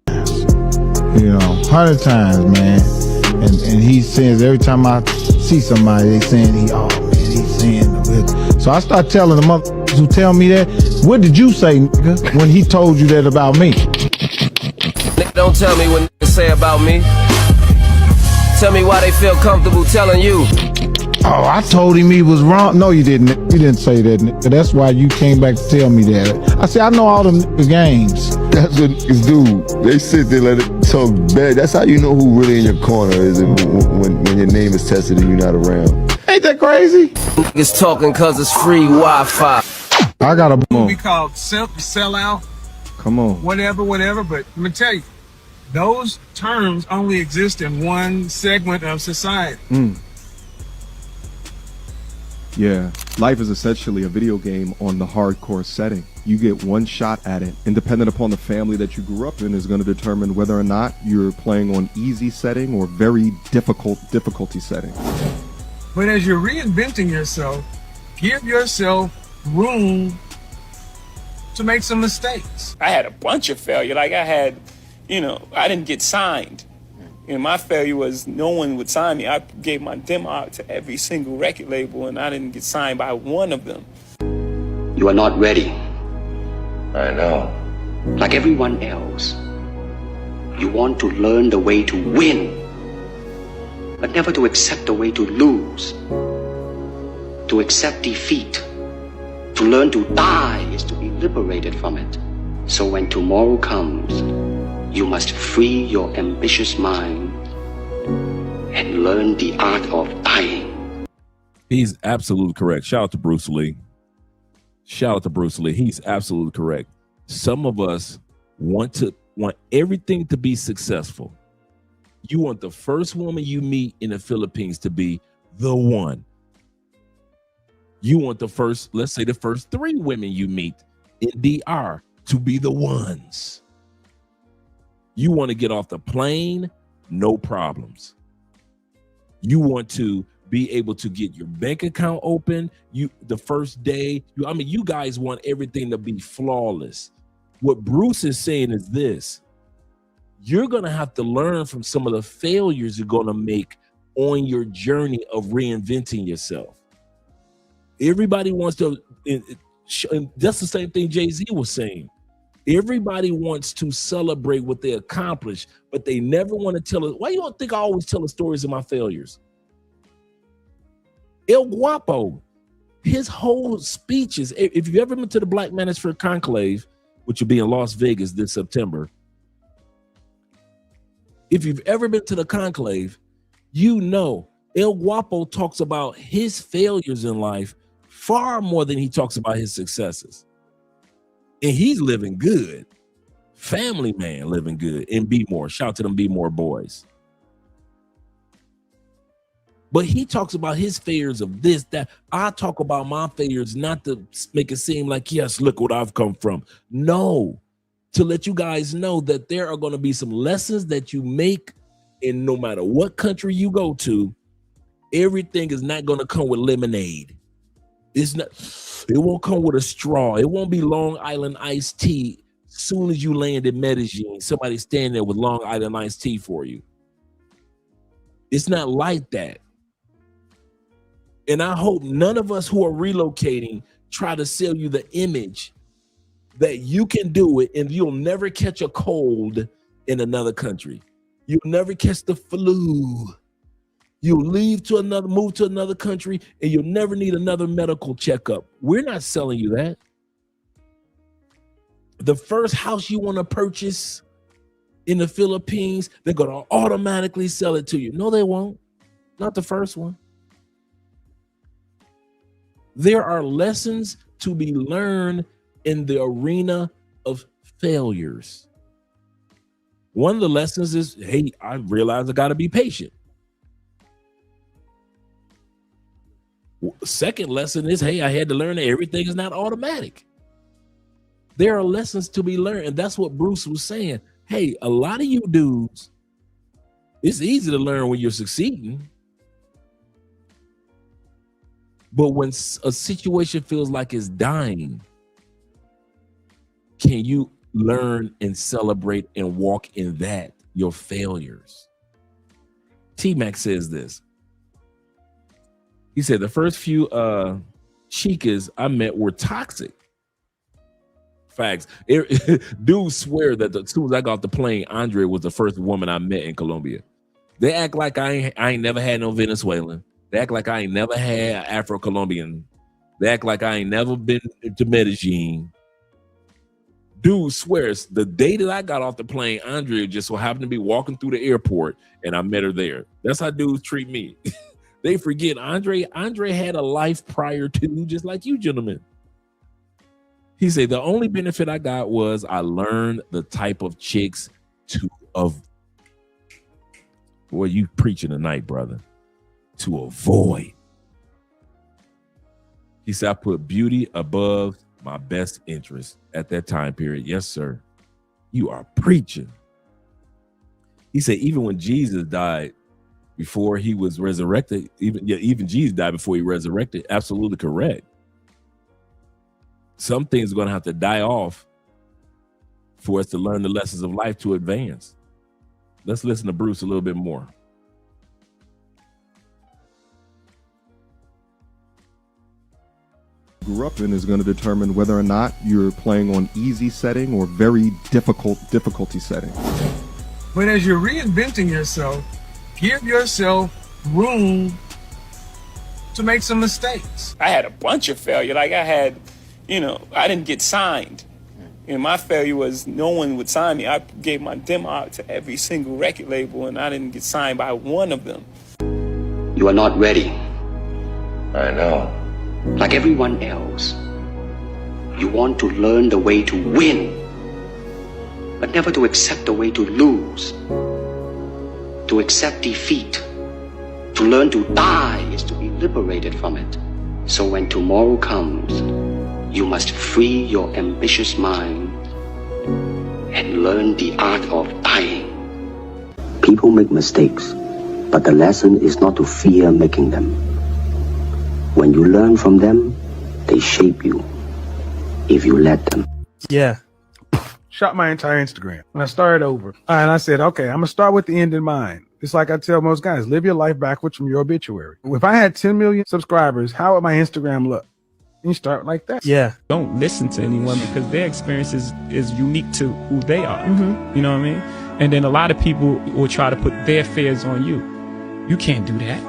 100 times, man. And he says, every time I see somebody, they saying he's saying this. So I start telling the motherfuckers who tell me that, what did you say, nigga, when he told you that about me? Nigga, don't tell me what niggas say about me. Tell me why they feel comfortable telling you. Oh, I told him he was wrong. No, you didn't. You didn't say that, nigga. That's why you came back to tell me that. I said, I know all them nigga games. That's what niggas do. They sit there, let it talk bad. That's how you know who really in your corner is when your name is tested and you're not around. Ain't that crazy? Niggas talking cause it's free Wi-Fi. I got a movie called Sellout, Come on. whatever. But let me tell you, those terms only exist in one segment of society. Yeah, life is essentially a video game on the hardcore setting. You get one shot at it, and depending upon the family that you grew up in is going to determine whether or not you're playing on easy setting or very difficulty setting. But as you're reinventing yourself, give yourself room to make some mistakes. I had a bunch of failure. Like I had, I didn't get signed. My failure was no one would sign me. I gave my demo out to every single record label, and I didn't get signed by one of them. You are not ready. I know. Like everyone else, you want to learn the way to win, but never to accept the way to lose. To accept defeat, to learn to die is to be liberated from it. So when tomorrow comes, you must free your ambitious mind and learn the art of dying. He's absolutely correct. Shout out to Bruce Lee. He's absolutely correct. Some of us want everything to be successful. You want the first woman you meet in the Philippines to be the one. You want the first 3 women you meet in DR to be the ones. You want to get off the plane, no problems. You want to be able to get your bank account open. The first day, you guys want everything to be flawless. What Bruce is saying is this: you're going to have to learn from some of the failures you're going to make on your journey of reinventing yourself. Everybody wants to, and that's the same thing Jay-Z was saying. Everybody wants to celebrate what they accomplished, but they never want to tell it. Why you don't think I always tell the stories of my failures? El Guapo, his whole speeches, if you've ever been to the Black Manosphere Conclave, which will be in Las Vegas this September, if you've ever been to the conclave, El Guapo talks about his failures in life far more than he talks about his successes. And he's living good. Family man living good. And Be More. Shout out to them Be More boys. But he talks about his failures of this, that. I talk about my failures not to make it seem like, yes, look what I've come from. No. To let you guys know that there are going to be some lessons that you make, and no matter what country you go to, everything is not going to come with lemonade. It won't come with a straw. It won't be Long Island iced tea. As soon as you land in Medellin, somebody standing there with Long Island iced tea for you. It's not like that. And I hope none of us who are relocating try to sell you the image that you can do it and you'll never catch a cold in another country. You'll never catch the flu. You'll move to another country, and you'll never need another medical checkup. We're not selling you that. The first house you want to purchase in the Philippines, they're going to automatically sell it to you. No, they won't. Not the first one. There are lessons to be learned in the arena of failures. One of the lessons is, hey, I realize I got to be patient. Second lesson is, hey, I had to learn that everything is not automatic. There are lessons to be learned, and that's what Bruce was saying. Hey, a lot of you dudes, it's easy to learn when you're succeeding. But when a situation feels like it's dying, can you learn and celebrate and walk in that, your failures? T-Mac says this. He said, the first few chicas I met were toxic. Facts. Dudes swear that as soon as I got off the plane, Andre was the first woman I met in Colombia. They act like I ain't never had no Venezuelan. They act like I ain't never had Afro-Colombian. They act like I ain't never been to Medellin. Dude swears the day that I got off the plane, Andrea just so happened to be walking through the airport and I met her there. That's how dudes treat me. They forget Andre had a life prior to, just like you gentlemen. He said, the only benefit I got was I learned the type of chicks Boy, you preaching tonight, brother. To avoid. He said, I put beauty above my best interest at that time period. Yes, sir. You are preaching. He said, even when Jesus died before he was resurrected, even Jesus died before he resurrected. Absolutely correct. Some things are going to have to die off for us to learn the lessons of life to advance. Let's listen to Bruce a little bit more. Grew up in is going to determine whether or not you're playing on easy setting or very difficulty setting. But as you're reinventing yourself, give yourself room to make some mistakes. I had a bunch of failure. Like I had, I didn't get signed. My failure was no one would sign me. I gave my demo out to every single record label and I didn't get signed by one of them. You are not ready. I know. Like everyone else, you want to learn the way to win, but never to accept the way to lose. To accept defeat, to learn to die is to be liberated from it. So when tomorrow comes, you must free your ambitious mind and learn the art of dying. People make mistakes, but the lesson is not to fear making them. When you learn from them, they shape you, if you let them. Yeah. Shot my entire Instagram. And I started over. And I said, okay, I'm going to start with the end in mind. It's like I tell most guys, live your life backwards from your obituary. If I had 10 million subscribers, how would my Instagram look? And you start like that. Yeah. Don't listen to anyone because their experience is unique to who they are. Mm-hmm. You know what I mean? And then a lot of people will try to put their fears on you. You can't do that.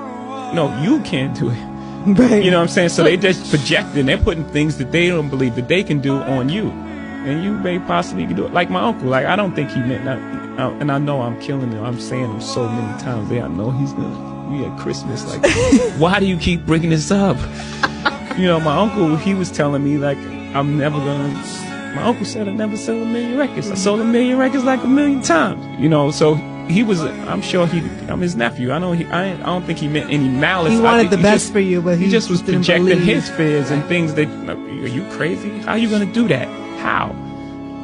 No, you can't do it. Right. You know what I'm saying? So they just projecting, they're putting things that they don't believe that they can do on you. And you may possibly do it. Like my uncle, like I don't think he meant that. And I know I'm killing him. I'm saying him so many times. I know he's gonna be at Christmas. Like, why do you keep bringing this up? My uncle, he was telling me like, my uncle said I never sold 1 million records. I sold 1 million records like 1 million times. So he was, I'm sure I'm his nephew. I don't think he meant any malice. He wanted the best for you, but he just was projecting his fears and things that, are you crazy? How are you going to do that? How?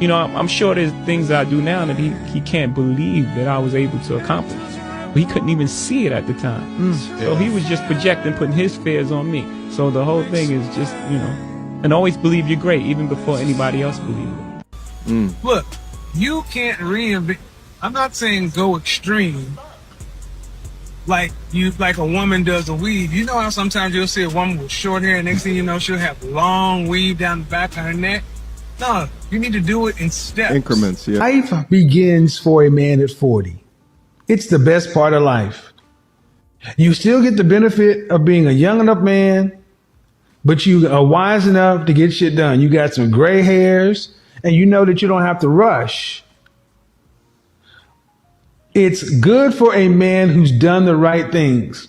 I'm sure there's things that I do now that he can't believe that I was able to accomplish. But he couldn't even see it at the time. So he was just projecting, putting his fears on me. So the whole thing is just, and always believe you're great, even before anybody else believes it. Look, you can't reinvent. I'm not saying go extreme, like a woman does a weave. You know how sometimes you'll see a woman with short hair, and next thing you know, she'll have long weave down the back of her neck. No, you need to do it in steps. Increments, yeah. Life begins for a man at 40. It's the best part of life. You still get the benefit of being a young enough man, but you are wise enough to get shit done. You got some gray hairs, and you know that you don't have to rush. It's good for a man who's done the right things.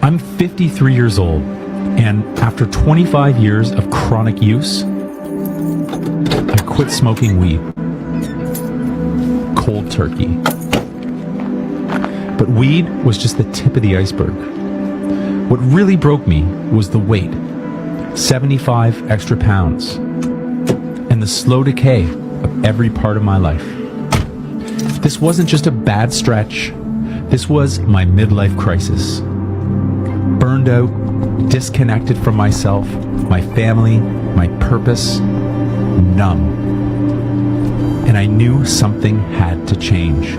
I'm 53 years old, and after 25 years of chronic use, I quit smoking weed. Cold turkey. But weed was just the tip of the iceberg. What really broke me was the weight. 75 extra pounds. And the slow decay of every part of my life. This wasn't just a bad stretch. This was my midlife crisis. Burned out, disconnected from myself, my family, my purpose, numb. And I knew something had to change.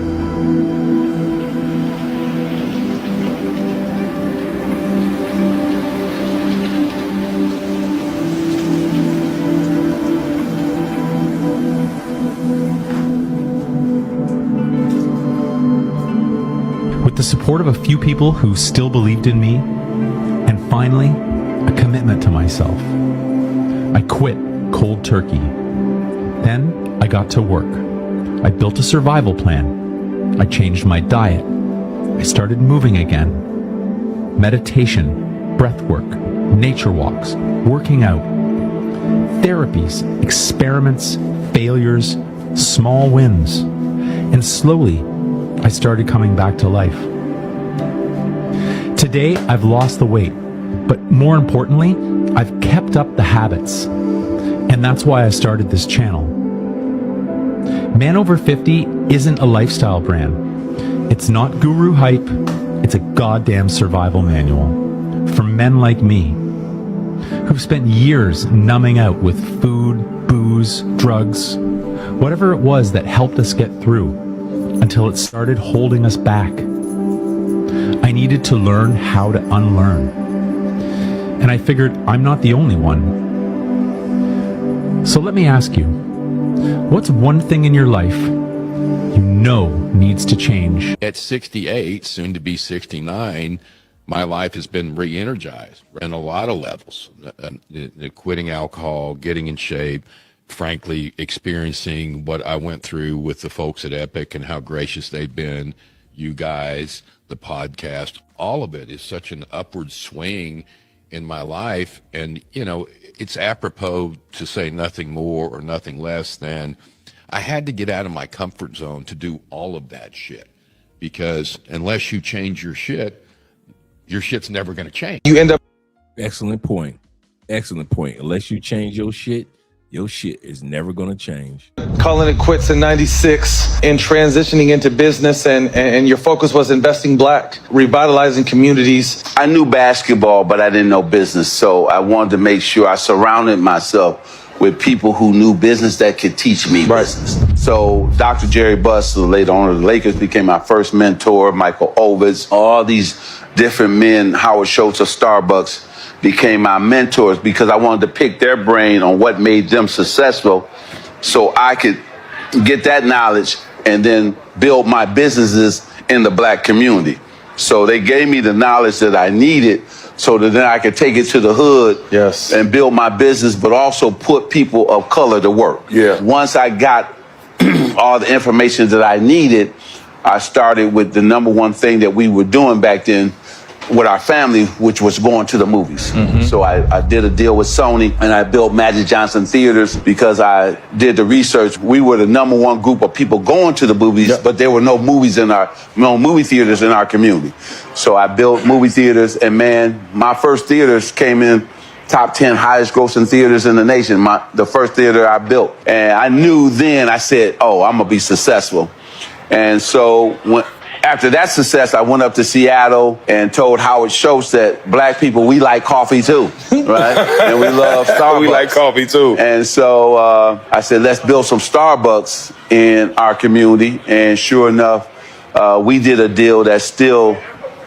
With the support of a few people who still believed in me, finally, a commitment to myself. I quit cold turkey. Then I got to work. I built a survival plan. I changed my diet. I started moving again. Meditation, breath work, nature walks, working out, therapies, experiments, failures, small wins. And slowly, I started coming back to life. Today, I've lost the weight, but more importantly, I've kept up the habits. And that's why I started this channel. Man Over 50 isn't a lifestyle brand. It's not guru hype. It's a goddamn survival manual for men like me who've spent years numbing out with food, booze, drugs, whatever it was that helped us get through until it started holding us back. I needed to learn how to unlearn. And I figured I'm not the only one. So let me ask you, what's one thing in your life you know needs to change? At 68, soon to be 69, my life has been re-energized in a lot of levels. Quitting alcohol, getting in shape, frankly, experiencing what I went through with the folks at Epic and how gracious they've been, you guys, the podcast, all of it is such an upward swing in my life. And, you know, it's apropos to say nothing more or nothing less than I had to get out of my comfort zone to do all of that shit. Because unless you change your shit's never going to change. You end up. Excellent point. Excellent point. Unless you change your shit is never going to change. Calling it quits in 96 and transitioning into business, and your focus was investing black, revitalizing communities. I knew basketball, but I didn't know business. So I wanted to make sure I surrounded myself with people who knew business that could teach me business. So Dr. Jerry Buss, the late owner of the Lakers, became my first mentor. Michael Ovitz, all these different men, Howard Schultz of Starbucks, became my mentors because I wanted to pick their brain on what made them successful so I could get that knowledge and then build my businesses in the black community. So they gave me the knowledge that I needed so that then I could take it to the hood and build my business, but also put people of color to work. Once I got all the information that I needed, I started with the number one thing that we were doing back then with our family, which was going to the movies. So I did a deal with Sony and I built Magic Johnson Theaters because I did the research. We were the number one group of people going to the movies, but there were no movie theaters in our community. So I built movie theaters, and man, my first theaters came in top 10 highest grossing theaters in the nation. The first theater I built. And I knew then, I said, oh, I'm gonna be successful. And so after that success, I went up to Seattle and told Howard Schultz that black people, we like coffee too, right? And we love Starbucks. We like coffee too. And so I said, let's build some Starbucks in our community. And sure enough, we did a deal that's still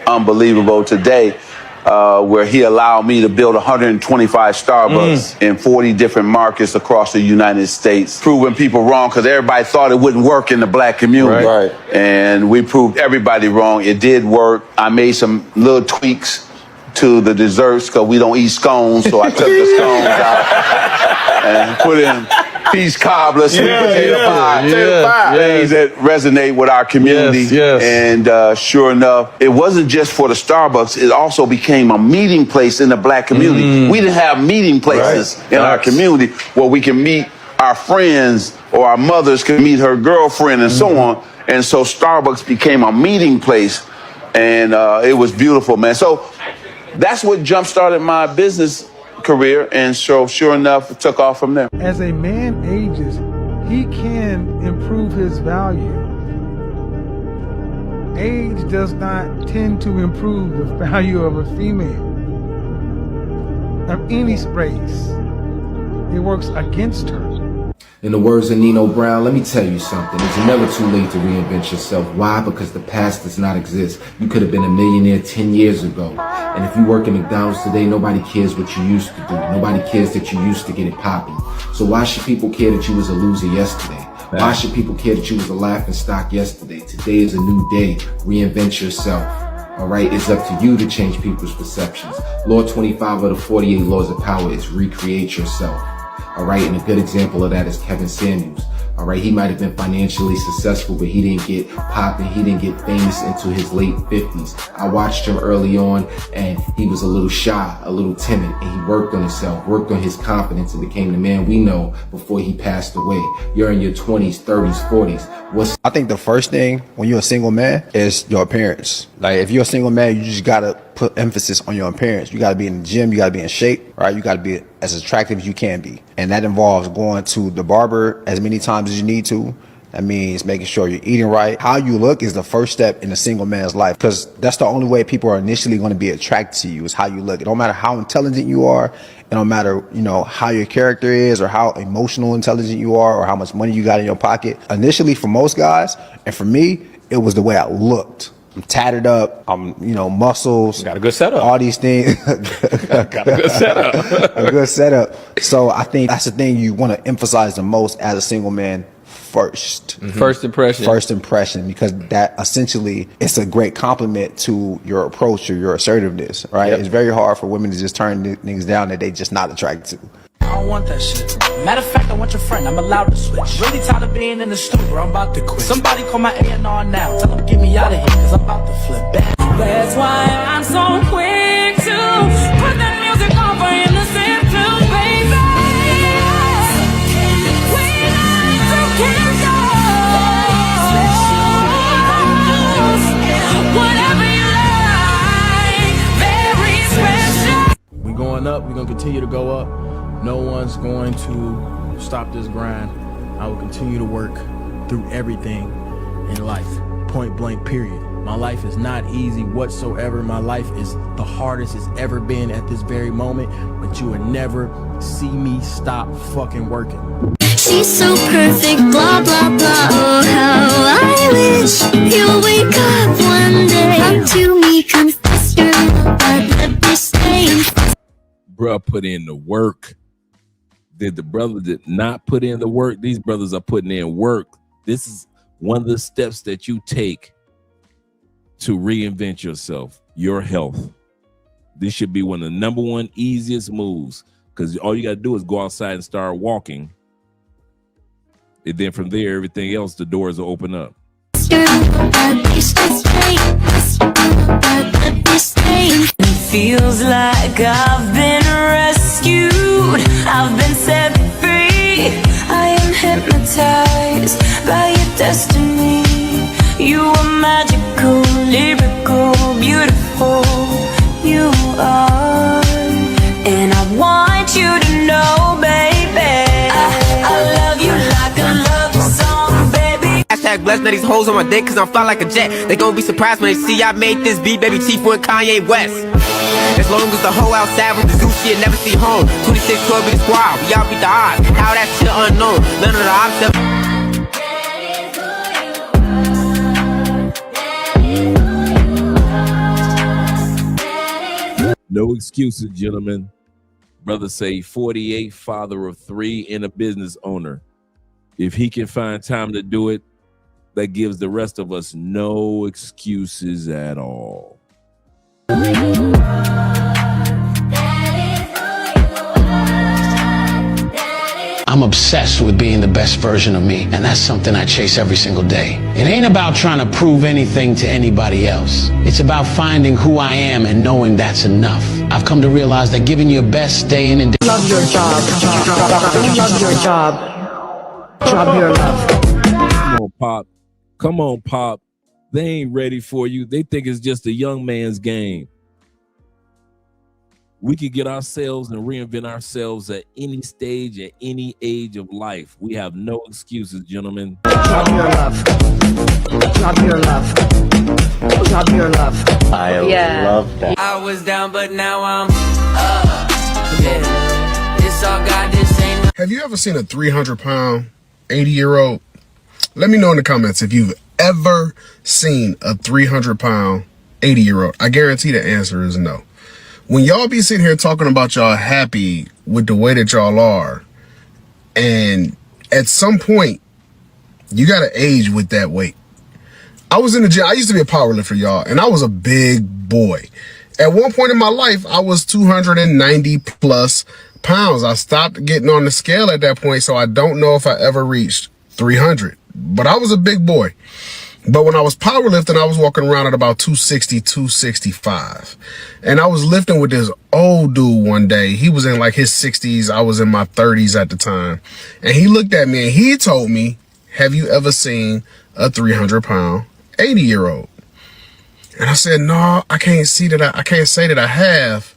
unbelievable today, where he allowed me to build 125 Starbucks in 40 different markets across the United States, proving people wrong because everybody thought it wouldn't work in the black community. Right. And we proved everybody wrong. It did work. I made some little tweaks to the desserts because we don't eat scones, so I took the scones out and put in peach cobbler, sweet potato pie, things that resonate with our community. And sure enough, it wasn't just for the Starbucks, it also became a meeting place in the black community. We didn't have meeting places in our community where we can meet our friends, or our mothers can meet her girlfriend and so on. And so Starbucks became a meeting place, and it was beautiful, man. So that's what jump-started my business career, and so sure enough, it took off from there. As a man ages, he can improve his value. Age does not tend to improve the value of a female of any race. It works against her. In the words of Nino Brown, let me tell you something. It's never too late to reinvent yourself. Why? Because the past does not exist. You could have been a millionaire 10 years ago. And if you work at McDonald's today, nobody cares what you used to do. Nobody cares that you used to get it popping. So why should people care that you was a loser yesterday? Why should people care that you was a laughing stock yesterday? Today is a new day. Reinvent yourself. All right, it's up to you to change people's perceptions. Law 25 of the 48 laws of power is recreate yourself. All right, and a good example of that is Kevin Samuels. All right, he might have been financially successful, but he didn't get popping. He didn't get famous until his late 50s. I watched him early on, and he was a little shy, a little timid, and he worked on himself, worked on his confidence, and became the man we know before he passed away. You're in your 20s, 30s, 40s. I think the first thing when you're a single man is your appearance. Like, if you're a single man, you just gotta put emphasis on your appearance. You gotta be in the gym, you gotta be in shape, right? You gotta be as attractive as you can be. And that involves going to the barber as many times as you need to. That means making sure you're eating right. How you look is the first step in a single man's life, because that's the only way people are initially going to be attracted to you, is how you look. It don't matter how intelligent you are. It don't matter, how your character is, or how emotional intelligent you are, or how much money you got in your pocket. Initially, for most guys, and for me, it was the way I looked. I'm tatted up. I'm, muscles. Got a good setup. All these things. Got a good setup. A good setup. So I think that's the thing you want to emphasize the most as a single man. First impression, because that essentially, it's a great compliment to your approach or your assertiveness, right? It's very hard for women to just turn niggas down that they just not attracted to. I don't want that shit. Matter of fact, I want your friend. I'm allowed to switch. Really tired of being in the studio. I'm about to quit. Somebody call my A&R now. Tell them get me out of here, cause I'm about to flip back. That's why I'm so quick to put that music on for innocent too, baby. We like to kiss whatever you like, very special. We going up, we're gonna continue to go up. No one's going to stop this grind. I will continue to work through everything in life, point blank, period. My life is not easy whatsoever. My life is the hardest it's ever been at this very moment, but you would never see me stop fucking working. She's so perfect, blah, blah, blah. Oh, how I wish you'll wake up one day. Come to me, confess your love, but let me stay. Bruh put in the work. Did the brother did not put in the work? These brothers are putting in work. This is one of the steps that you take to reinvent yourself, your health. This should be one of the number one easiest moves, because all you got to do is go outside and start walking. And then from there, everything else, the doors will open up. It feels like I've been rescued. I've been set free. I am hypnotized by your destiny. You are magical, lyrical, beautiful. You are, and I want you to know, baby, I love you like a love song, baby. Hashtag blessed that these hoes on my dick cause I'm fly like a jet. They gon' be surprised when they see I made this beat, baby Chief and Kanye West. As long as the hoe outside with the zoo shit never see home. 2612 be the squad, we all beat the odds. How that shit unknown, none of the options. No excuses, gentlemen. Brother say 48, father of 3, and a business owner. If he can find time to do it, that gives the rest of us no excuses at all. I'm obsessed with being the best version of me, and that's something I chase every single day. It ain't about trying to prove anything to anybody else. It's about finding who I am and knowing that's enough. I've come to realize that giving your best day in and day Love your job. Love your job. Job your love. Come on, Pop. Come on, Pop. They ain't ready for you. They think it's just a young man's game. We can get ourselves and reinvent ourselves at any stage, at any age of life. We have no excuses, gentlemen. Job your love. Job your love. Job your love. I love that. I was down but now I'm up. Yeah. This all God, this ain't. Have you ever seen a 300-pound, 80-year-old? Let me know in the comments if you've ever seen a 300-pound, 80-year-old. I guarantee the answer is no. When y'all be sitting here talking about y'all happy with the way that y'all are, and at some point, you got to age with that weight. I was in the gym. I used to be a power lifter, y'all, and I was a big boy. At one point in my life, I was 290 plus pounds. I stopped getting on the scale at that point, so I don't know if I ever reached 300. But I was a big boy. But when I was powerlifting, I was walking around at about 260, 265. And I was lifting with this old dude one day. He was in like his 60s. I was in my 30s at the time. And he looked at me and he told me, have you ever seen a 300-pound 80-year-old? And I said, no, I can't say that I have.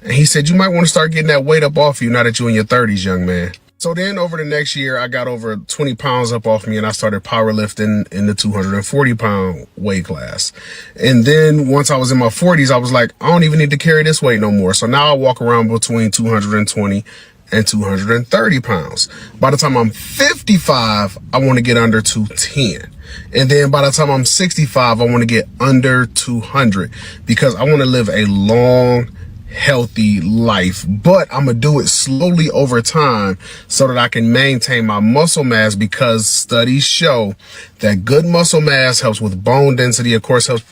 And he said, you might want to start getting that weight up off you now that you're in your 30s, young man. So then over the next year, I got over 20 pounds up off me and I started powerlifting in the 240-pound weight class. And then once I was in my 40s, I was like, I don't even need to carry this weight no more. So now I walk around between 220 and 230 pounds. By the time I'm 55, I want to get under 210. And then by the time I'm 65, I want to get under 200 because I want to live a long, healthy life, but I'm gonna do it slowly over time so that I can maintain my muscle mass, because studies show that good muscle mass helps with bone density, of course helps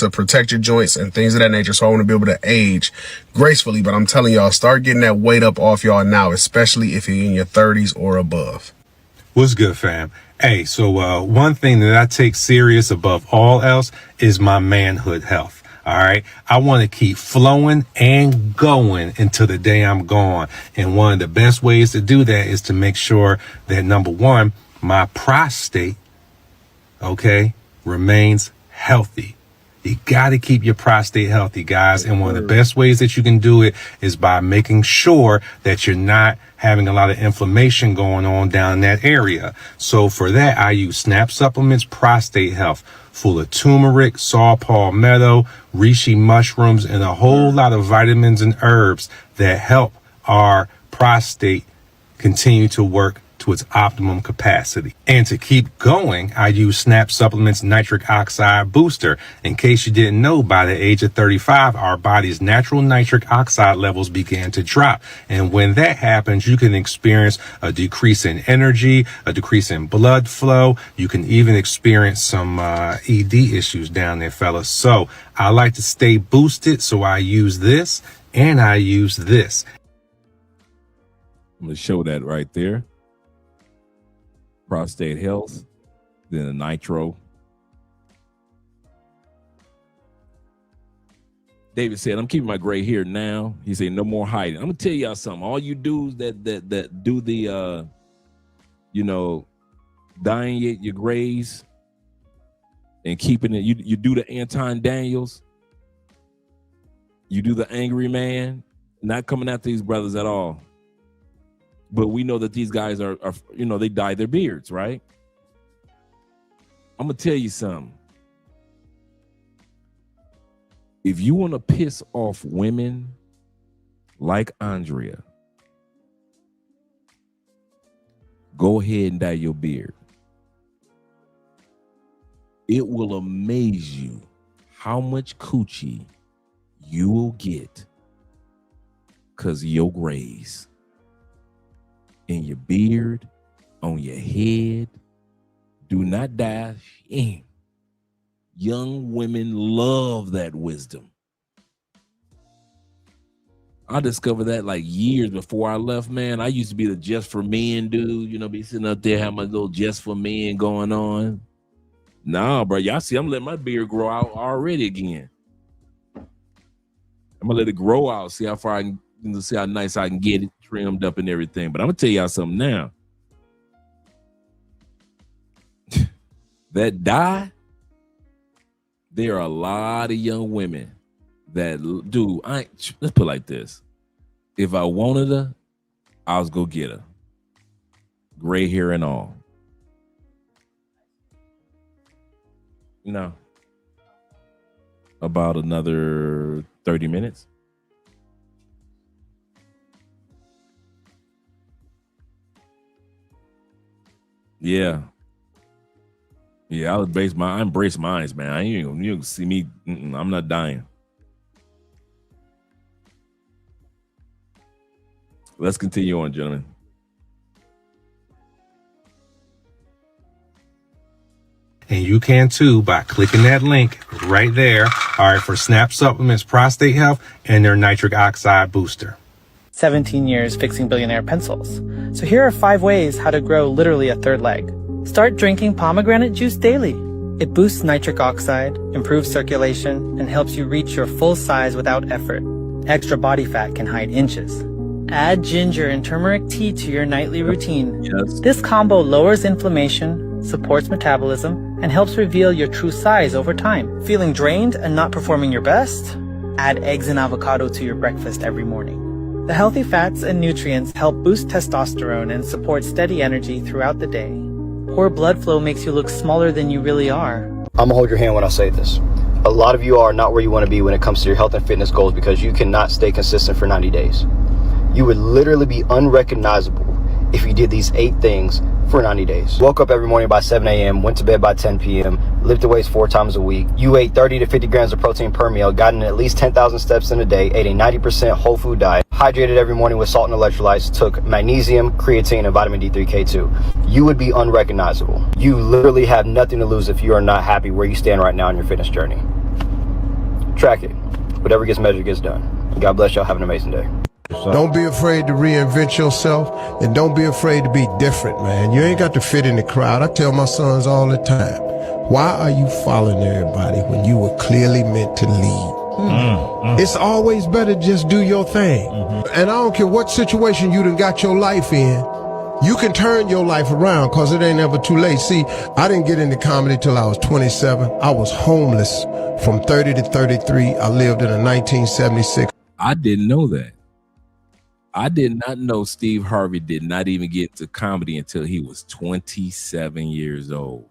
to protect your joints and things of that nature. So I want to be able to age gracefully. But I'm telling y'all, start getting that weight up off y'all now, especially if you're in your 30s or above. What's good, fam? Hey, so one thing that I take serious above all else is my manhood health. All right. I want to keep flowing and going until the day I'm gone. And one of the best ways to do that is to make sure that, number one, my prostate, okay, remains healthy. You got to keep your prostate healthy, guys. And one of the best ways that you can do it is by making sure that you're not having a lot of inflammation going on down in that area. So for that, I use Snap Supplements Prostate Health, full of turmeric, saw palmetto, reishi mushrooms, and a whole lot of vitamins and herbs that help our prostate continue to work to its optimum capacity. And to keep going, I use Snap Supplements Nitric Oxide Booster. In case you didn't know, by the age of 35, our body's natural nitric oxide levels began to drop. And when that happens, you can experience a decrease in energy, a decrease in blood flow. You can even experience some ED issues down there, fellas. So I like to stay boosted, so I use this and I use this. I'm going to show that right there. Prostate health, then the nitro. David said, I'm keeping my gray hair now. He said, no more hiding. I'm gonna tell y'all something. All you dudes that do the dyeing your grays and keeping it, you do the Anton Daniels, you do the angry man, not coming at these brothers at all. But we know that these guys are they dye their beards, right? I'm going to tell you something. If you want to piss off women like Andrea, go ahead and dye your beard. It will amaze you how much coochie you will get because of your grays. In your beard, on your head. Do not dye. Young women love that wisdom. I discovered that like years before I left, man. I used to be the just for men dude, be sitting up there having my little just for men going on. Nah, bro, y'all see I'm letting my beard grow out already again. I'm gonna let it grow out, see how far I can, see how nice I can get it trimmed up and everything. But I'm gonna tell y'all something now. That dye, there are a lot of young women that do. Let's put it like this: if I wanted her, I was go get her, gray hair and all. No, about another 30 minutes. Yeah. Yeah, I embrace mine, man. You can see me. I'm not dying. Let's continue on, gentlemen. and you can too by clicking that link right there. All right, for Snap Supplements Prostate Health and their nitric oxide booster. 17 years fixing billionaire pencils. So here are 5 ways how to grow literally a third leg. Start drinking pomegranate juice daily. It boosts nitric oxide, improves circulation, and helps you reach your full size without effort. Extra body fat can hide inches. Add ginger and turmeric tea to your nightly routine. This combo lowers inflammation, supports metabolism, and helps reveal your true size over time. Feeling drained and not performing your best? Add eggs and avocado to your breakfast every morning. The healthy fats and nutrients help boost testosterone and support steady energy throughout the day. Poor blood flow makes you look smaller than you really are. I'm gonna hold your hand when I say this. A lot of you are not where you want to be when it comes to your health and fitness goals because you cannot stay consistent for 90 days. You would literally be unrecognizable if you did these 8 things for 90 days. Woke up every morning by 7 a.m., went to bed by 10 p.m., lifted weights 4 times a week. You ate 30 to 50 grams of protein per meal, got in at least 10,000 steps in a day, ate a 90% whole food diet, hydrated every morning with salt and electrolytes, took magnesium, creatine, and vitamin D3, K2. You would be unrecognizable. You literally have nothing to lose if you are not happy where you stand right now in your fitness journey. Track it. Whatever gets measured gets done. God bless y'all. Have an amazing day. Don't be afraid to reinvent yourself, and don't be afraid to be different, man. You ain't got to fit in the crowd. I tell my sons all the time, why are you following everybody when you were clearly meant to lead? It's always better to just do your thing. And I don't care what situation you done got your life in, you can turn your life around because it ain't ever too late. See, I didn't get into comedy till I was 27. I was homeless from 30 to 33. I lived in a 1976. I didn't know that. I did not know Steve Harvey did not even get into comedy until he was 27 years old.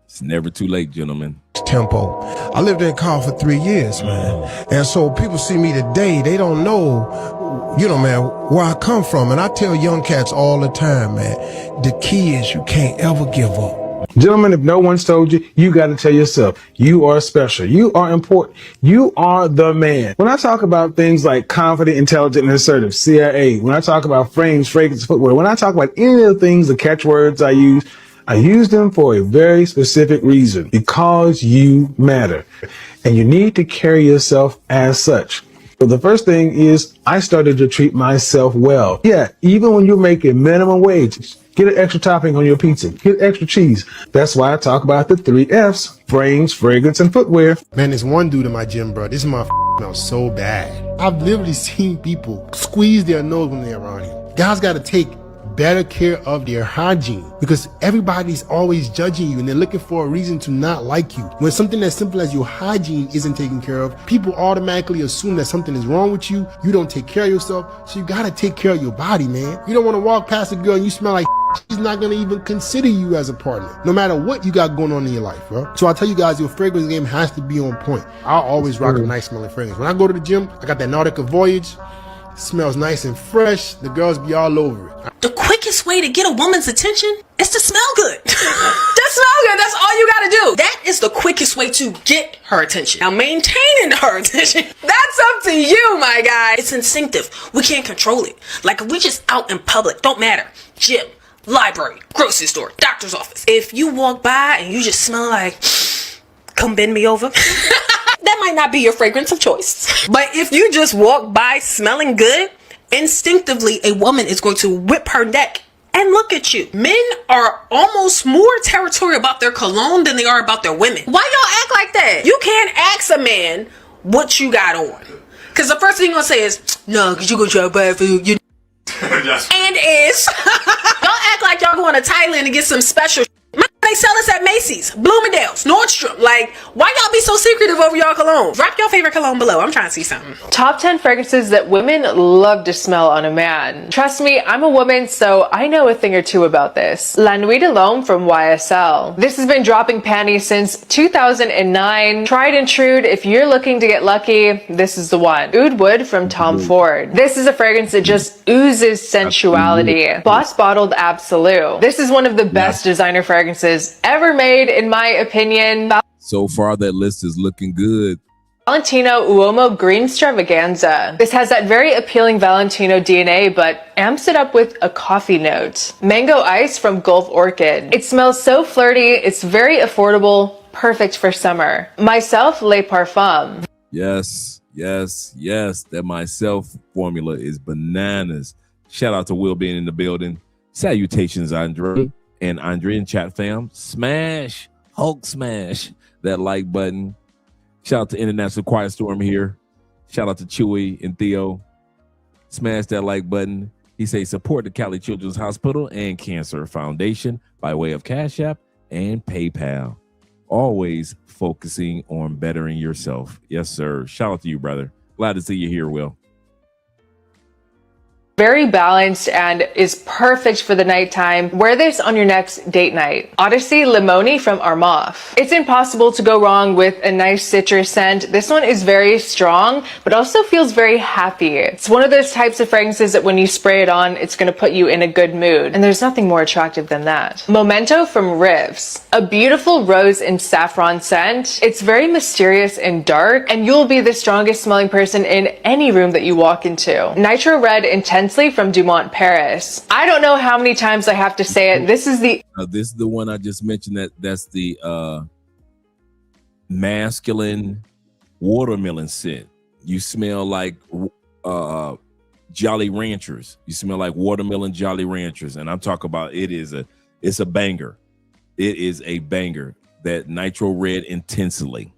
It's never too late, gentlemen. Tempo. I lived in a car for 3 years, man. And so people see me today, they don't know, you know, man, where I come from. And I tell young cats all the time, man, the key is you can't ever give up. Gentlemen, if no one's told you, you got to tell yourself, you are special. You are important. You are the man. When I talk about things like confident, intelligent, and assertive, CIA, when I talk about frames, fragrance, footwear, when I talk about any of the things, the catchwords I use them for a very specific reason, because you matter. And you need to carry yourself as such. So the first thing is I started to treat myself well. Yeah, even when you're making minimum wage, get an extra topping on your pizza, get extra cheese. That's why I talk about the 3 F's, frames, fragrance, and footwear. Man, there's one dude in my gym, bro. This motherfucker smells so bad. I've literally seen people squeeze their nose when they're around him. Guys got to take better care of their hygiene because everybody's always judging you and they're looking for a reason to not like you. When something as simple as your hygiene isn't taken care of, people automatically assume that something is wrong with you. You don't take care of yourself. So you got to take care of your body, man. You don't want to walk past a girl and you smell like she's not going to even consider you as a partner, no matter what you got going on in your life, bro. So I tell you guys, your fragrance game has to be on point. I'll always rock a nice smelling fragrance. When I go to the gym, I got that Nautica Voyage. It smells nice and fresh. The girls be all over it. The quickest way to get a woman's attention is to smell good. Just smell good. That's all you gotta do. That is the quickest way to get her attention. Now, maintaining her attention, that's up to you, my guy. It's instinctive. We can't control it. Like, if we just out in public, don't matter. Gym, library, grocery store, doctor's office. If you walk by and you just smell like, come bend me over. That might not be your fragrance of choice. But if you just walk by smelling good, instinctively a woman is going to whip her neck and look at you. Men are almost more territorial about their cologne than they are about their women. Why y'all act like that? You can't ask a man what you got on. Because the first thing you're going to say is, no, because you're going to try to buy food. You and is. Y'all act like y'all going to Thailand to get some special they sell us at Macy's, Bloomingdale's, Nordstrom. Like, why y'all be so secretive over y'all cologne? Drop your favorite cologne below. I'm trying to see something. Top 10 fragrances that women love to smell on a man. Trust me, I'm a woman, so I know a thing or two about this. La Nuit de l'Homme from YSL. This has been dropping panties since 2009. Tried and true, if you're looking to get lucky, this is the one. Oud Wood from Tom Ford. This is a fragrance that just oozes sensuality. Boss Bottled Absolute. This is one of the best designer fragrances ever made, in my opinion. So far, that list is looking good. Valentino Uomo Green Stravaganza. This has that very appealing Valentino DNA, but amps it up with a coffee note. Mango Ice from Gulf Orchid. It smells so flirty, it's very affordable, perfect for summer. Myself, Le Parfum. Yes, yes, yes. That Myself formula is bananas. Shout out to Will being in the building. Salutations, Andre. And Andre and chat fam. Smash, Hulk smash that like button. Shout out to International Quiet Storm here. Shout out to Chewy and Theo. Smash that like button. He says support the Cali Children's Hospital and Cancer Foundation by way of Cash App and PayPal. Always focusing on bettering yourself. Yes, sir. Shout out to you, brother. Glad to see you here, Will. Very balanced and is perfect for the nighttime. Wear this on your next date night. Odyssey Limoni from Armaf. It's impossible to go wrong with a nice citrus scent. This one is very strong, but also feels very happy. It's one of those types of fragrances that when you spray it on, it's going to put you in a good mood. And there's nothing more attractive than that. Memento from Rives. A beautiful rose and saffron scent. It's very mysterious and dark, and you'll be the strongest smelling person in any room that you walk into. Nitro Red Intensely from Dumont Paris. I don't know how many times I have to say it. This is the one I just mentioned. That's the masculine watermelon scent. You smell like Jolly Ranchers. You smell like watermelon Jolly Ranchers, and I'm talking about it's a banger. It is a banger. That Nitro Red Intensely.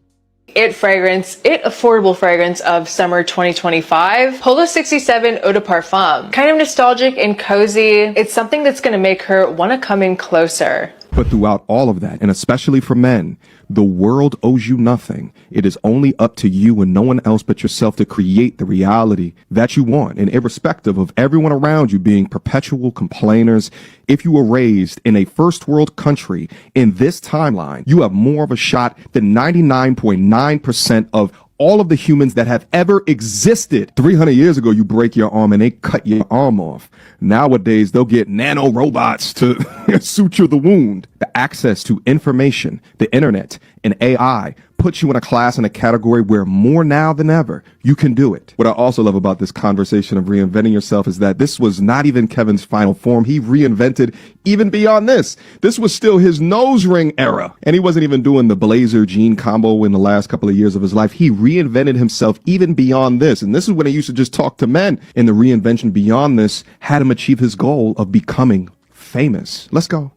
Affordable fragrance of summer 2025. Polo 67 Eau de Parfum. Kind of nostalgic and cozy. It's something that's going to make her want to come in closer. But throughout all of that, and especially for men, the world owes you nothing. It is only up to you and no one else but yourself to create the reality that you want. And irrespective of everyone around you being perpetual complainers, if you were raised in a first world country in this timeline, you have more of a shot than 99.9% of all of the humans that have ever existed. 300 years ago, you break your arm and they cut your arm off. Nowadays, they'll get nano robots to suture the wound. The access to information, the internet, and AI puts you in a class and a category where more now than ever, you can do it. What I also love about this conversation of reinventing yourself is that this was not even Kevin's final form. He reinvented even beyond this. This was still his nose ring era. And he wasn't even doing the blazer jean combo in the last couple of years of his life. He reinvented himself even beyond this. And this is when he used to just talk to men. And the reinvention beyond this had him achieve his goal of becoming famous. Let's go.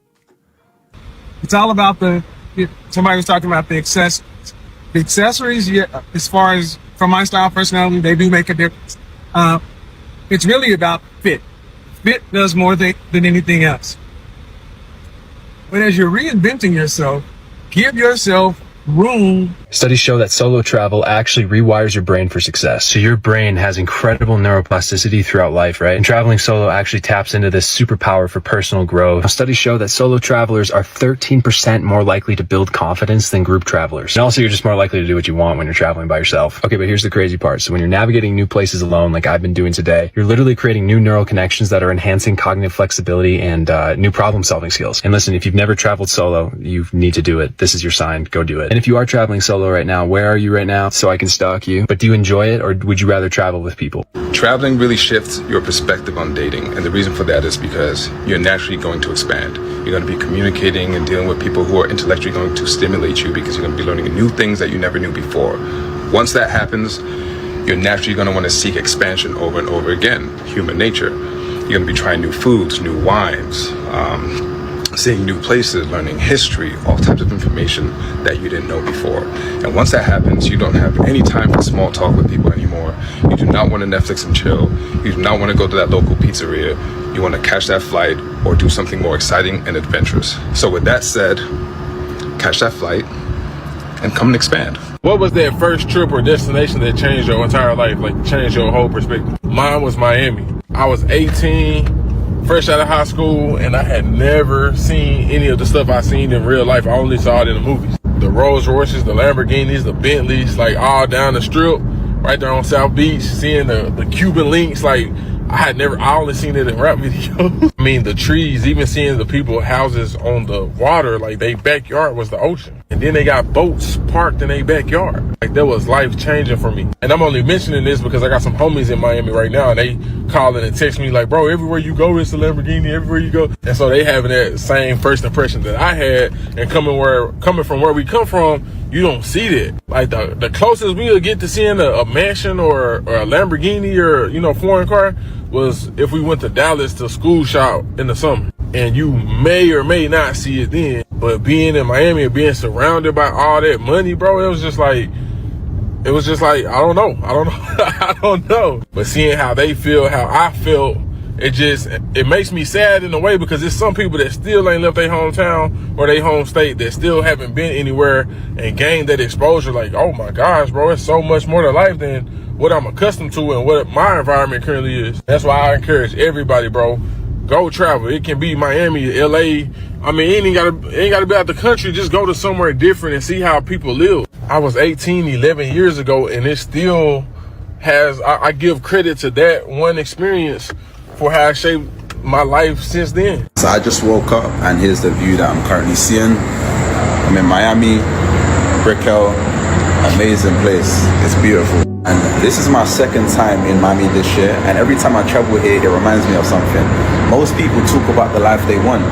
It's all about somebody was talking about the accessories. The accessories, yeah, as far as from my style personality, they do make a difference. It's really about fit. Fit does more than anything else. But as you're reinventing yourself, give yourself room. Studies show that solo travel actually rewires your brain for success. So your brain has incredible neuroplasticity throughout life, right? And traveling solo actually taps into this superpower for personal growth. Studies show that solo travelers are 13% more likely to build confidence than group travelers. And also, you're just more likely to do what you want when you're traveling by yourself. Okay, but here's the crazy part. So when you're navigating new places alone, like I've been doing today, you're literally creating new neural connections that are enhancing cognitive flexibility and new problem solving skills. And listen, if you've never traveled solo, you need to do it. This is your sign. Go do it. And if you are traveling solo right now, where are you right now so I can stalk you? But do you enjoy it, or would you rather travel with people? Traveling really shifts your perspective on dating, and the reason for that is because you're naturally going to expand. You're going to be communicating and dealing with people who are intellectually going to stimulate you because you're going to be learning new things that you never knew before. Once that happens, you're naturally going to want to seek expansion over and over again. Human nature. You're going to be trying new foods, new wines, seeing new places, learning history, all types of information that you didn't know before. And once that happens, you don't have any time for small talk with people anymore. You do not want to Netflix and chill. You do not want to go to that local pizzeria. You want to catch that flight or do something more exciting and adventurous. So with that said, catch that flight and come and expand. What was that first trip or destination that changed your entire life, like changed your whole perspective? Mine was Miami. I was 18, fresh out of high school, and I had never seen any of the stuff I seen in real life. I only saw it in the movies. The Rolls Royces, the Lamborghinis, the Bentleys, like all down the strip, right there on South Beach, seeing the Cuban links, like I only seen it in rap videos. I mean, the trees, even seeing the people houses on the water, like their backyard was the ocean. And then they got boats parked in their backyard. Like, that was life changing for me. And I'm only mentioning this because I got some homies in Miami right now, and they calling and text me like, bro, everywhere you go, it's a Lamborghini, everywhere you go. And so they having that same first impression that I had, and coming from where we come from, you don't see that. Like, the closest we would get to seeing a mansion or a Lamborghini or, you know, foreign car was if we went to Dallas to school shop in the summer. And you may or may not see it then, but being in Miami and being surrounded by all that money, bro, it was just like, I don't know. I don't know. But seeing how they feel, how I felt, it makes me sad in a way, because there's some people that still ain't left their hometown or their home state, that still haven't been anywhere and gained that exposure. Like, oh my gosh, bro, it's so much more to life than what I'm accustomed to and what my environment currently is. That's why I encourage everybody, bro, go travel. It can be Miami, LA. I mean, it ain't gotta be out the country. Just go to somewhere different and see how people live. I was 18 11 years ago, and it still has, I give credit to that one experience for how it shaped my life since then. So I just woke up, and here's the view that I'm currently seeing. I'm in Miami, Brickell, amazing place. It's beautiful. And this is my second time in Miami this year, and every time I travel here, it reminds me of something. Most people talk about the life they want,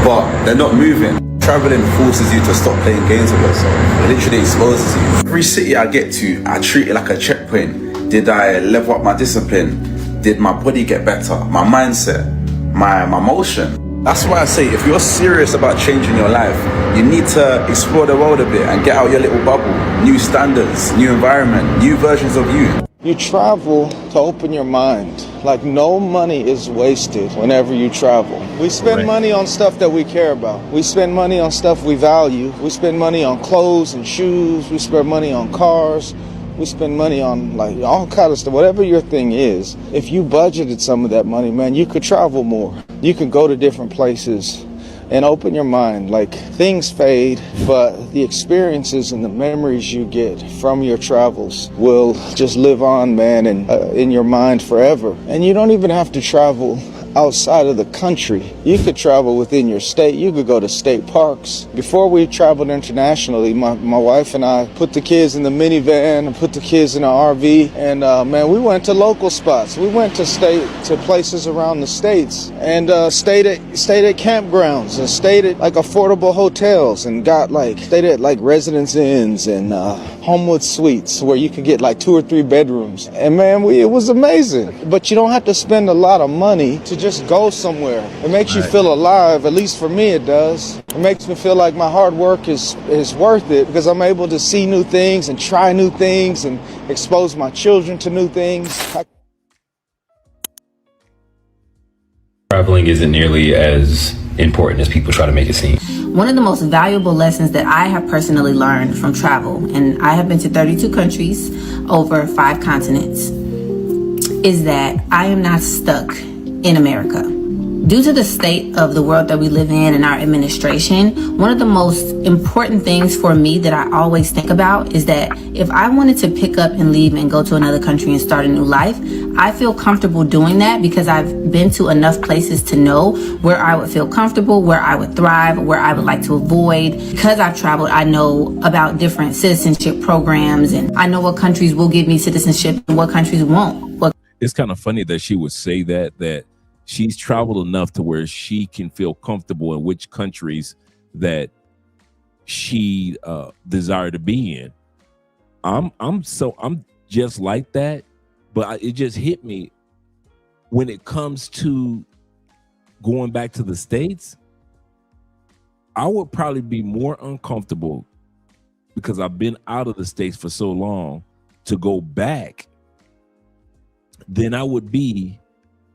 but they're not moving. Traveling forces you to stop playing games with yourself. It literally exposes you. Every city I get to, I treat it like a checkpoint. Did I level up my discipline? Did my body get better? My mindset? My motion? That's why I say, if you're serious about changing your life, you need to explore the world a bit and get out your little bubble. New standards, new environment, new versions of you. You travel to open your mind. Like, no money is wasted whenever you travel. We spend money on stuff that we care about. We spend money on stuff we value. We spend money on clothes and shoes. We spend money on cars. We spend money on, like, all kind of stuff. Whatever your thing is, if you budgeted some of that money, man, you could travel more. You could go to different places and open your mind. Like, things fade, but the experiences and the memories you get from your travels will just live on, man, and in your mind forever. And you don't even have to travel outside of the country. You could travel within your state. You could go to state parks. Before we traveled internationally, my wife and I put the kids in the minivan and put the kids in an RV, and man, we went to local spots. We went to places around the states and stayed at campgrounds and stayed at like affordable hotels and stayed at like residence inns and Homewood suites where you could get like 2 or 3 bedrooms. And man, it was amazing. But you don't have to spend a lot of money to just go somewhere. It makes you feel alive. At least for me, it does. It makes me feel like my hard work is worth it, because I'm able to see new things and try new things and expose my children to new things. Traveling isn't nearly as important as people try to make it seem. One of the most valuable lessons that I have personally learned from travel, and I have been to 32 countries over 5 continents, is that I am not stuck in America. Due to the state of the world that we live in and our administration, one of the most important things for me that I always think about is that if I wanted to pick up and leave and go to another country and start a new life, I feel comfortable doing that because I've been to enough places to know where I would feel comfortable, where I would thrive, where I would like to avoid. Because I've traveled, I know about different citizenship programs, and I know what countries will give me citizenship and what countries won't. It's kind of funny that she would say that she's traveled enough to where she can feel comfortable in which countries that she desire to be in. I'm just like that, but it just hit me when it comes to going back to the States. I would probably be more uncomfortable because I've been out of the States for so long to go back than I would be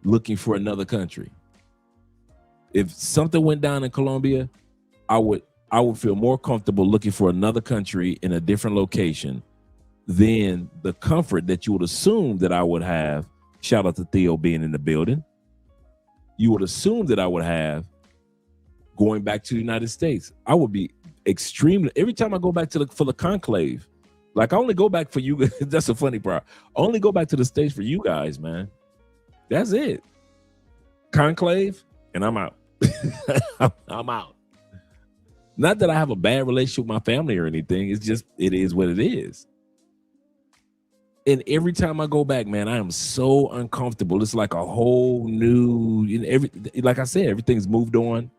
looking for another country. If something went down in Colombia, I would feel more comfortable looking for another country in a different location than the comfort that you would assume that I would have. Shout out to Theo being in the building. You would assume that I would have going back to the United States. I would be extremely, every time I go back for the conclave, like I only go back for you. That's a funny part. I only go back to the States for you guys, man. That's it. Conclave, and I'm out. I'm out. Not that I have a bad relationship with my family or anything. It's just, it is what it is. And every time I go back, man, I am so uncomfortable. It's like a whole new, like I said, everything's moved on.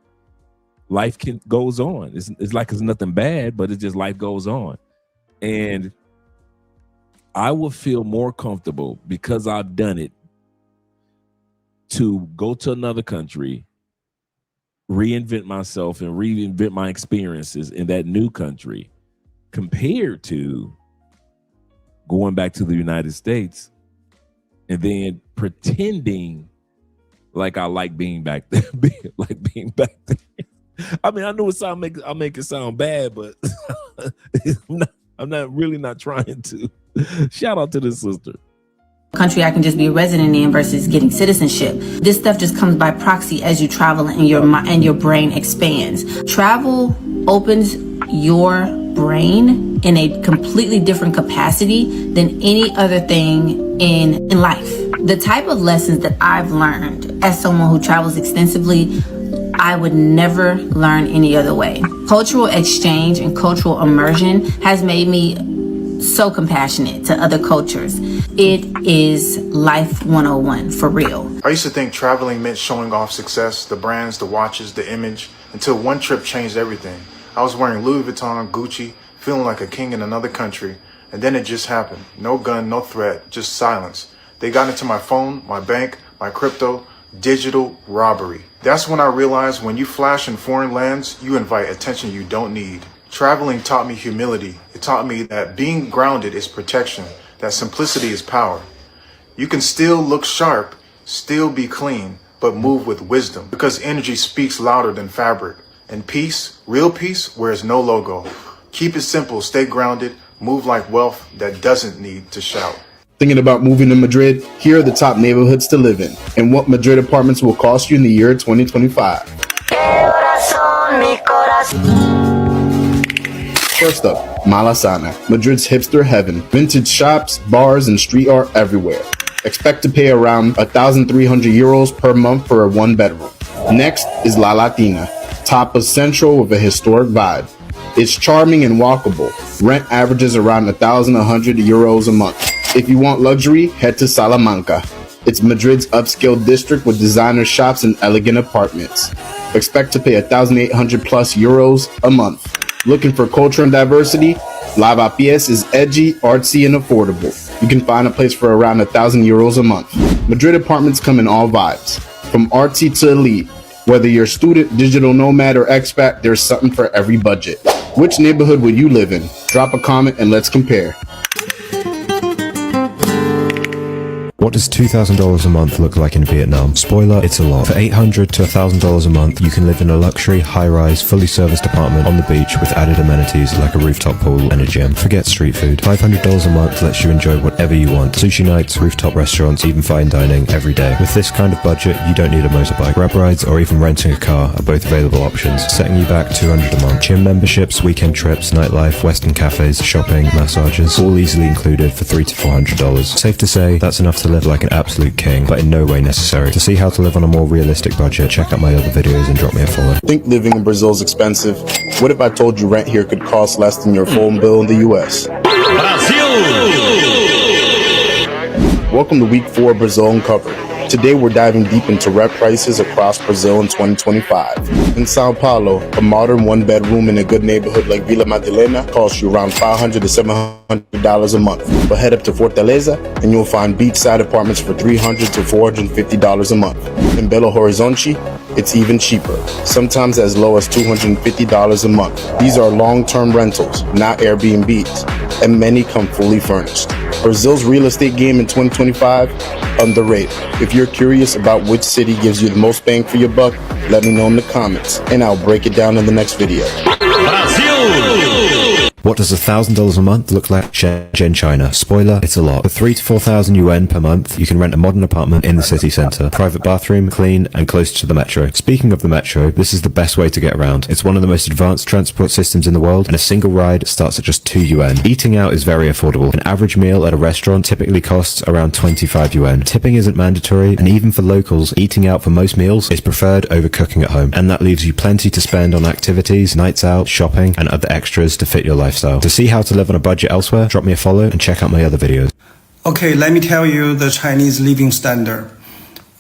Life goes on. It's like it's nothing bad, but it's just life goes on. And I will feel more comfortable because I've done it to go to another country, reinvent myself and reinvent my experiences in that new country compared to going back to the United States and then pretending like I like being back there, like being back there. I mean, I know I'll make it sound bad, but I'm not trying to. Shout out to this sister. Country I can just be a resident in versus getting citizenship. This stuff just comes by proxy as you travel and your brain expands. Travel opens your brain in a completely different capacity than any other thing in life. The type of lessons that I've learned as someone who travels extensively, I would never learn any other way. Cultural exchange and cultural immersion has made me so compassionate to other cultures. It is life 101 for real. I used to think traveling meant showing off success, the brands, the watches, the image, until one trip changed everything. I was wearing Louis Vuitton, Gucci, feeling like a king in another country, and then it just happened. No gun, no threat, just silence. They got into my phone, my bank, my crypto, digital robbery. That's when I realized when you flash in foreign lands, you invite attention you don't need. Traveling taught me humility. It taught me that being grounded is protection, that simplicity is power. You can still look sharp, still be clean, but move with wisdom, because energy speaks louder than fabric. And peace, real peace, wears no logo. Keep it simple, stay grounded, move like wealth that doesn't need to shout. Thinking about moving to Madrid? Here are the top neighborhoods to live in and what Madrid apartments will cost you in the year 2025. First up, Malasana, Madrid's hipster heaven. Vintage shops, bars, and street art everywhere. Expect to pay around 1,300 euros per month for a one bedroom. Next is La Latina, top of Central with a historic vibe. It's charming and walkable. Rent averages around 1,100 euros a month. If you want luxury, head to Salamanca. It's Madrid's upscale district with designer shops and elegant apartments. Expect to pay 1,800 plus euros a month. Looking for culture and diversity? Lavapiés is edgy, artsy, and affordable. You can find a place for around 1,000 euros a month. Madrid apartments come in all vibes, from artsy to elite. Whether you're a student, digital nomad, or expat, there's something for every budget. Which neighborhood would you live in? Drop a comment and let's compare. What does $2,000 a month look like in Vietnam? Spoiler, it's a lot. For $800 to $1,000 a month, you can live in a luxury, high-rise, fully serviced apartment on the beach with added amenities like a rooftop pool and a gym. Forget street food. $500 a month lets you enjoy whatever you want. Sushi nights, rooftop restaurants, even fine dining every day. With this kind of budget, you don't need a motorbike. Grab rides or even renting a car are both available options, setting you back $200 a month. Gym memberships, weekend trips, nightlife, Western cafes, shopping, massages, all easily included for $300 to $400. Safe to say, that's enough to live like an absolute king, but in no way necessary. To see how to live on a more realistic budget, check out my other videos and drop me a follow. Think living in Brazil is expensive? What if I told you rent here could cost less than your phone bill in the US? Welcome to week 4 of Brazil Uncovered. Today we're diving deep into rent prices across Brazil in 2025. In Sao Paulo, a modern one-bedroom in a good neighborhood like Vila Madalena costs you around $500 to $700 a month. But head up to Fortaleza and you'll find beachside apartments for $300 to $450 a month. In Belo Horizonte, it's even cheaper, sometimes as low as $250 a month. These are long-term rentals, not Airbnbs, and many come fully furnished. Brazil's real estate game in 2025, underrated. If you're curious about which city gives you the most bang for your buck, let me know in the comments, and I'll break it down in the next video. What does $1,000 a month look like in Shenzhen, China? Spoiler, it's a lot. For 3,000 to 4,000 yuan per month, you can rent a modern apartment in the city centre. Private bathroom, clean, and close to the metro. Speaking of the metro, this is the best way to get around. It's one of the most advanced transport systems in the world, and a single ride starts at just 2 yuan. Eating out is very affordable. An average meal at a restaurant typically costs around 25 yuan. Tipping isn't mandatory, and even for locals, eating out for most meals is preferred over cooking at home. And that leaves you plenty to spend on activities, nights out, shopping, and other extras to fit your lifestyle. To see how to live on a budget elsewhere, drop me a follow and check out my other videos. Okay, let me tell you the Chinese living standard.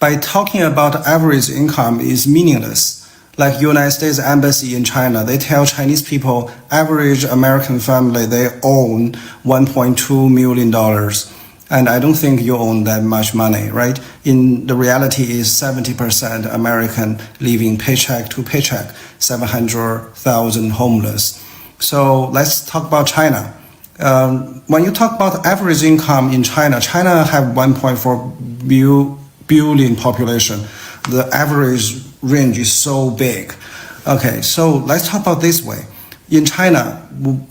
By talking about average income is meaningless. Like United States Embassy in China, they tell Chinese people, average American family, they own $1.2 million. And I don't think you own that much money, right? In the reality is 70% American living paycheck to paycheck, 700,000 homeless. So let's talk about China. When you talk about average income in China, China have 1.4 billion population. The average range is so big. Okay, so let's talk about this way. In China,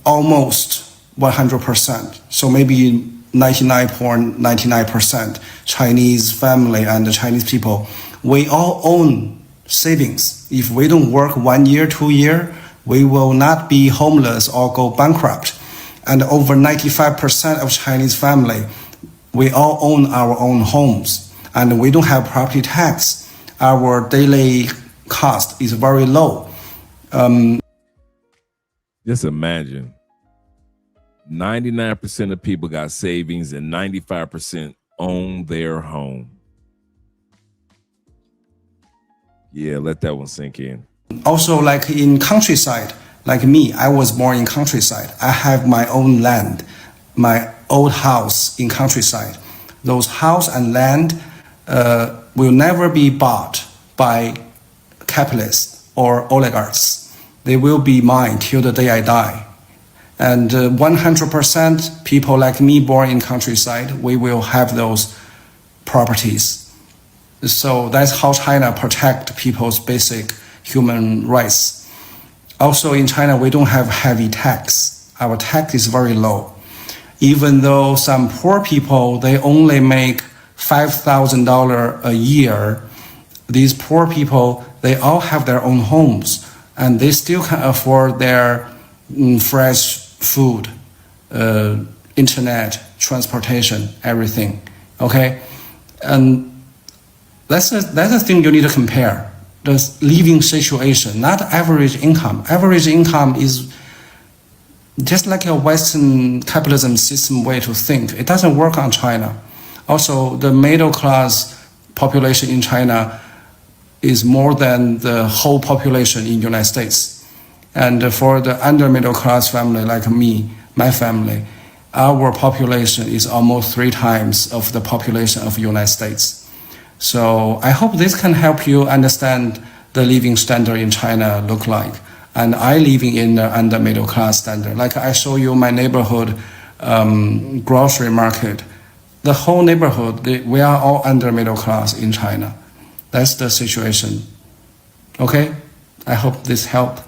almost 100%, so maybe 99.99% Chinese family and the Chinese people, we all own savings. If we don't work 1 year, 2 years, we will not be homeless or go bankrupt. And over 95% of Chinese family, we all own our own homes. And we don't have property tax. Our daily cost is very low. Just imagine 99% of people got savings and 95% own their home. Yeah, let that one sink in. Also, like in countryside, like me, I was born in countryside. I have my own land, my old house in countryside. Those house and land will never be bought by capitalists or oligarchs. They will be mine till the day I die. And 100% people like me born in countryside, we will have those properties. So that's how China protect people's basic human rights. Also in China, we don't have heavy tax. Our tax is very low. Even though some poor people, they only make $5,000 a year, these poor people, they all have their own homes and they still can afford their fresh food, internet, transportation, everything, okay? And that's the thing you need to compare. The living situation, not average income. Average income is just like a Western capitalism system way to think. It doesn't work on China. Also, the middle class population in China is more than the whole population in the United States. And for the under middle class family like me, my family, our population is almost 3 times of the population of the United States. So I hope this can help you understand the living standard in China look like. And I living in the under middle class standard. Like I show you my neighborhood grocery market. The whole neighborhood, we are all under middle class in China. That's the situation. Okay? I hope this helped.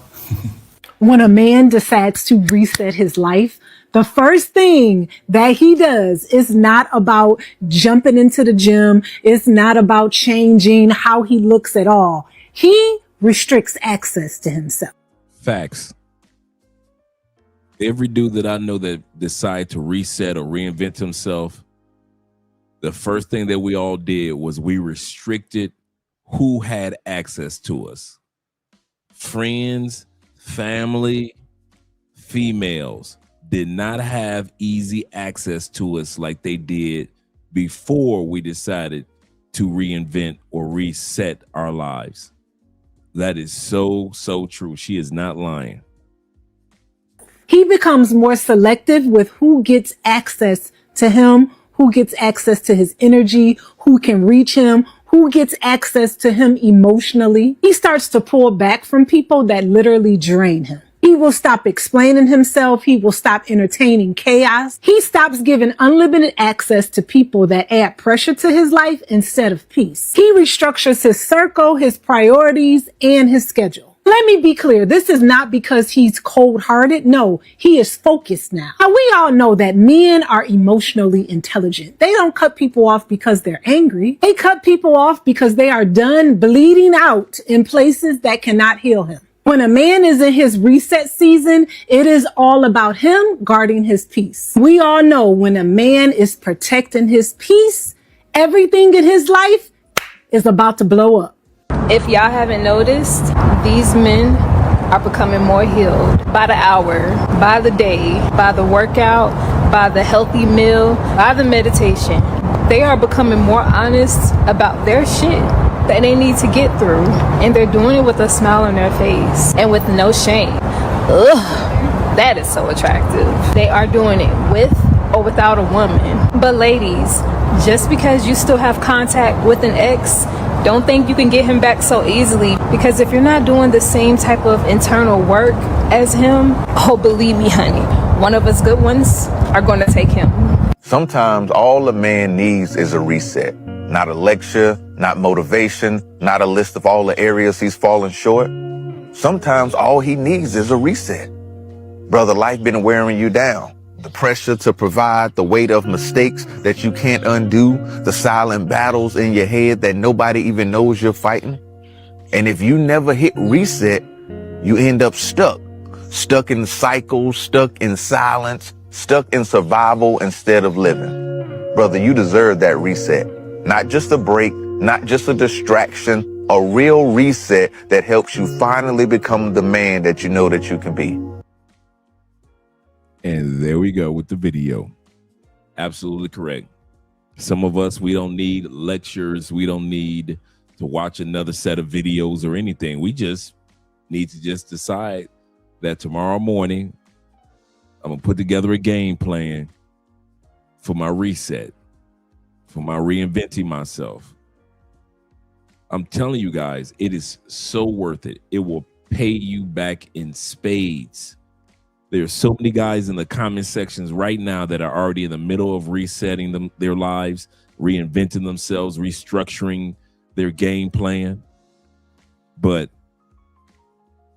When a man decides to reset his life, the first thing that he does is not about jumping into the gym. It's not about changing how he looks at all. He restricts access to himself. Facts. Every dude that I know that decide to reset or reinvent himself, the first thing that we all did was we restricted who had access to us. Friends, family, females did not have easy access to us like they did before we decided to reinvent or reset our lives. That is so true. She is not lying. He becomes more selective with who gets access to him, who gets access to his energy, who can reach him, who gets access to him emotionally. He starts to pull back from people that literally drain him. He will stop explaining himself. He will stop entertaining chaos. He stops giving unlimited access to people that add pressure to his life instead of peace. He restructures his circle, his priorities, and his schedule. Let me be clear. This is not because he's cold-hearted. No, he is focused now. Now, we all know that men are emotionally intelligent. They don't cut people off because they're angry. They cut people off because they are done bleeding out in places that cannot heal him. When a man is in his reset season, it is all about him guarding his peace. We all know when a man is protecting his peace, everything in his life is about to blow up. If y'all haven't noticed, these men are becoming more healed by the hour, by the day, by the workout, by the healthy meal, by the meditation. They are becoming more honest about their shit that they need to get through, and they're doing it with a smile on their face and with no shame. Ugh, that is so attractive. They are doing it with or without a woman. But ladies, just because you still have contact with an ex, don't think you can get him back so easily, because if you're not doing the same type of internal work as him, oh, believe me, honey, one of us good ones are going to take him. Sometimes all a man needs is a reset. Not a lecture, not motivation, not a list of all the areas he's fallen short. Sometimes all he needs is a reset. Brother, life been wearing you down. The pressure to provide, the weight of mistakes that you can't undo, the silent battles in your head that nobody even knows you're fighting. And if you never hit reset, you end up stuck in cycles, stuck in silence, stuck in survival instead of living. Brother, you deserve that reset. Not just a break, not just a distraction, a real reset that helps you finally become the man that you know that you can be. And there we go with the video. Absolutely correct. Some of us, we don't need lectures. We don't need to watch another set of videos or anything. We just need to just decide that tomorrow morning, I'm going to put together a game plan for my reset, for my reinventing myself. I'm telling you guys, it is so worth it. It will pay you back in spades. There's so many guys in the comment sections right now that are already in the middle of resetting their lives, reinventing themselves, restructuring their game plan. But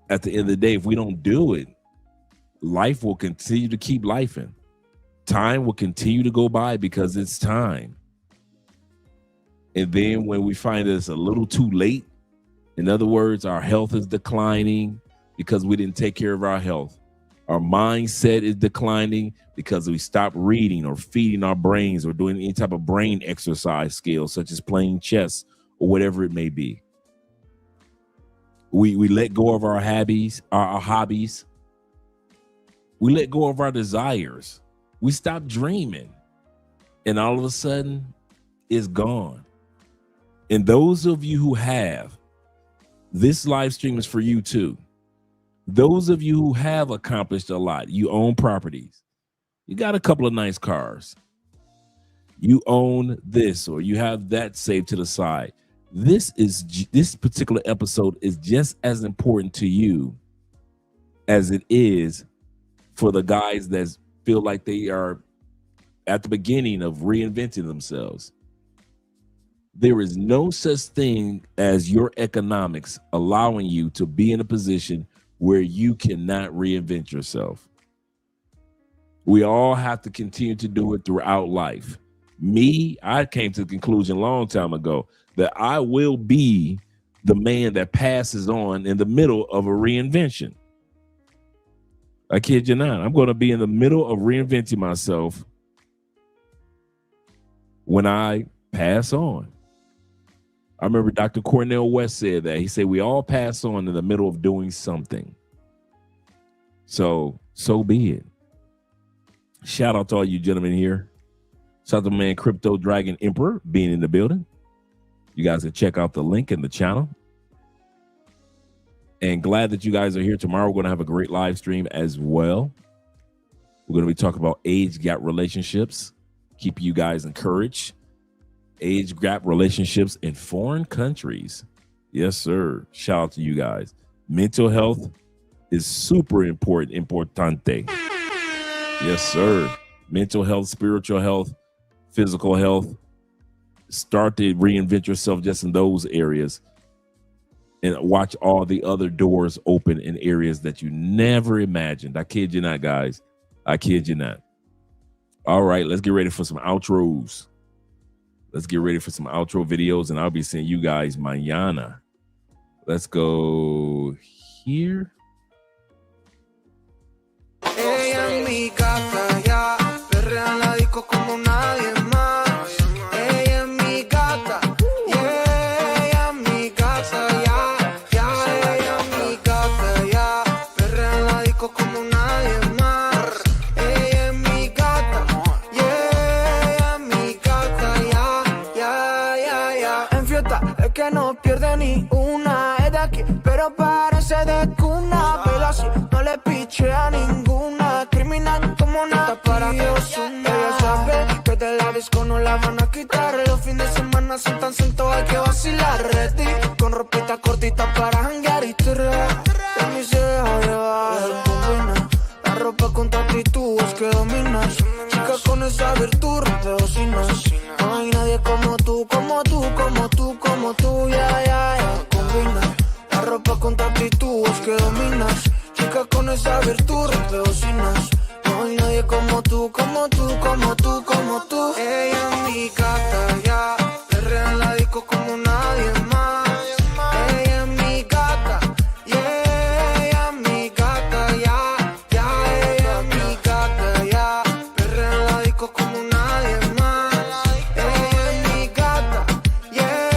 at the end of the day, if we don't do it, life will continue to keep lifing. Time will continue to go by because it's time. And then when we find it's a little too late, in other words, our health is declining because we didn't take care of our health. Our mindset is declining because we stopped reading or feeding our brains or doing any type of brain exercise skills, such as playing chess or whatever it may be. We let go of our hobbies, our hobbies. We let go of our desires. We stop dreaming. And all of a sudden, it's gone. And those of you who have, this live stream is for you too. Those of you who have accomplished a lot, you own properties, you got a couple of nice cars, you own this or you have that saved to the side. This particular episode is just as important to you as it is for the guys that feel like they are at the beginning of reinventing themselves. There is no such thing as your economics allowing you to be in a position where you cannot reinvent yourself. We all have to continue to do it throughout life. Me, I came to the conclusion a long time ago that I will be the man that passes on in the middle of a reinvention. I kid you not. I'm going to be in the middle of reinventing myself when I pass on. I remember Dr. Cornel West said that. He said, we all pass on in the middle of doing something. So be it. Shout out to all you gentlemen here. Shout out to man Crypto Dragon Emperor being in the building. You guys can check out the link in the channel. And glad that you guys are here. Tomorrow we're going to have a great live stream as well. We're going to be talking about age gap relationships, keeping you guys encouraged. Age gap relationships in foreign countries. Yes, sir. Shout out to you guys. Mental health is super important. Importante. Yes, sir. Mental health, spiritual health, physical health. Start to reinvent yourself just in those areas. and watch all the other doors open in areas that you never imagined. I kid you not, guys. I kid you not. All right, let's get ready for some outros. Let's get ready for some outro videos, and I'll be seeing you guys mañana. Let's go here. Ella es mi gata, ya, perrea en la disco como nadie más. Ella es mi gata, yeah, ella es mi gata, ya, ya, ella es mi gata, ya, perrea en la disco como nadie más. Ella es mi gata, yeah, ella es mi gata, ya, ya, ya, ya. En fiesta es que no pierde ni una, es de aquí, pero parece de cuna, pero así no le piche a ninguna, criminal como nada para Dios. Ella sabe que de la disco no la van a quitar, los fines de semana son tan santos, hay que vacilar, ready, con ropita cortita para janguear y tirar, de mí se deja llevar, combina, la ropa con tu actitud es que dominas, chica con esa virtud rompe bocinas, no hay nadie como tú, como tú, como tú, como tú, ya, ya, ya, combina, la ropa con tu actitud es que dominas, chica con esa virtud rompe bocinas, no hay nadie como tú, como tú, como tú, como tú. Ella es mi gata, ya, perrea en la disco como nadie más. Ella es mi gata, yeah, ella es mi gata, ya, ya, ella es mi gata, ya, perrea en la disco como nadie más. Ella es mi gata, yeah,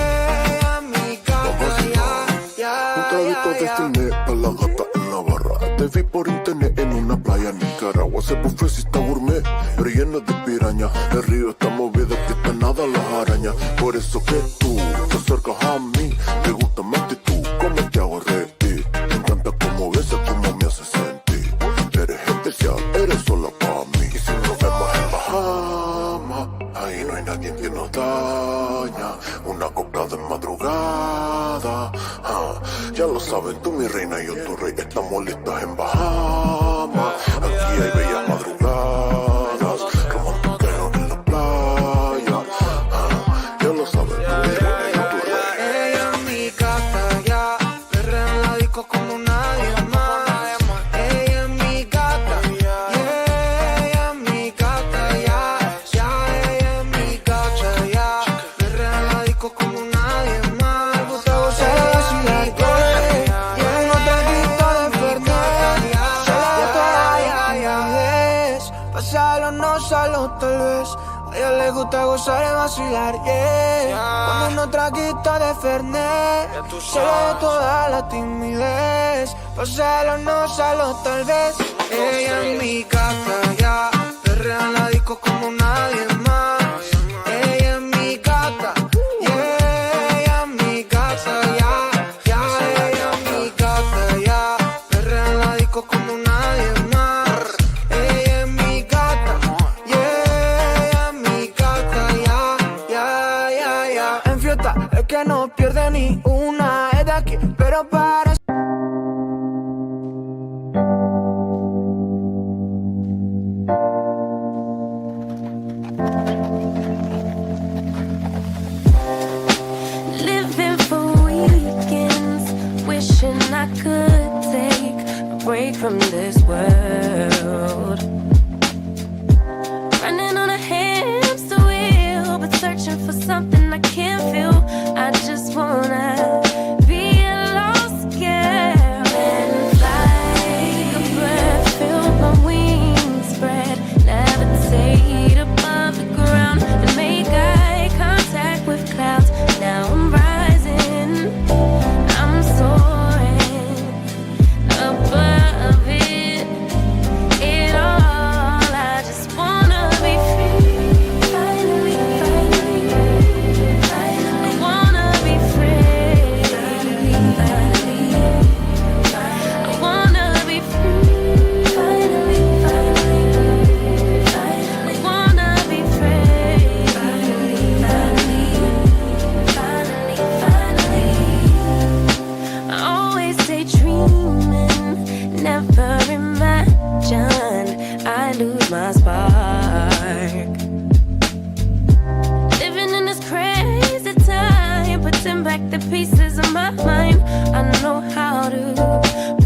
ella es mi gata, ya, ya, Un traguito de cine pa' la gata en la barra. Te vi por internet en una playa en Nicaragua. Ese buffet sí está gourmet, pero lleno de piraña. El río está movido, que está nada las arañas. Por eso que tú te acercas a mí. Me gusta más que tú, como te hago reír. Me encanta cómo besas, cómo me haces sentir. Eres especial, eres sola para mí. Y si nos vemos en Bahamas, ahí no hay nadie que nos daña. Una copa de madrugada, ya lo sabes, tú mi reina y yo tu rey. Estamos listas en Bahamas. Aquí hay bellas madrugadas, romantiqueo en la playa. Ya lo sabes, tú mi reina y yo tu rey. Ella es mi gata, ya, perrea en la disco como nadie más. Ella es mi gata, yeah, ella es mi gata, ya, ya, ella es mi gata, ya, perrea en la disco como nadie más. Me gusta gozar así la yeah, no te quito de Fernet, sola toda ya es, pasarlo no solo tal vez. A ella le gusta gozar y vacilar, yeah. Con unos traguitos de Fernet, se le toda la timidez. Pasarlo no solo tal vez. Ella es mi gata, ya, perrea en la disco como nadie más. Ella es mi gata, yeah, ella es mi gata, ya, ya, ella es mi gata, ya, perrea en la disco como nadie más. Ella es mi gata, yeah, mi gata, ya, ya, ya, ya. En fiesta es que no pierde ni una, es de aquí, pero parece. Living for weekends, wishing I could take a break from this world. Running on a hamster wheel, but searching for something I can't feel. I just wanna be a lost girl and fly. Take a breath, feel my wings spread, levitate above the ground and make eye contact with clouds. Now I'm rising, I'm soaring above it all. I just wanna be free. Finally, finally, finally, I wanna be free. Finally, I wanna be free. Finally, finally, finally, I wanna be free. Finally, finally, I always stay dreaming, never imagined I lose my spark. Living in this crazy time, but putting back the pieces of my mind. I know how to